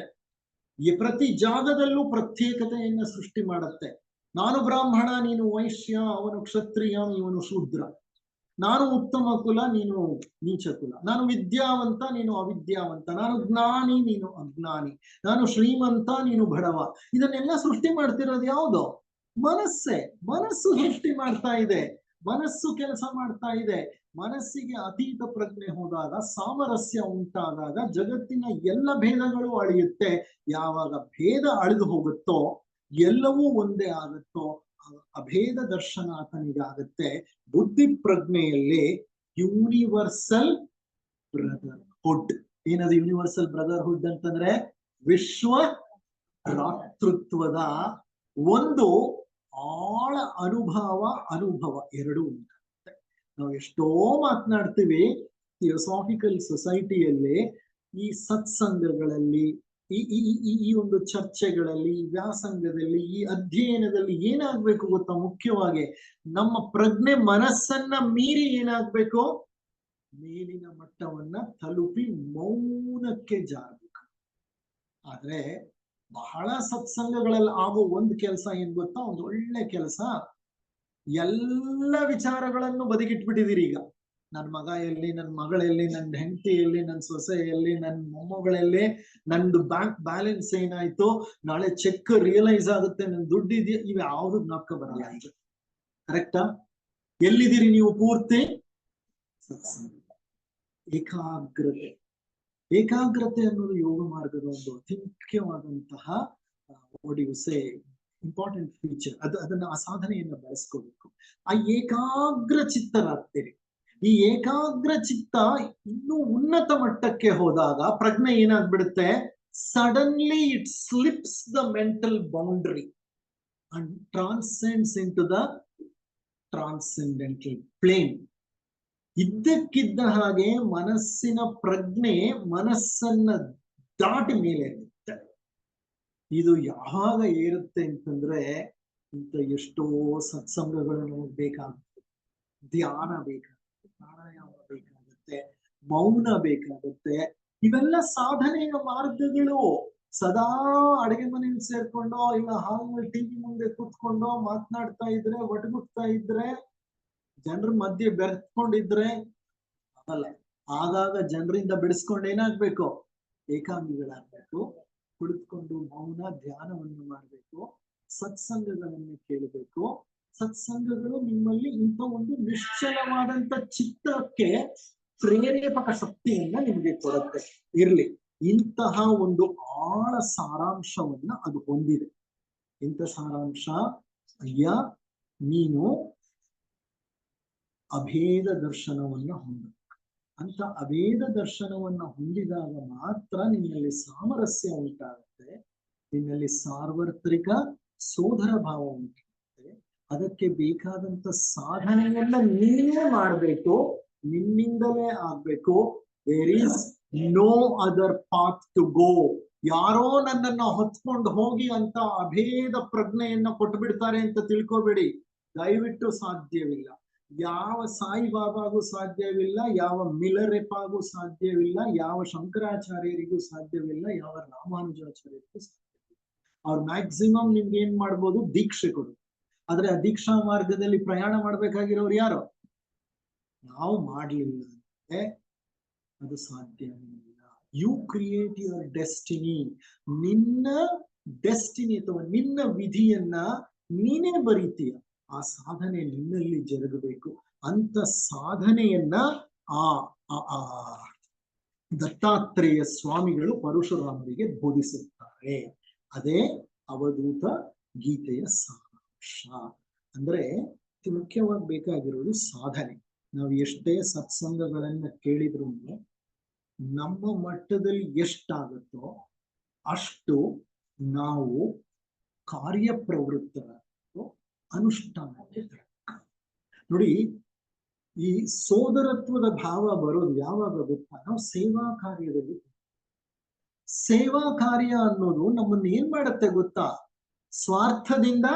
ಪ್ರತಿ ಜಾಗದಲ್ಲೂ ಪ್ರತ್ಯೇಕತೆಯನ್ನ ಸೃಷ್ಟಿ ಮಾಡುತ್ತೆ. ನಾನು ಬ್ರಾಹ್ಮಣ, ನೀನು ವೈಶ್ಯ, ಅವನು ಕ್ಷತ್ರಿಯ, ಇವನು ಶೂದ್ರ. ನಾನು ಉತ್ತಮ ಕುಲ, ನೀನು ನೀಚ ಕುಲ. ನಾನು ವಿದ್ಯಾವಂತ, ನೀನು ಅವಿದ್ಯಾವಂತ. ನಾನು ಜ್ಞಾನಿ, ನೀನು ಅಜ್ಞಾನಿ. ನಾನು ಶ್ರೀಮಂತ, ನೀನು ಬಡವ. ಇದನ್ನೆಲ್ಲ ಸೃಷ್ಟಿ ಮಾಡ್ತಿರೋದು ಯಾವುದು? ಮನಸ್ಸೇ. ಮನಸ್ಸು ಸೃಷ್ಟಿ ಮಾಡ್ತಾ ಇದೆ, ಮನಸ್ಸು ಕೆಲಸ ಮಾಡ್ತಾ ಇದೆ. ಮನಸ್ಸಿಗೆ ಅತೀತ ಪ್ರಜ್ಞೆ ಹೋದಾಗ, ಸಾಮರಸ್ಯ ಉಂಟಾದಾಗ ಜಗತ್ತಿನ ಎಲ್ಲ ಭೇದಗಳು ಅಳಿಯುತ್ತೆ. ಯಾವಾಗ ಭೇದ ಅಳಿದು ಹೋಗುತ್ತೋ, ಎಲ್ಲವೂ ಒಂದೇ ಆಗುತ್ತೋ, ಅಭೇದ ದರ್ಶನ ಆತನಿಗಾಗುತ್ತೆ. ಬುದ್ಧಿ ಪ್ರಜ್ಞೆಯಲ್ಲಿ ಯೂನಿವರ್ಸಲ್ ಬ್ರದರ್ಹುಡ್. ಏನದು ಯೂನಿವರ್ಸಲ್ ಬ್ರದರ್ಹುಡ್ ಅಂತಂದ್ರೆ? ವಿಶ್ವ ಭ್ರಾತೃತ್ವದ ಒಂದು ಆಳ ಅನುಭವ ಎರಡೂ ಉಂಟಾಗುತ್ತೆ. ನಾವು ಎಷ್ಟೋ ಮಾತನಾಡ್ತೀವಿ ಥಿಯೋಸಾಫಿಕಲ್ ಸೊಸೈಟಿಯಲ್ಲಿ, ಈ ಸತ್ಸಂಗಗಳಲ್ಲಿ, ಈ ಒಂದು ಚರ್ಚೆಗಳಲ್ಲಿ, ಈ ವ್ಯಾಸಂಗದಲ್ಲಿ, ಈ ಅಧ್ಯಯನದಲ್ಲಿ ಏನಾಗ್ಬೇಕು ಗೊತ್ತಾ? ಮುಖ್ಯವಾಗಿ ನಮ್ಮ ಪ್ರಜ್ಞೆ ಮನಸ್ಸನ್ನ ಮೀರಿ ಏನಾಗ್ಬೇಕು? ಮೇಲಿನ ಮಟ್ಟವನ್ನ ತಲುಪಿ ಮೌನಕ್ಕೆ ಜಾರಬೇಕು. ಆದ್ರೆ ಬಹಳ ಸತ್ಸಂಗಗಳಲ್ಲಿ ಆಗೋ ಒಂದು ಕೆಲಸ ಏನ್ ಗೊತ್ತಾ? ಒಂದು ಒಳ್ಳೆ ಕೆಲಸ, ಎಲ್ಲ ವಿಚಾರಗಳನ್ನು ಬದಿಗಿಟ್ಬಿಟ್ಟಿದ್ದೀರಿ. ಈಗ ನನ್ನ ಮಗ ಎಲ್ಲಿ, ನನ್ನ ಮಗಳಲ್ಲಿ, ನನ್ನ ಹೆಂಡತಿಯಲ್ಲಿ, ನನ್ನ ಸೊಸೆಯಲ್ಲಿ, ನನ್ನ ಮೊಮ್ಮಗಳಲ್ಲಿ, ನಂದು ಬ್ಯಾಂಕ್ ಬ್ಯಾಲೆನ್ಸ್ ಏನಾಯ್ತು, ನಾಳೆ ಚೆಕ್ ರಿಯಲೈಸ್ ಆಗುತ್ತೆ, ನನ್ ದುಡ್ಡು ಇದೆಯಾ, ಇವ್ ಯಾವ್ದು ನಾಕ ಬರಲ್ಲ. ಈಗ ಕರೆಕ್ಟಾ? ಎಲ್ಲಿದ್ದೀರಿ ನೀವು? ಪೂರ್ತಿ ಸತ್ಸಂಗ, ಏಕಾಗ್ರತೆ. ಏಕಾಗ್ರತೆ ಅನ್ನೋದು ಯೋಗ ಮಾರ್ಗದ ಒಂದು ಅತಿ ಮುಖ್ಯವಾದಂತಹ ಇಂಪಾರ್ಟೆಂಟ್ ಫೀಚರ್. ಅದನ್ನ ಆ ಸಾಧನೆಯನ್ನ ಬೆಳೆಸ್ಕೋಬೇಕು. ಆ ಏಕಾಗ್ರ ಚಿತ್ತರಾಗ್ತೀರಿ. ಈ ಏಕಾಗ್ರ ಚಿತ್ತ ಇನ್ನೂ ಉನ್ನತ ಮಟ್ಟಕ್ಕೆ ಹೋದಾಗ ಪ್ರಜ್ಞೆ ಏನಾಗ್ಬಿಡುತ್ತೆ, suddenly it slips the mental boundary and transcends into the transcendental plane. ಇದ್ದಕ್ಕಿದ್ದ ಹಾಗೆ ಮನಸ್ಸಿನ ಪ್ರಜ್ಞೆ ಮನಸ್ಸನ್ನ ದಾಟಿ ಮೇಲೆ ಇರುತ್ತೆ. ಇದು ಯಾವಾಗ ಏರುತ್ತೆ ಅಂತಂದ್ರೆ, ಇಂಥ ಎಷ್ಟೋ ಸತ್ಸಂಗಗಳು ನಮಗೆ ಬೇಕಾಗುತ್ತೆ, ಧ್ಯಾನ ಬೇಕಾಗುತ್ತೆ, ಪ್ರಾಣಾಯಾಮ ಬೇಕಾಗುತ್ತೆ, ಮೌನ ಬೇಕಾಗುತ್ತೆ. ಇವೆಲ್ಲ ಸಾಧನೆಯ ಮಾರ್ಗಗಳು. ಸದಾ ಅಡುಗೆ ಮನೆಯಲ್ಲಿ ಸೇರ್ಕೊಂಡೋ ಇಲ್ಲ ಹಾಲ್ನಲ್ಲಿ ಟಿವಿ ಮುಂದೆ ಕೂತ್ಕೊಂಡೋ ಮಾತನಾಡ್ತಾ ಇದ್ರೆ, ಒಟಗುಡ್ತಾ ಇದ್ರೆ, ಜನರ ಮಧ್ಯೆ ಬೆರೆತ್ಕೊಂಡಿದ್ರೆ ಆಗಲ್ಲ. ಆಗಾಗ ಜನರಿಂದ ಬಿಡಿಸ್ಕೊಂಡು ಏನಾಗ್ಬೇಕು, ಏಕಾಂಗಿಗಳಾಗ್ಬೇಕು. ಕುಳಿತುಕೊಂಡು ಮೌನ ಧ್ಯಾನವನ್ನು ಮಾಡಬೇಕು, ಸತ್ಸಂಗಗಳನ್ನು ಕೇಳಬೇಕು. ಸತ್ಸಂಗಗಳು ನಿಮ್ಮಲ್ಲಿ ಇಂಥ ಒಂದು ನಿಶ್ಚಲವಾದಂತ ಚಿತ್ತಕ್ಕೆ ಪ್ರೇರೇಪಕ ಶಕ್ತಿಯನ್ನ ನಿಮಗೆ ಕೊಡುತ್ತೆ. ಇರ್ಲಿ, ಇಂತಹ ಒಂದು ಆಳ ಸಾರಾಂಶವನ್ನ ಅದು ಹೊಂದಿದೆ. ಇಂಥ ಸಾರಾಂಶ, ಅಯ್ಯ ನೀನು ಅಭೇದ ದರ್ಶನವನ್ನ ಹೊಂದಬೇಕು. ಅಂತ ಅಭೇದ ದರ್ಶನವನ್ನ ಹೊಂದಿದಾಗ ಮಾತ್ರ ನಿನ್ನಲ್ಲಿ ಸಾಮರಸ್ಯ ಉಂಟಾಗುತ್ತೆ, ನಿನ್ನಲ್ಲಿ ಸಾರ್ವತ್ರಿಕ ಸೋದರ ಭಾವ ಉಂಟಾಗುತ್ತೆ. ಅದಕ್ಕೆ ಬೇಕಾದಂತ ಸಾಧನೆಯನ್ನ ನೀನೇ ಮಾಡಬೇಕು, ನಿನ್ನಿಂದಲೇ ಆಗ್ಬೇಕು. There is no other path to go. ಯಾರೋ ನನ್ನನ್ನ ಹೊತ್ಕೊಂಡು ಹೋಗಿ ಅಂತ ಅಭೇದ ಪ್ರಜ್ಞೆಯನ್ನ ಕೊಟ್ಟು ಬಿಡ್ತಾರೆ ಅಂತ ತಿಳ್ಕೋಬೇಡಿ. ದಯವಿಟ್ಟು ಸಾಧ್ಯವಿಲ್ಲ. ಯಾವ ಸಾಯಿಬಾಬಾಗೂ ಸಾಧ್ಯವಿಲ್ಲ, ಯಾವ ಮಿಲರೆಪಾಗೂ ಸಾಧ್ಯವಿಲ್ಲ, ಯಾವ ಶಂಕರಾಚಾರ್ಯರಿಗೂ ಸಾಧ್ಯವಿಲ್ಲ, ಯಾವ ರಾಮಾನುಜಾಚಾರ್ಯರಿಗೂ ಸಾಧ್ಯವಿಲ್ಲ. ಅವ್ರು ಮ್ಯಾಕ್ಸಿಮಮ್ ನಿಮ್ಗೆ ಏನ್ ಮಾಡ್ಬೋದು, ದೀಕ್ಷೆ ಕೊಡು. ಆದ್ರೆ ಆ ದೀಕ್ಷಾ ಮಾರ್ಗದಲ್ಲಿ ಪ್ರಯಾಣ ಮಾಡ್ಬೇಕಾಗಿರೋರು ಯಾರು? ನಾವು ಮಾಡ್ಲಿಲ್ಲ ಅಂದ್ರೆ ಅದು ಸಾಧ್ಯವಿಲ್ಲ. You create your destiny. ನಿನ್ನ ಡೆಸ್ಟಿನಿ ಅಥವಾ ನಿನ್ನ ವಿಧಿಯನ್ನ ನೀನೇ ಬರೀತೀಯ. ಆ ಸಾಧನೆ ನಿನ್ನಲ್ಲಿ ಜರುಗಬೇಕು. ಅಂತ ಸಾಧನೆಯನ್ನ ಆ ದತ್ತಾತ್ರೇಯ ಸ್ವಾಮಿಗಳು ಪರಶುರಾಮರಿಗೆ ಬೋಧಿಸುತ್ತಾರೆ. ಅದೇ ಅವಧೂತ ಗೀತೆಯ ಸಾರಾಂಶ. ಅಂದ್ರೆ ಮುಖ್ಯವಾಗಿ ಬೇಕಾಗಿರೋದು ಸಾಧನೆ. ನಾವು ಎಷ್ಟೇ ಸತ್ಸಂಗಗಳನ್ನ ಕೇಳಿದ್ರು ನಮ್ಮ ಮಟ್ಟದಲ್ಲಿ ಎಷ್ಟಾಗುತ್ತೋ ಅಷ್ಟು ನಾವು ಕಾರ್ಯಪ್ರವೃತ್ತರಾಗಬೇಕು, ಅನುಷ್ಠಾನಕ್ಕೆ ನೋಡಿ. ಈ ಸೋದರತ್ವದ ಭಾವ ಬರೋದು ಯಾವಾಗ ಗೊತ್ತಾ? ನಾವು ಸೇವಾ ಕಾರ್ಯದಲ್ಲಿ. ಸೇವಾ ಕಾರ್ಯ ಅನ್ನೋದು ನಮ್ಮನ್ನ ಏನ್ ಮಾಡುತ್ತೆ ಗೊತ್ತಾ? ಸ್ವಾರ್ಥದಿಂದ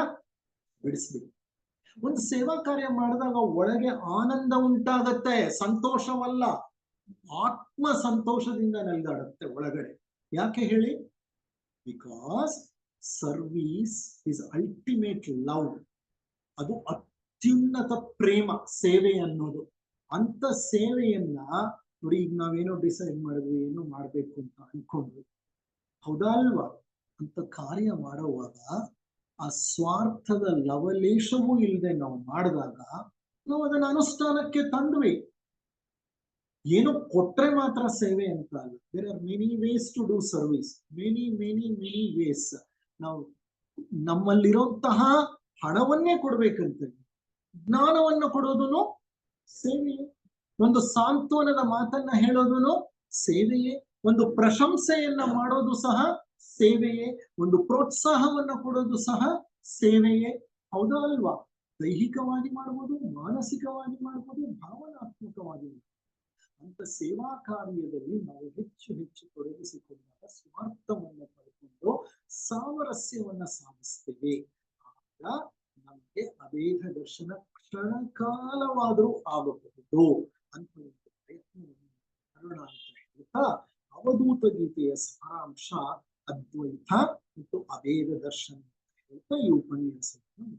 ಬಿಡಿಸ್ಬೇಕು. ಒಂದು ಸೇವಾ ಕಾರ್ಯ ಮಾಡಿದಾಗ ಒಳಗೆ ಆನಂದ ಉಂಟಾಗತ್ತೆ, ಸಂತೋಷವಲ್ಲ, ಆತ್ಮ ಸಂತೋಷದಿಂದ ನಲ್ದಾಡುತ್ತೆ ಒಳಗಡೆ. ಯಾಕೆ ಹೇಳಿ? Because service is ultimate love. ಅದು ಅತ್ಯುನ್ನತ ಪ್ರೇಮ, ಸೇವೆ ಅನ್ನೋದು. ಅಂತ ಸೇವೆಯನ್ನ ನೋಡಿ, ಈಗ ನಾವೇನೋ ಡಿಸೈಡ್ ಮಾಡಿದ್ವಿ, ಏನೋ ಮಾಡ್ಬೇಕು ಅಂತ ಅನ್ಕೊಂಡ್ವಿ, ಹೌದಾ ಅಲ್ವಾ? ಅಂತ ಕಾರ್ಯ ಮಾಡುವಾಗ ಆ ಸ್ವಾರ್ಥದ ಲವಲೇಶವೂ ಇಲ್ಲದೆ ನಾವು ಮಾಡಿದಾಗ ನಾವು ಅದನ್ನ ಅನುಷ್ಠಾನಕ್ಕೆ ತಂದ್ವಿ. ಏನೋ ಕೊಟ್ರೆ ಮಾತ್ರ ಸೇವೆ ಅಂತ ಅಲ್ಲ. There are many ways to do service, many many many ways. ನಾವು ನಮ್ಮಲ್ಲಿರುವಂತಹ ಹಣವನ್ನೇ ಕೊಡ್ಬೇಕಂತ, ಜ್ಞಾನವನ್ನು ಕೊಡೋದನ್ನು ಸೇವೆಯೇ, ಒಂದು ಸಾಂತ್ವನದ ಮಾತನ್ನ ಹೇಳೋದನ್ನು ಸೇವೆಯೇ, ಒಂದು ಪ್ರಶಂಸೆಯನ್ನ ಮಾಡೋದು ಸಹ ಸೇವೆಯೇ, ಒಂದು ಪ್ರೋತ್ಸಾಹವನ್ನ ಕೊಡೋದು ಸಹ ಸೇವೆಯೇ, ಹೌದಾ ಅಲ್ವಾ? ದೈಹಿಕವಾಗಿ ಮಾಡ್ಬೋದು, ಮಾನಸಿಕವಾಗಿ ಮಾಡ್ಬೋದು, ಭಾವನಾತ್ಮಕವಾಗಿ ಮಾಡ್ಬೋದು. ಅಂತ ಸೇವಾ ಕಾರ್ಯದಲ್ಲಿ ನಾವು ಹೆಚ್ಚು ಹೆಚ್ಚು ತೊಡಗಿಸಿಕೊಂಡಾಗ ಸ್ವಾರ್ಥವನ್ನು ಪಡೆದುಕೊಂಡು ಸಾಮರಸ್ಯವನ್ನ ಸಾಧಿಸ್ತೇವೆ. ಆಗ ನಮಗೆ ಅಭೇದ ದರ್ಶನ ಕ್ಷಣಕಾಲವಾದರೂ ಆಗಬಹುದು ಅಂತ ಒಂದು ಪ್ರಯತ್ನವನ್ನು ಮಾಡೋಣ ಅಂತ ಹೇಳ್ತಾ, ಅವಧೂತ ಗೀತೆಯ ಸಾರಾಂಶ ಅದ್ವೈತ ಮತ್ತು ಅಭೇದ ದರ್ಶನ ಅಂತ ಹೇಳ್ತಾ ಈ ಉಪನ್ಯಾಸವನ್ನು